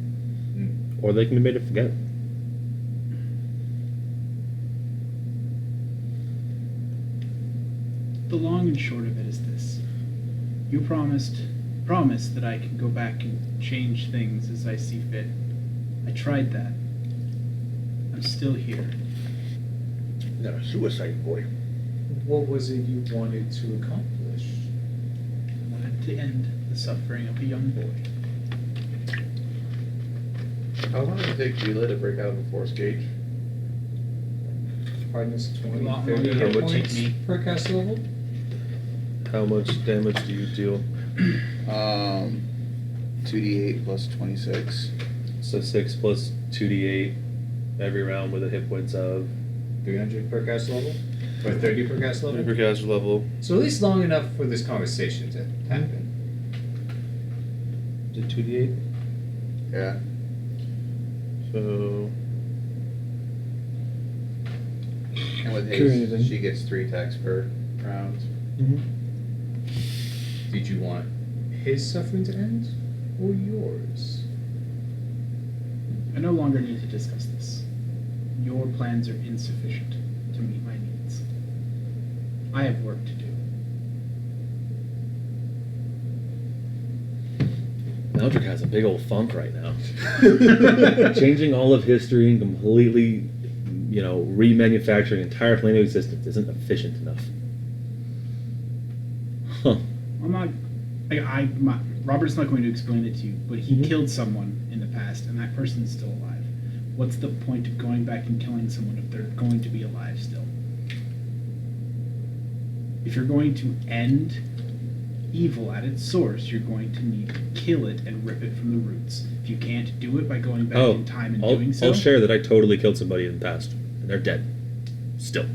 Or they can be made to forget. The long and short of it is this. You promised that I can go back and change things as I see fit. I tried that. I'm still here. Not a suicide boy. What was it you wanted to accomplish? I wanted to end the suffering of a young boy. How long does it take Gila to break out of the force gauge? Hardness 20, Lot 30 longer hit than it would points take me. per cast level. How much damage do you deal? 2d8 plus 26. So 6 plus 2d8 every round with a hit points of 300 per cast level? Or 30 per cast level? per caster level. So at least long enough for this conversation to happen. Is it 2d8? Yeah. So And with Curious. haste, she gets 3 attacks per round. Did you want his suffering to end or yours? I no longer need to discuss this. Your plans are insufficient to meet my needs. I have work to do. Eldrick has a big old funk right now. Changing all of history and completely, remanufacturing entire plane of existence isn't efficient enough. Huh. I'm not. Robert's not going to explain it to you, but he killed someone in the past, and that person's still alive. What's the point of going back and killing someone if they're going to be alive still? If you're going to end evil at its source, you're going to need to kill it and rip it from the roots. If you can't do it by going back in time and doing so, I'll share that I totally killed somebody in the past, and they're dead. Still.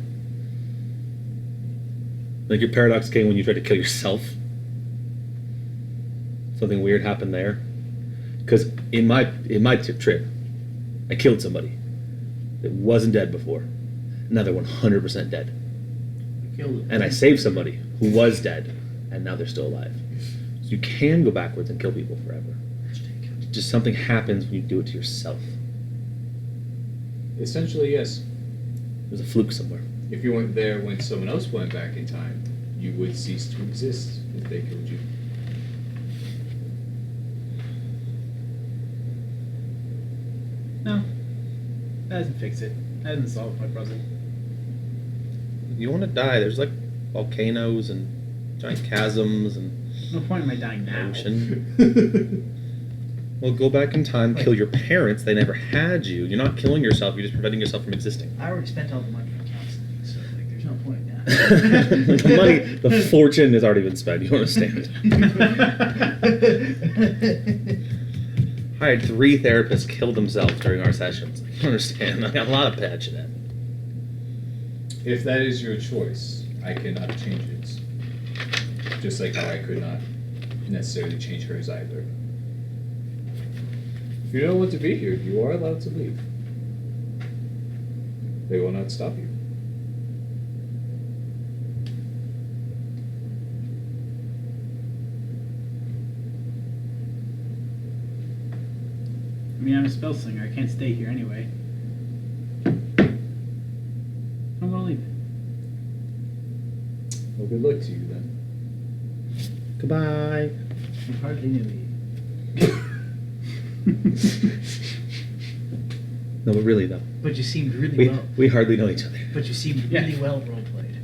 Like your paradox came when you tried to kill yourself. Something weird happened there. Because in my trip, I killed somebody that wasn't dead before. Now they're 100% dead. Killed it. And I saved somebody who was dead, and now they're still alive. So you can go backwards and kill people forever. Just something happens when you do it to yourself. Essentially, yes. There's a fluke somewhere. If you weren't there when someone else went back in time, you would cease to exist if they killed you. no, that doesn't fix it. That doesn't solve my puzzle. You want to die, there's like volcanoes and giant chasms and No point in my dying now. ocean. Well, go back in time, kill your parents. They never had you. You're not killing yourself. You're just preventing yourself from existing. I already spent all the money on counseling, so there's no point now. The money, the fortune has already been spent. You understand? I had 3 therapists kill themselves during our sessions. You understand? I got a lot of bad shit happening. If that is your choice, I cannot change it. Just like how I could not necessarily change hers either. If you don't want to be here, you are allowed to leave. They will not stop you. I mean, I'm a spell slinger. I can't stay here anyway. I'm gonna leave. Well, good luck to you then. Goodbye. You hardly knew me. No, but really though, But you seemed really well. we hardly know each other. But you seemed Yeah. really well role played.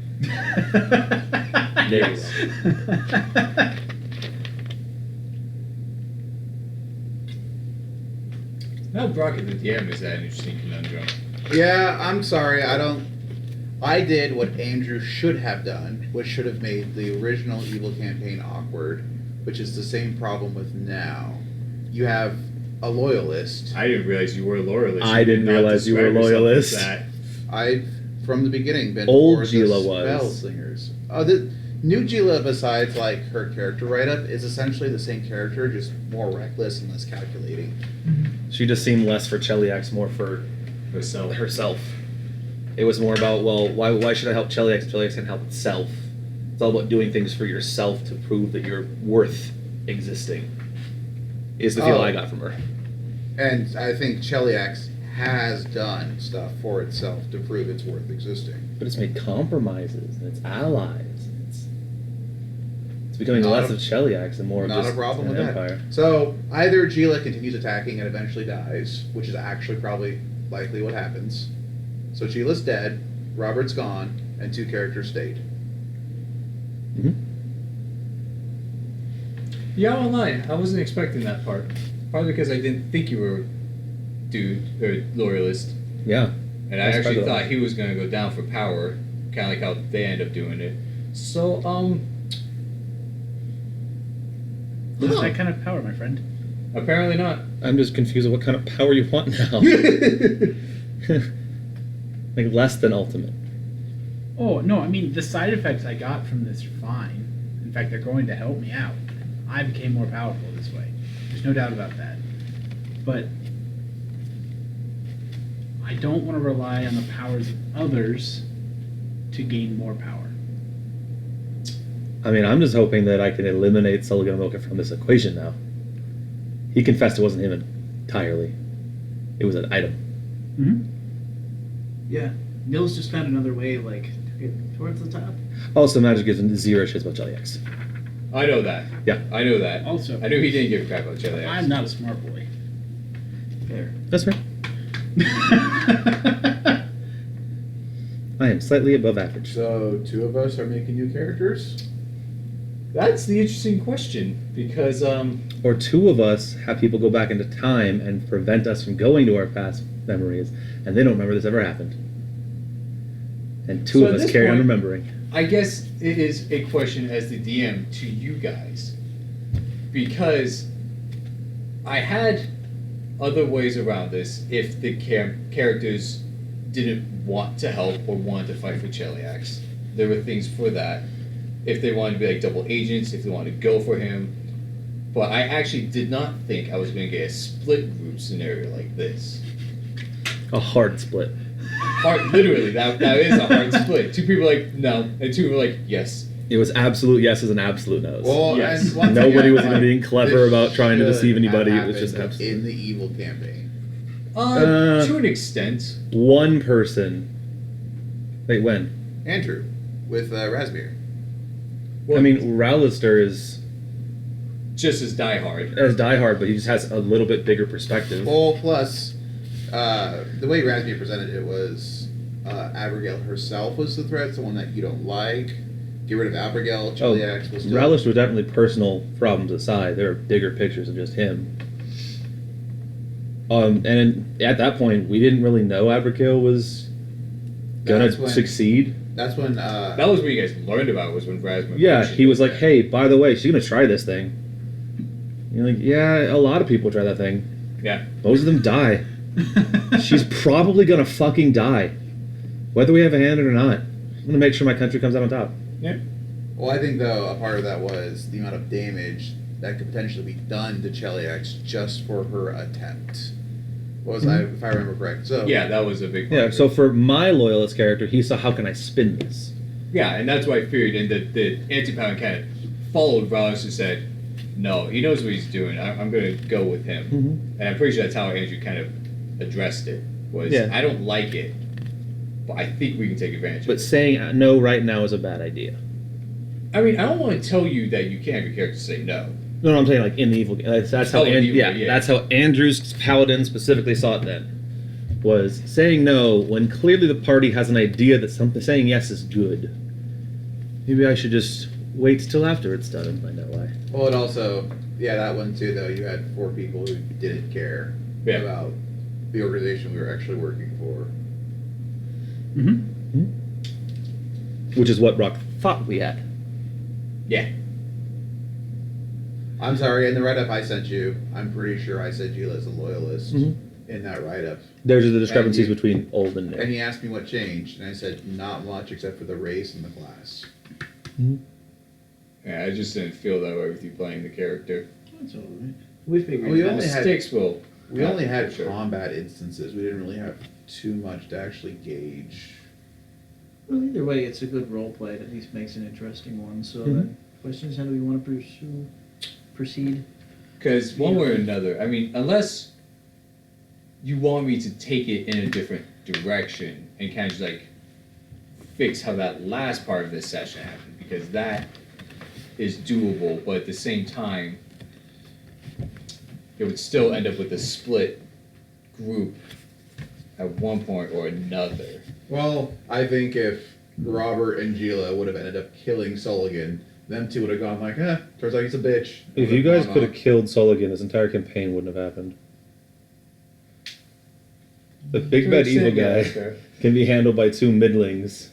Very well. Now Brockett the DM is that an interesting conundrum. Yeah, I'm sorry. I did what Andrew should have done, which should have made the original Evil campaign awkward, which is the same problem with now. You have a loyalist. I didn't realize you were a loyalist. I You didn't did not realize you were a describe yourself loyalist. as that. I've, from the beginning, been Old for the Gila was. Spell Slingers. The new Gila, besides like her character write-up, is essentially the same character, just more reckless and less calculating. She just seemed less for Cheliax, more for Herself. herself. It was more about, well, why should I help Cheliax if Cheliax can help itself? It's all about doing things for yourself to prove that you're worth existing, is the feel Oh. I got from her. And I think Cheliax has done stuff for itself to prove it's worth existing. But it's made compromises, and it's allies. And it's becoming Not less a- of Cheliax and more of Not just a problem an with empire. that. So either Gila continues attacking and eventually dies, which is actually probably likely what happens. So Gila's dead, Robert's gone, and 2 characters stayed. Mhm. Yeah, I'm online. I wasn't expecting that part. Probably because I didn't think you were dude or loyalist. Yeah. And I That's actually probably thought he was gonna go down for power, kinda like how they end up doing it. So, What's that kind of power, my friend? apparently not. I'm just confused with what kind of power you want now. Like less than ultimate. Oh, no, I mean, the side effects I got from this are fine. In fact, they're going to help me out. I became more powerful this way. There's no doubt about that. But I don't want to rely on the powers of others to gain more power. I mean, I'm just hoping that I can eliminate Sullivan Mocha from this equation now. He confessed it wasn't him entirely. It was an item. Mm-hmm. Yeah. Nils just found another way, like, to get towards the top. Also, magic gives him zero shits about Jelly X. I know that. Yeah. I know that. Also, I knew he didn't give a crap about Jelly I'm not a smart boy. Fair. That's fair. I am slightly above average. So 2 of us are making new characters. That's the interesting question because Or 2 of us have people go back into time and prevent us from going to our past memories, and they don't remember this ever happened. And 2 So of at us this carry on point- remembering. I guess it is a question as the DM to you guys because I had other ways around this if the characters didn't want to help or wanted to fight for Cheliax. There were things for that. If they wanted to be like double agents, if they wanted to go for him. But I actually did not think I was going to get a split group scenario like this. A hard split. Literally, that is a hard split. 2 people were like, no, and 2 were like, yes. It was absolute yeses and absolute nos. Well, Yes. and one thing Nobody I was like, even being clever this about trying to should deceive anybody. have It was just happened absolute. in the evil campaign. To an extent. One person. Wait, when? Andrew with Raspberry. I mean, Rowlister is Just as diehard. as diehard, but he just has a little bit bigger perspective. Well, plus the way Raspberry presented it was Abigail herself was the threat, someone that you don't like. Get rid of Abigail. Cheliax was still. Rowlister was definitely personal problems aside. There are bigger pictures of just him. And at that point, we didn't really know Abigail was gonna That's when- succeed. That's when. That was what you guys learned about was when Razman. Yeah, mentioned he was it. like, "Hey, by the way, she's gonna try this thing." You're like, "Yeah, a lot of people try that thing. Yeah. Most of them die. She's probably gonna fucking die, whether we have a hand in it or not. I'm gonna make sure my country comes out on top." Well, I think though a part of that was the amount of damage that could potentially be done to Cheliax just for her attempt. What was I, if I remember correct? So Yeah, that was a big part. Yeah. of it. So for my loyalist character, he saw how can I spin this. Yeah, and that's why I figured, and the anti-pound kind of followed Rollins and said, no, he knows what he's doing. I'm going to go with him. Mm-hmm. And I'm pretty sure that's how Andrew kind of addressed it. Was Yeah. I don't like it, but I think we can take advantage of But it. saying no right now is a bad idea. I mean, I don't want to tell you that you can't have your character say no. No, I'm saying like in the evil. That's how. Oh, in the evil, yeah, yeah. that's how Andrew's paladin specifically saw it. Then was saying no when clearly the party has an idea that something saying yes is good. Maybe I should just wait till after it's done and find out why. Well, it also, yeah, that one too. Though you had 4 people who didn't care Yeah. about the organization we were actually working for. Mm-hmm. Which is what Rock thought we had. Yeah. I'm sorry, in the write-up I sent you, I'm pretty sure I said you as a loyalist Mhm. in that write-up. There's the discrepancies you- between old and new. And he asked me what changed, and I said not much except for the race and the class. Yeah, I just didn't feel that way with you playing the character. That's all right. We figured We it only out. had- Sticks will. We only had For sure. combat instances. We didn't really have too much to actually gauge. Well, either way, it's a good role play. It at least makes an interesting one. So Mhm. the question is, how do we want to proceed? Because one way or another, I mean, unless you want me to take it in a different direction and kind of just like fix how that last part of this session happened, because that is doable, but at the same time, it would still end up with a split group at one point or another. Well, I think if Robert and Gila would have ended up killing Sullivan, them two would have gone like, Turns out he's a bitch. If you guys could have killed Soligan, this entire campaign wouldn't have happened. The big bad evil guy can be handled by 2 middlings.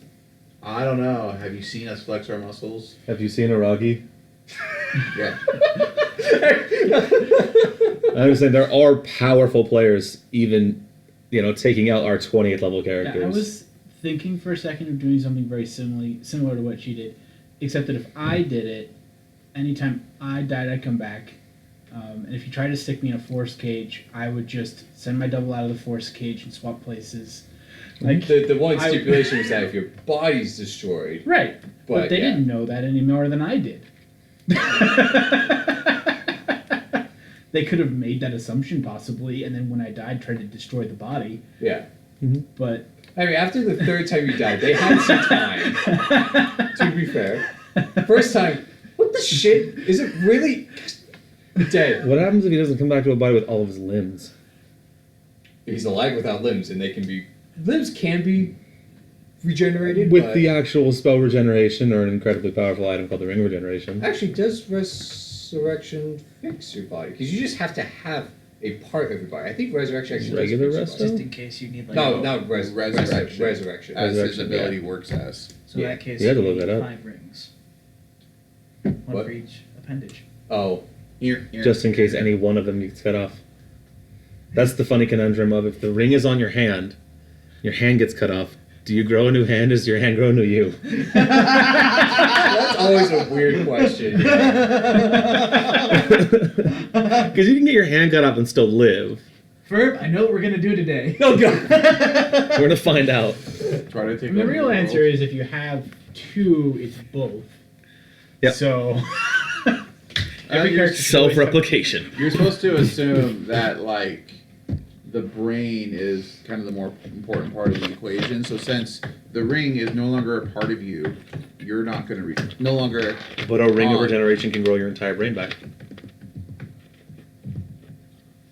I don't know. Have you seen us flex our muscles? Have you seen Aragi? Yeah. I understand there are powerful players, even, taking out our 28th level characters. Yeah, I was thinking for a second of doing something very similar to what she did, except that if I did it, anytime I died, I'd come back. And if you try to stick me in a force cage, I would just send my double out of the force cage and swap places. Like the one stipulation was that if your body's destroyed, right? But they didn't know that any more than I did. They could have made that assumption possibly, and then when I died, tried to destroy the body. Yeah. Mm-hmm. But I mean, after the 3rd time you died, they had some time. To be fair, first time, what the shit? Is it really dead? What happens if he doesn't come back to a body with all of his limbs? He's alive without limbs, and limbs can be regenerated With the actual spell regeneration or an incredibly powerful item called the Ring Regeneration. Actually, does resurrection fix your body? Because you just have to have a part of your body. I think resurrection actually Regular does fix resto? your Just body. in case you need like No, not Resurrection. resurrection. As his Resurrection, ability yeah. works as. So in that case, You had to you look need that up. 5 rings. One What? for each appendage. Oh, Just in case any one of them gets cut off. That's the funny conundrum of if the ring is on your hand gets cut off, do you grow a new hand? Does your hand grow a new you? that's always a weird question. Because you can get your hand cut off and still live. Ferb, I know what we're gonna do today. Oh god. We're going to find out. Try to take the over real world. answer is if you have 2, it's both. Yep. So Every character Self-replication. You're supposed to assume that, like, the brain is kind of the more important part of the equation. So since the ring is no longer a part of you, you're not going to no longer. But a ring of regeneration can grow your entire brain back.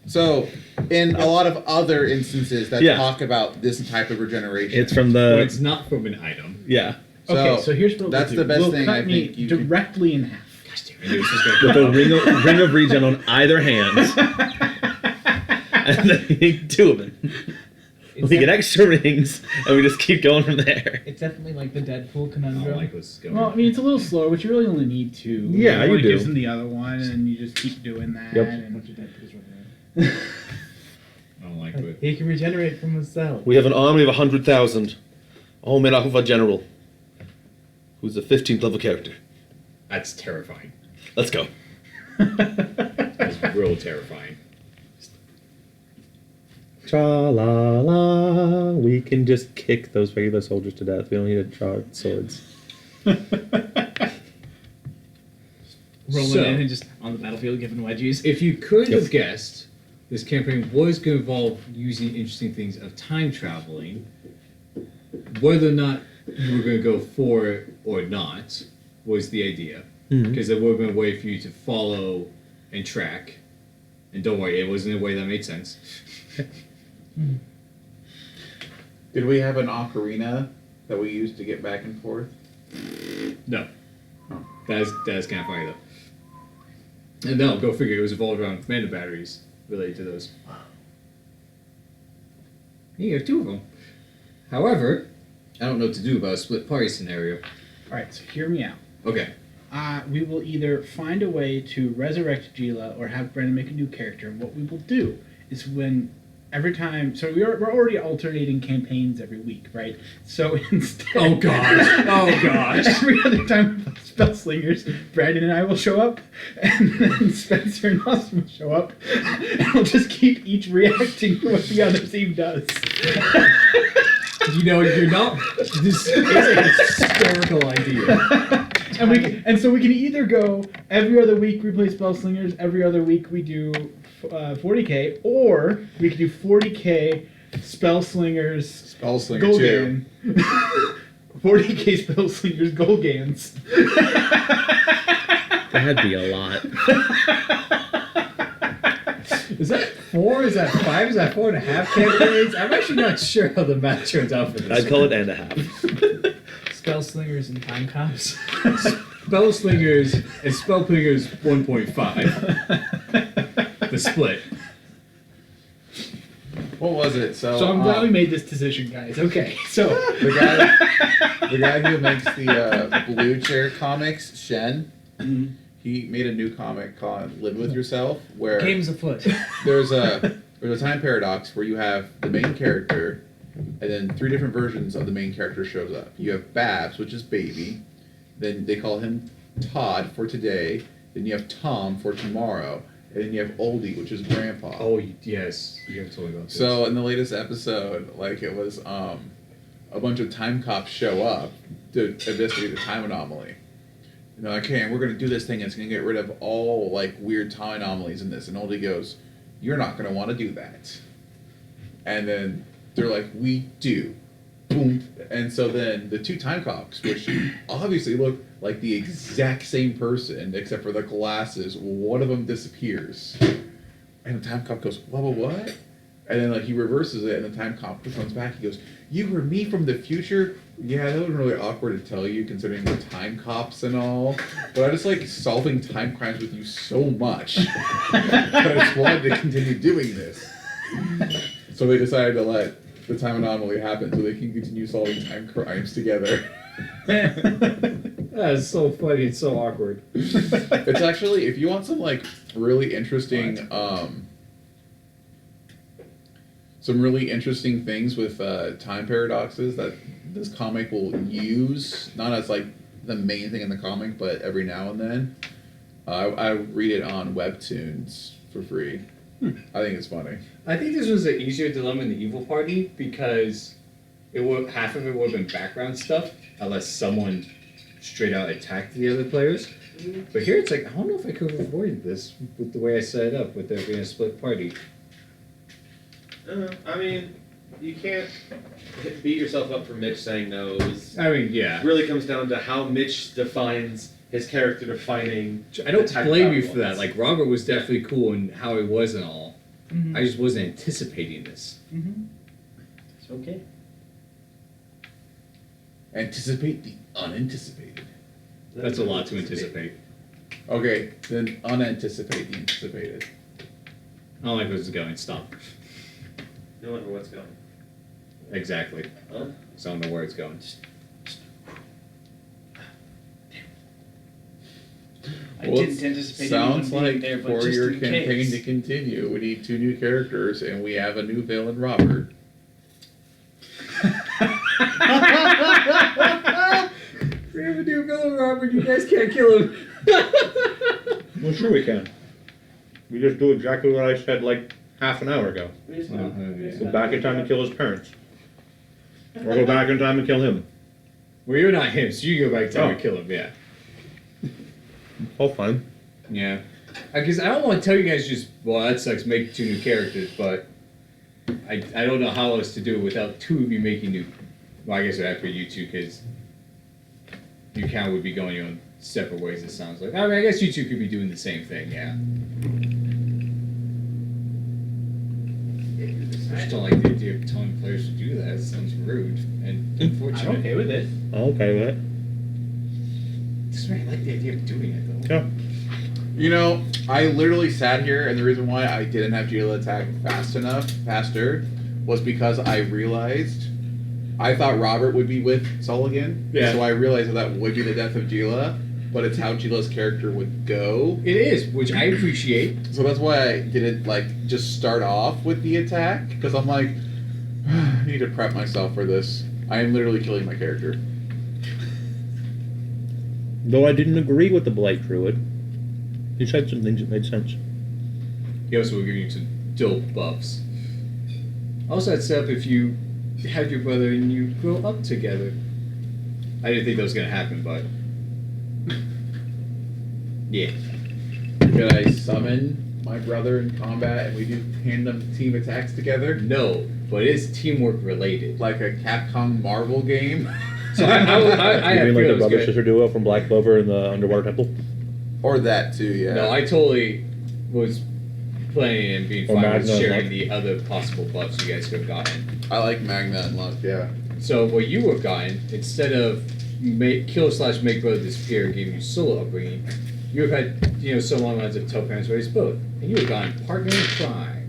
So, in a lot of other instances that Yeah. talk about this type of regeneration, It's from But the... it's not from an item. Yeah. Okay, so here's what that's we'll do. the best We'll thing cut I me think you can- directly in half. I knew this was gonna With a ring of regen on either hand. And then you need 2 of them. We get extra rings, and we just keep going from there. It's definitely like the Deadpool I conundrum. don't like what's going Well, I mean, it's a little slower, but you really only need 2. Yeah, you One do. gives them the other one, and you just keep doing that. Yep. A And bunch of Deadpools running around. I don't like it. He can regenerate from his cell. We have an army of 100,000. All made off of a general. Who's a 15th level character. That's terrifying. Let's go. That's real terrifying. Tra-la-la. We can just kick those regular soldiers to death. We don't need to draw swords. Rolling So- in and just on the battlefield giving wedgies. If you could Yep. have guessed, this campaign was going to involve using interesting things of time traveling. Whether or not you were going to go for it or not was the idea. Mhm. Because there would have been a way for you to follow and track. And don't worry, it wasn't a way that made sense. did we have an ocarina that we used to get back and forth? No. That is kind of funny, though. And no, go figure, it was evolved around commander batteries related to those. You have 2 of them. However, I don't know what to do about a split party scenario. All right, so hear me out. Okay. We will either find a way to resurrect Gila or have Brandon make a new character. What we will do is when every time, so we're already alternating campaigns every week, right? So instead, Oh, gosh. Oh, gosh. every other time we play Spell Slingers, Brandon and I will show up, and then Spencer and Austin will show up, and we'll just keep each reacting to what the other team does. You know, you're not. This is a hysterical idea. And so we can either go every other week we play Spell Slingers, every other week we do 40k, or we can do 40k Spell Slingers Spell Slinger 2. Golgan. 40k Spell Slingers Golgans. That'd be a lot. Is that 4? Is that 5? Is that 4.5 campaigns? I'm actually not sure how the math turns out for this. I'd call it and a half. Spell slingers and time cops. Spell Slingers and Spell Slingers 1.5. The split. What was it? So So I'm glad we made this decision, guys. Okay, so the guy who makes the Blue Chair comics, Shen, he made a new comic called "Live with Yourself," where Game's afoot. there's a time paradox where you have the main character, and then 3 different versions of the main character shows up. You have Babs, which is baby, then they call him Todd for today, then you have Tom for tomorrow, and then you have Oldie, which is grandpa. Oh, yes. You have told me about this. So in the latest episode, like it was a bunch of time cops show up to investigate the time anomaly. And they're like, okay, and we're gonna do this thing, and it's gonna get rid of all like weird time anomalies in this. And Oldie goes, you're not gonna want to do that. And then they're like, we do. Boom. And so then the 2 time cops, which obviously look like the exact same person except for the glasses, one of them disappears. And the time cop goes, what? And then like he reverses it, and the time cop comes back. He goes, you were me from the future? Yeah, that was really awkward to tell you, considering we're time cops and all. But I just like solving time crimes with you so much that I just wanted to continue doing this. So they decided to let the time anomaly happen so they can continue solving time crimes together. That is so funny. It's so awkward. It's actually, if you want some like really interesting some really interesting things with time paradoxes that this comic will use, not as like the main thing in the comic, but every now and then. I read it on Webtoons for free. I think it's funny. I think this was an easier dilemma in the Evil Party because half of it would have been background stuff unless someone straight out attacked the other players. But here it's like, I don't know if I could have avoided this with the way I set it up with there being a split party. I mean, you can't beat yourself up for Mitch saying no. I mean, yeah. It really comes down to how Mitch defines his character defining. I don't attack blame you power for that. ones. Like, Robert was definitely cool in how he was and all. Mhm. I just wasn't anticipating this. It's okay. Anticipate the unanticipated. That's a lot to anticipate. Okay, then unanticipate the anticipated. I don't like where this is going. Stop. No wonder what's going. Exactly. Huh? So I don't know where it's going. I Well, didn't anticipate sounds anyone being like there, but for just your in campaign case. to continue, we need 2 new characters, and we have a new villain, Robert. We have a new villain, Robert. You guys can't kill him. Well, sure we can. We just do exactly what I said like half an hour ago. Go back in time and kill his parents. Or go back in time and kill him. Well, you're not him, so you go back to him and kill him, yeah. All fine. Yeah. Because I don't want to tell you guys just, well, that sucks, make 2 new characters, but I don't know how else to do it without 2 of you making new. Well, I guess it would have to be you 2, because you kind of would be going your own separate ways, it sounds like. I mean, I guess you 2 could be doing the same thing, yeah. I just don't like the idea of telling players to do that. It sounds rude and unfortunate. I'm okay with it. Okay, right? Just I like the idea of doing it, though. Yeah. You know, I literally sat here, and the reason why I didn't have Gila attack faster, was because I realized I thought Robert would be with Saul again. Yeah. So I realized that would be the death of Gila, but it's how Gila's character would go. It is, which I appreciate. So that's why I didn't like just start off with the attack, because I'm like, I need to prep myself for this. I am literally killing my character. Though I didn't agree with the Blight Druid. You said some things that made sense. He also will give you some dope buffs. Also, that set up if you have your brother and you grow up together. I didn't think that was going to happen, but. Yeah. Could I summon my brother in combat and we do tandem team attacks together? No, but it is teamwork related. Like a Capcom Marvel game? So I You have mean like the feelings brother good. sister duo from Black Clover in the Underwater Temple? Or that too, yeah. No, I totally was planning and being Or fine with Magna and sharing Luck. the other possible buffs you guys could have gotten. I like Magna and Luck, yeah. So what you would have gotten, instead of kill/make brother disappear gave you solo upbringing, you have had so long lines of tell parents raised both, and you have gone partner in crime.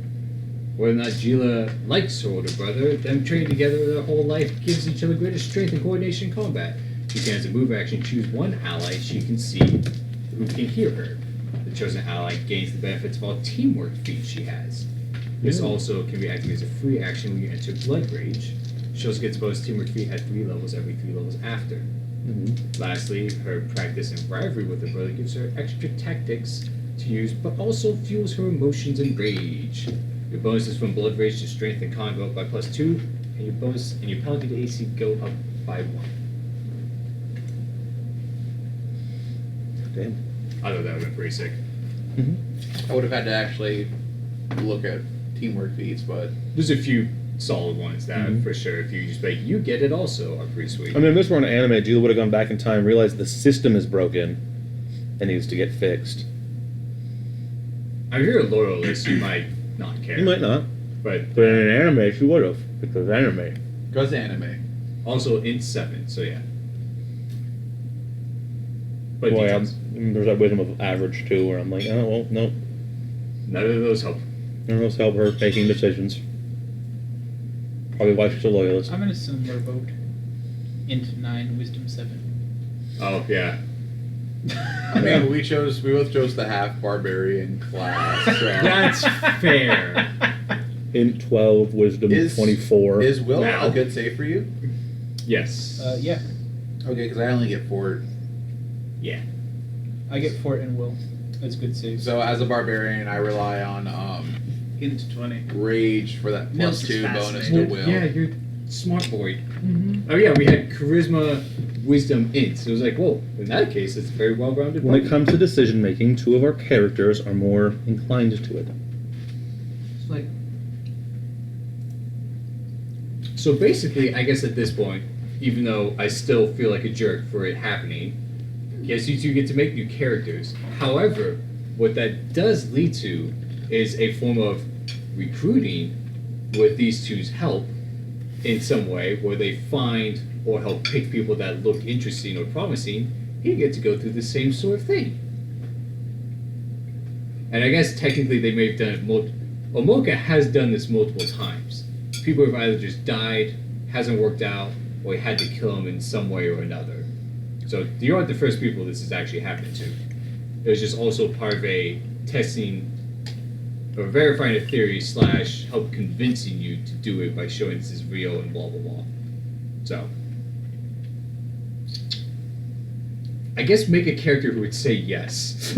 Whether or not Gila likes her older brother, them training together their whole life gives each other greater strength and coordination in combat. She can, as a move action, choose one ally she can see who can hear her. The chosen ally gains the benefits of all teamwork feats she has. This also can be activated as a free action when you enter Blood Rage. She also gets a bonus teamwork feat at 3 levels every 3 levels after. Lastly, her practice in rivalry with her brother gives her extra tactics to use, but also fuels her emotions and rage. Your bonuses from Blood Rage to Strength and Con go up by +2, and your bonus and your penalty to AC go up by 1. Damn. I thought that would have been pretty sick. I would have had to actually look at teamwork feats, but There's a few solid ones that, for sure, if you just like, you get it also, are pretty sweet. I mean, if this were an anime, Gila would have gone back in time, realized the system is broken, and needs to get fixed. If you're a loyalist, you might not care. You might not. But But in an anime, she would have, because anime. because anime. also in 7, so yeah. But Boy, details. there's that wisdom of average, too, where I'm like, oh, well, no. None of those help. None of those help her making decisions. Probably why she's a loyalist. I'm in a similar boat. Int 9, Wisdom 7. Oh, yeah. I mean, we both chose the half barbarian class. So. That's fair. Int 12, wisdom Is- 24. Is Will Now. a good save for you? Yes. Yeah. Okay, because I only get Fort. Yeah. I get Fort and Will. That's good saves. So as a barbarian, I rely on Int 20. rage for that Mills is +2 bonus to fascinating. Will. Yeah, you're smart boy. Oh, yeah, we had charisma, wisdom, int. So it was like, whoa, in that case, it's very well-rounded. When it party. comes to decision making, 2 of our characters are more inclined to it. It's like... So basically, I guess at this point, even though I still feel like a jerk for it happening, yes, you two get to make new characters. However, what that does lead to is a form of recruiting with these two's help in some way, where they find or help pick people that look interesting or promising. You get to go through the same sort of thing. And I guess technically they may have done it Omoka has done this multiple times. People have either just died, hasn't worked out, or he had to kill him in some way or another. So you aren't the first people this has actually happened to. It was just also part of a testing or verifying a theory / help convincing you to do it by showing this is real and blah blah blah. So I guess make a character who would say yes.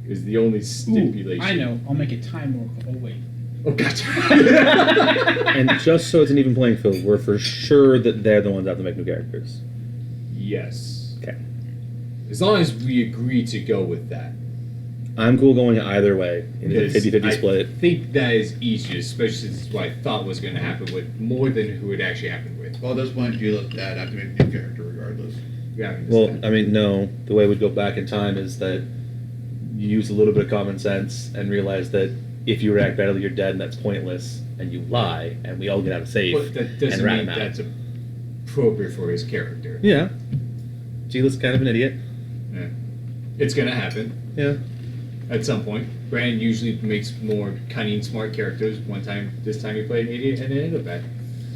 Is the only stipulation. I know. I'll make it Time Oracle. Oh, wait. Oh, gotcha. And just so it's an even playing field, we're for sure that they're the ones that have to make new characters. Yes. Okay. As long as we agree to go with that. I'm cool going either way in a Because 50-50 split. I think that is easier, especially since it's what I thought was going to happen with more than who it actually happened with. Well, at this point, Gila's dead. I have to make a new character regardless. Yeah, Well, I mean, no. The way we'd go back in time is that you use a little bit of common sense and realize that if you react badly, you're dead, and that's pointless. And you lie, and we all get out of safe. but that doesn't and rat mean him out. that's appropriate for his character. Yeah. Gila's kind of an idiot. Yeah. It's going to happen Yeah. at some point. Brand usually makes more cunning, smart characters. This time he played an idiot, and it ended up bad.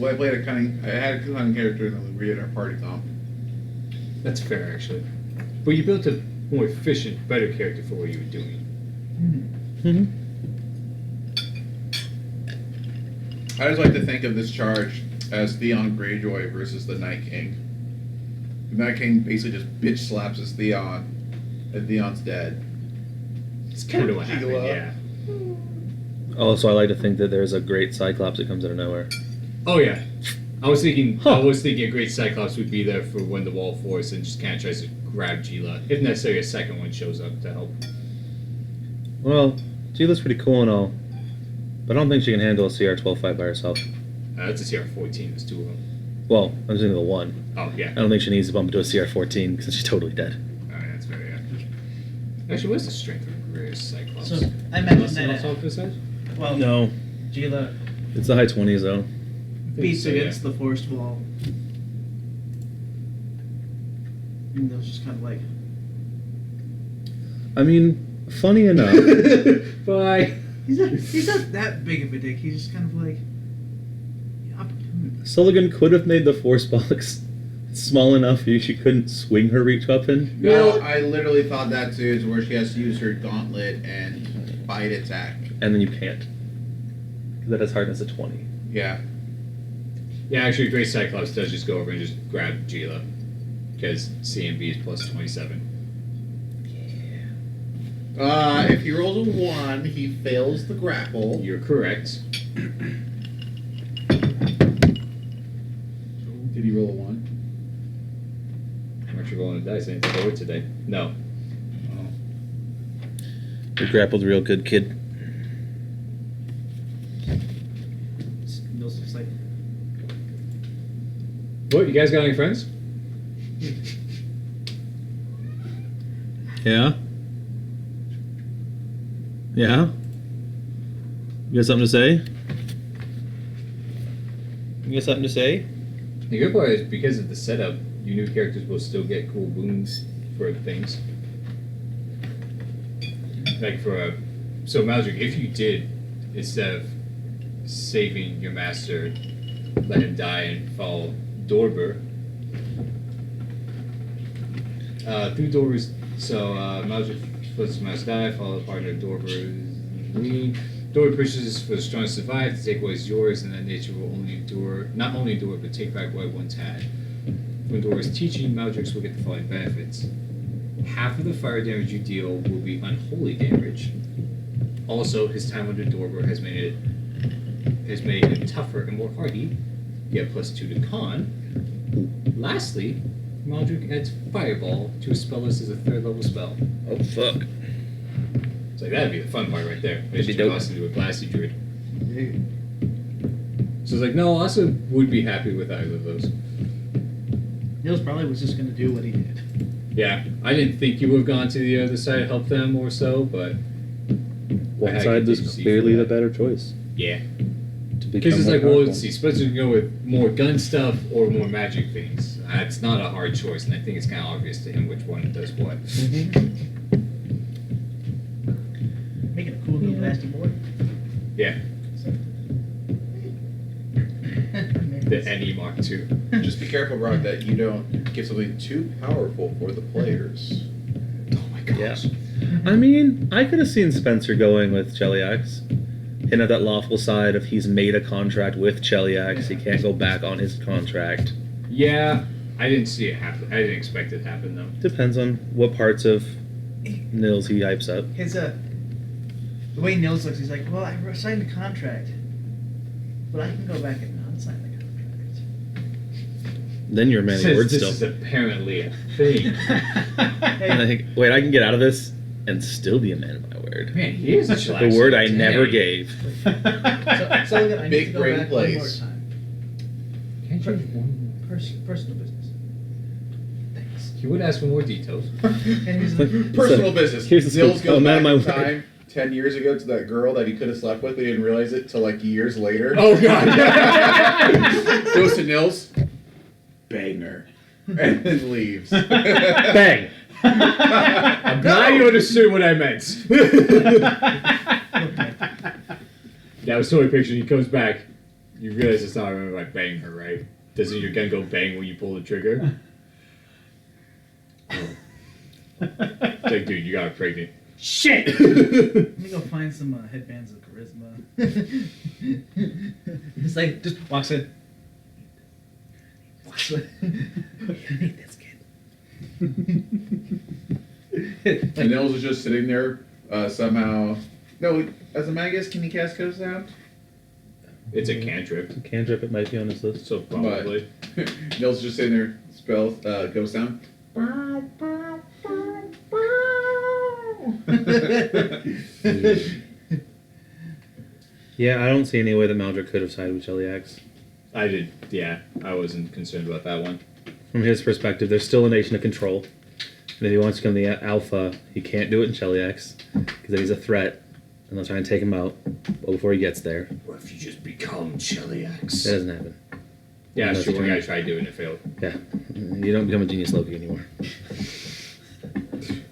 Well, I had a cunning character in the our party comp. That's fair, actually. But you built a more efficient, better character for what you were doing. Mm-hmm. I just like to think of this charge as Theon Greyjoy versus the Night King. The Night King basically just bitch slaps his Theon, and Theon's dead. It's kind of what happened, Gila. yeah. Also, I like to think that there's a great Cyclops that comes out of nowhere. Oh yeah, I was thinking a great Cyclops would be there for when the wall force and just kind of tries to grab Gila. If necessary, a second one shows up to help. Well, Gila's pretty cool and all, but I don't think she can handle a CR-12 fight by herself. That's a CR-14. There's 2 of them. Well, I'm just thinking of the one. Oh yeah. I don't think she needs to bump into a CR-14 because she's totally dead. Alright, that's very accurate. Actually, what's the strength of a greatest Cyclops? So I mentioned Less that. off this side? Well, No, Gila. it's the high 20s though. beats so, yeah. against the forest wall. And those just kind of like. I mean, funny enough, Bye. He's not that big of a dick. He's just kind of like. Opportunity. Sullivan could have made the force box small enough she couldn't swing her reach weapon. No, I literally thought that too, is where she has to use her gauntlet and bite attack. And then you can't. Because that has hardness of 20. Yeah. Yeah, actually, Great Cyclops does just go over and just grab Gila. Because CMB is plus 27. If he rolls a 1, he fails the grapple. You're correct. Did he roll a 1? I'm actually rolling a dice. I didn't think I would today. No. You're grappled real good, kid. Mills just like. What, you guys got any friends? Yeah? Yeah? You got something to say? You got something to say? The good part is because of the setup, your new characters will still get cool boons for things. Like so Maldrick, if you did, instead of saving your master, let him die and follow Dorber. Through Dorber's, so Maldrick lets his master die, follow the partner of Dorber. Dorber pushes for the strong to survive, to take what is yours, and then nature will only endure, not only endure, but take back what it once had. When Dorber's teaching, Maldricks will get the following benefits. Half of the fire damage you deal will be unholy damage. Also, his time under Dorber has made him tougher and more hardy. You have plus 2 to con. Lastly, Maldrick adds Fireball to his spell list as a 3rd level spell. Oh, fuck. It's like, that'd be the fun part right there. That'd be It's dope. awesome to do a Glassy Druid. So it's like, no, I also would be happy with either of those. Nils probably was just going to do what he did. Yeah, I didn't think you would have gone to the other side to help them or so, but... One side is clearly the better choice. Yeah. To Because become it's more like, well, powerful. let's see, especially go with more gun stuff or more magic things. It's not a hard choice, and I think it's kind of obvious to him which one does what. Making a cool little nasty board. Yeah, the NE Mark II. Just be careful, Brock, that you don't give something too powerful for the players. Oh my gosh. Yeah. I mean, I could have seen Spencer going with Cheliax. Him at that lawful side of he's made a contract with Cheliax, he can't go back on his contract. Yeah, I didn't see it happen. I didn't expect it to happen, though. Depends on what parts of Nils he hypes up. His the way Nils looks, he's like, well, I signed a contract, but I can go back and non-sign the contract. Then you're a man of your Since word this still. is apparently a thing. Like, wait, I can get out of this and still be a man of my word. Man, he is a The word I never gave. So Sullivan, I need Big to go brain back plays. one more time. Can't you have one? Personal business. Thanks. He would ask for more details. And he's like, Personal business. here's the Nils scoop. goes I'm out back of in my time 10 years ago to that girl that he could have slept with, but he didn't realize it till like years later. Oh, God. Goes to Nils. Banger. And then leaves. Bang! I'm glad you understood what I meant. That was totally picture. He comes back. You realize it's not like bang her, right? Doesn't your gun go bang when you pull the trigger? It's like, dude, you got her pregnant. Shit! let me go find some headbands of charisma. It's like, just walks in. Walks in. I need this kid. And Nils is just sitting there, somehow. No, as a magus, can he cast Ghost Sound? It's a cantrip, Cantrip, it might be on his list. so probably. Nils is just sitting there, spell Ghost Sound. Yeah, I don't see any way that Maldrick could have sided with Cheliax. I did, yeah. I wasn't concerned about that one. From his perspective, there's still a nation of control. And if he wants to become the alpha, he can't do it in Cheliax, because then he's a threat, and they'll try and take him out before he gets there. What if you just become That Cheliax? doesn't happen. Yeah, That's sure. the One guy turn. tried doing it, failed. Yeah, you don't become a genius Loki anymore.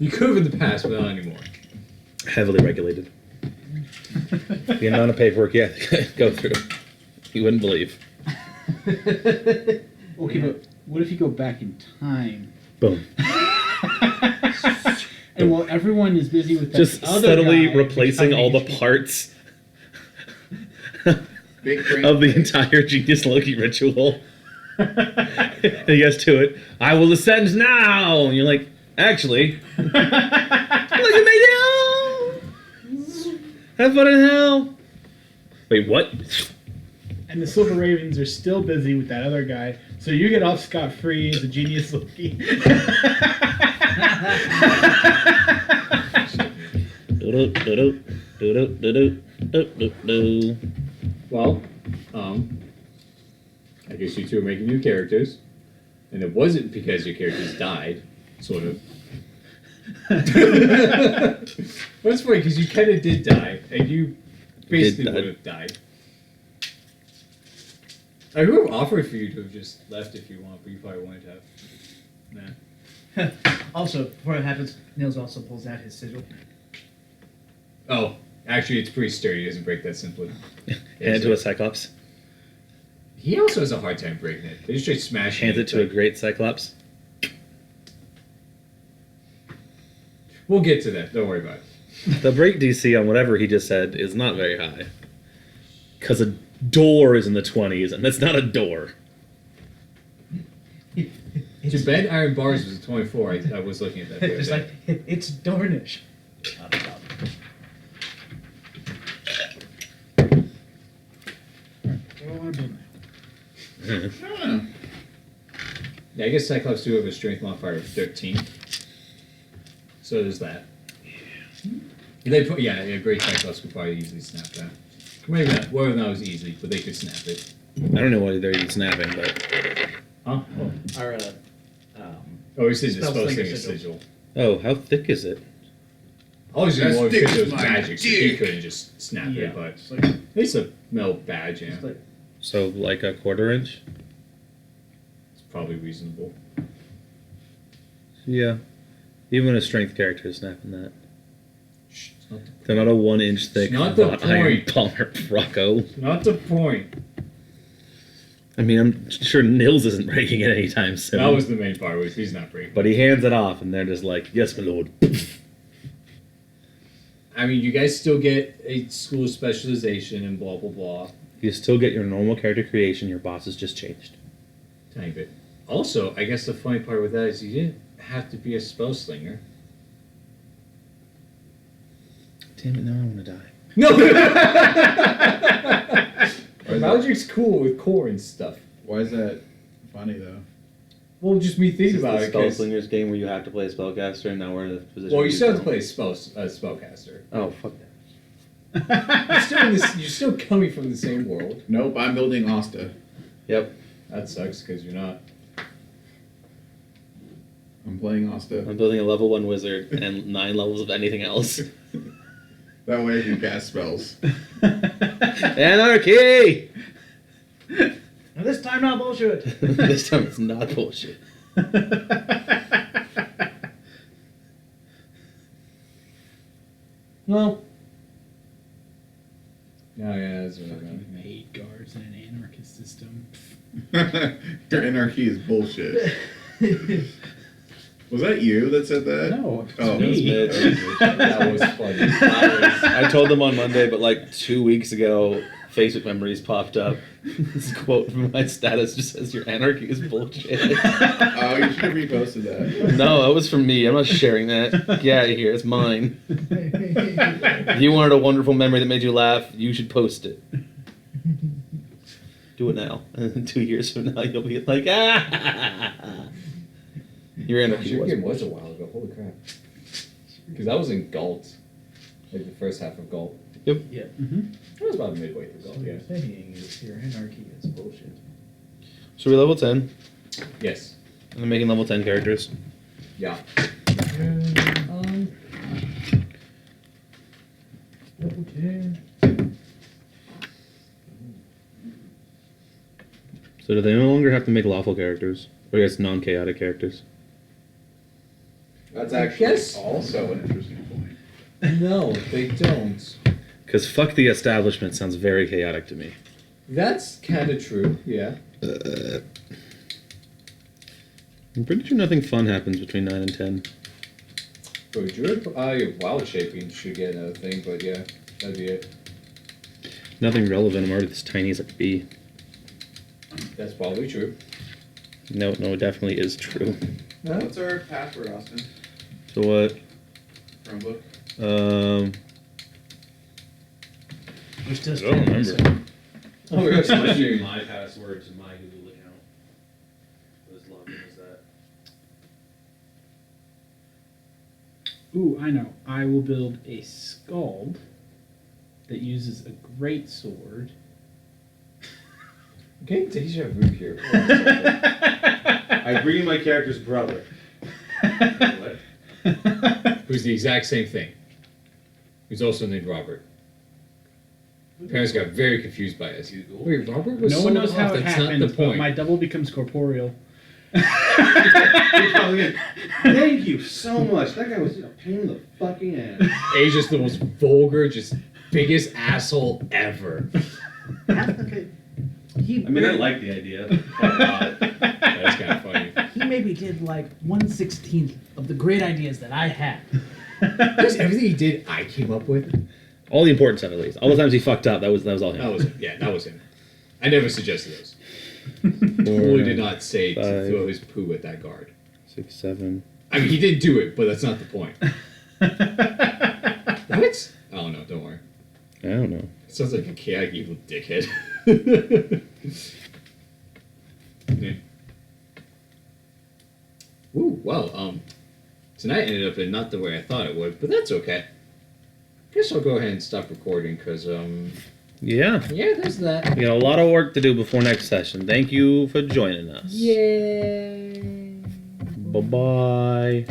You could have in the past, but not anymore. Heavily regulated. The amount of paperwork you have to go through, you wouldn't believe. Okay, but what if you go back in time? Boom. And while everyone is busy with that Just other subtly guy replacing all the becoming- parts Big brain of the face. entire genius Loki ritual. And he gets to it. I will ascend now. And you're like, actually, look at me now. Have fun in hell. Wait, what? And the Silver Ravens are still busy with that other guy, so you get off scot-free as a genius Loki. Do-do-do-do, Well, I guess you two are making new characters, and it wasn't because your characters died, sort of. Well, it's funny because you kind of did die, and you basically Did die. would have died. I would have offered for you to have just left if you want, but you probably wanted to have. Nah. Also, before it happens, Nils also pulls out his sigil. Oh, actually, it's pretty sturdy. It doesn't break that simply. Hand it to a cyclops. He also has a hard time breaking it. They just straight smash Hands it to a great cyclops. We'll get to that. Don't worry about it. The break DC on whatever he just said is not very high. Because a door is in the 20s, and that's not a door. To bend iron bars was a 24. I was looking at that. the other Just day. like, it's Dornish. Not a problem. What do I want to build now? Huh. Yeah, I guess Cyclops do have a strength modifier of 13. So there's that. They put, yeah, great Cyclops could probably easily snap that. Maybe not. Well, not as easily, but they could snap it. I don't know why they're even snapping, but... Huh? Our, Oh, he says the Spell Spell Slinger Slinger sigil. sigil. Oh, how thick is it? Obviously, That more because sticks it was my magic, so he dick. couldn't just snap Yeah. it, but It's like, it's a metal badge, yeah. it's like, So, like a quarter inch? It's probably reasonable. Yeah. Even a strength character is snapping that. Shh, it's not the, They're not a 1 inch thick Not the wrought iron point. palmer Rocco. it's not the point. I mean, I'm sure Nils isn't breaking it anytime soon. That was the main part, was he's not breaking. But he hands it off, and they're just like, yes, my lord. I mean, you guys still get a school specialization and blah, blah, blah. You still get your normal character creation, your boss has just changed. Tiny bit. Also, I guess the funny part with that is you didn't have to be a spell slinger. Damn it, now I want to die. No! Magic's cool with core and stuff. Why is that funny though? Well, just me thinking This is about the it. 'Cause- Spellslingers game where you have to play a spellcaster, and now we're in the position. Well, you still have to don't. play a spellcaster. Oh, fuck that. You're still, in this, you're still coming from the same world. Nope, I'm building Asta. Yep. That sucks because you're not. I'm playing Asta. I'm building a level 1 wizard and 9 levels of anything else. That way I can cast spells. Anarchy! and this time not bullshit. This time it's not bullshit. Well, Oh, yeah, that's what I'm Fucking hate guards in an anarchist system. Your anarchy is bullshit. Was that you that said that? No, it's Oh, me. That was funny. I told them on Monday, but like 2 weeks ago, Facebook memories popped up. This quote from my status just says, "Your anarchy is bullshit." Oh, you should have reposted that. No, that was from me. I'm not sharing that. Get out of here. It's mine. If you wanted a wonderful memory that made you laugh, you should post it. Do it now. And 2 years from now, you'll be like, ah. Your anarchy Your was. game was a while ago. Holy crap. Because that was in Galt. Like the first half of Galt. yeah. That was about midway through So Galt, what yeah. you're saying is your anarchy is bullshit. So we're level 10. Yes. And I'm making level 10 characters. Yeah. So do they no longer have to make lawful characters? Or I guess non-chaotic characters? That's I actually guess- also an interesting point. No, they don't. Because fuck the establishment sounds very chaotic to me. That's kind of true, yeah. I'm pretty sure nothing fun happens between 9 and 10. For a druid, your wild shaping should get another thing, but yeah, that'd be it. Nothing relevant. I'm already this tiny as I could be. That's probably true. No, it definitely is true. What's our password, Austin? So what? Chromebook? We're still I don't remember. Oh, we're gonna Use my password to my Google account. What is logged in as that? Ooh, I know. I will build a scald that uses a great sword. Okay, deja vu here. I bring my character's brother. What? Who's the exact same thing. Who's also named Robert. Parents got very confused by us. Google. Wait, Robert was No one sold knows how off. it That's happened, not the but point. my double becomes corporeal. Thank you so much. That guy was a pain in the fucking ass. Asia's the most vulgar, just biggest asshole ever. Okay. He I mean, I like the idea quite a lot. That's kind of funny. he maybe did like 1/16 of the great ideas that I had. Because everything he did, I came up with. All the important stuff, at least. All the times he fucked up, that was all him. That was him. Yeah, that was him. I never suggested those. Totally did not say to 5, throw his poo at that guard. 6, 7. I mean, he did do it, but that's not the point. What? I don't know. Don't worry. I don't know. Sounds like a chaotic evil dickhead. Yeah. Ooh, well, tonight ended up in not the way I thought it would, but that's okay. Guess I'll go ahead and stop recording, because, Yeah. yeah, there's that. We got a lot of work to do before next session. Thank you for joining us. Yay! Bye-bye.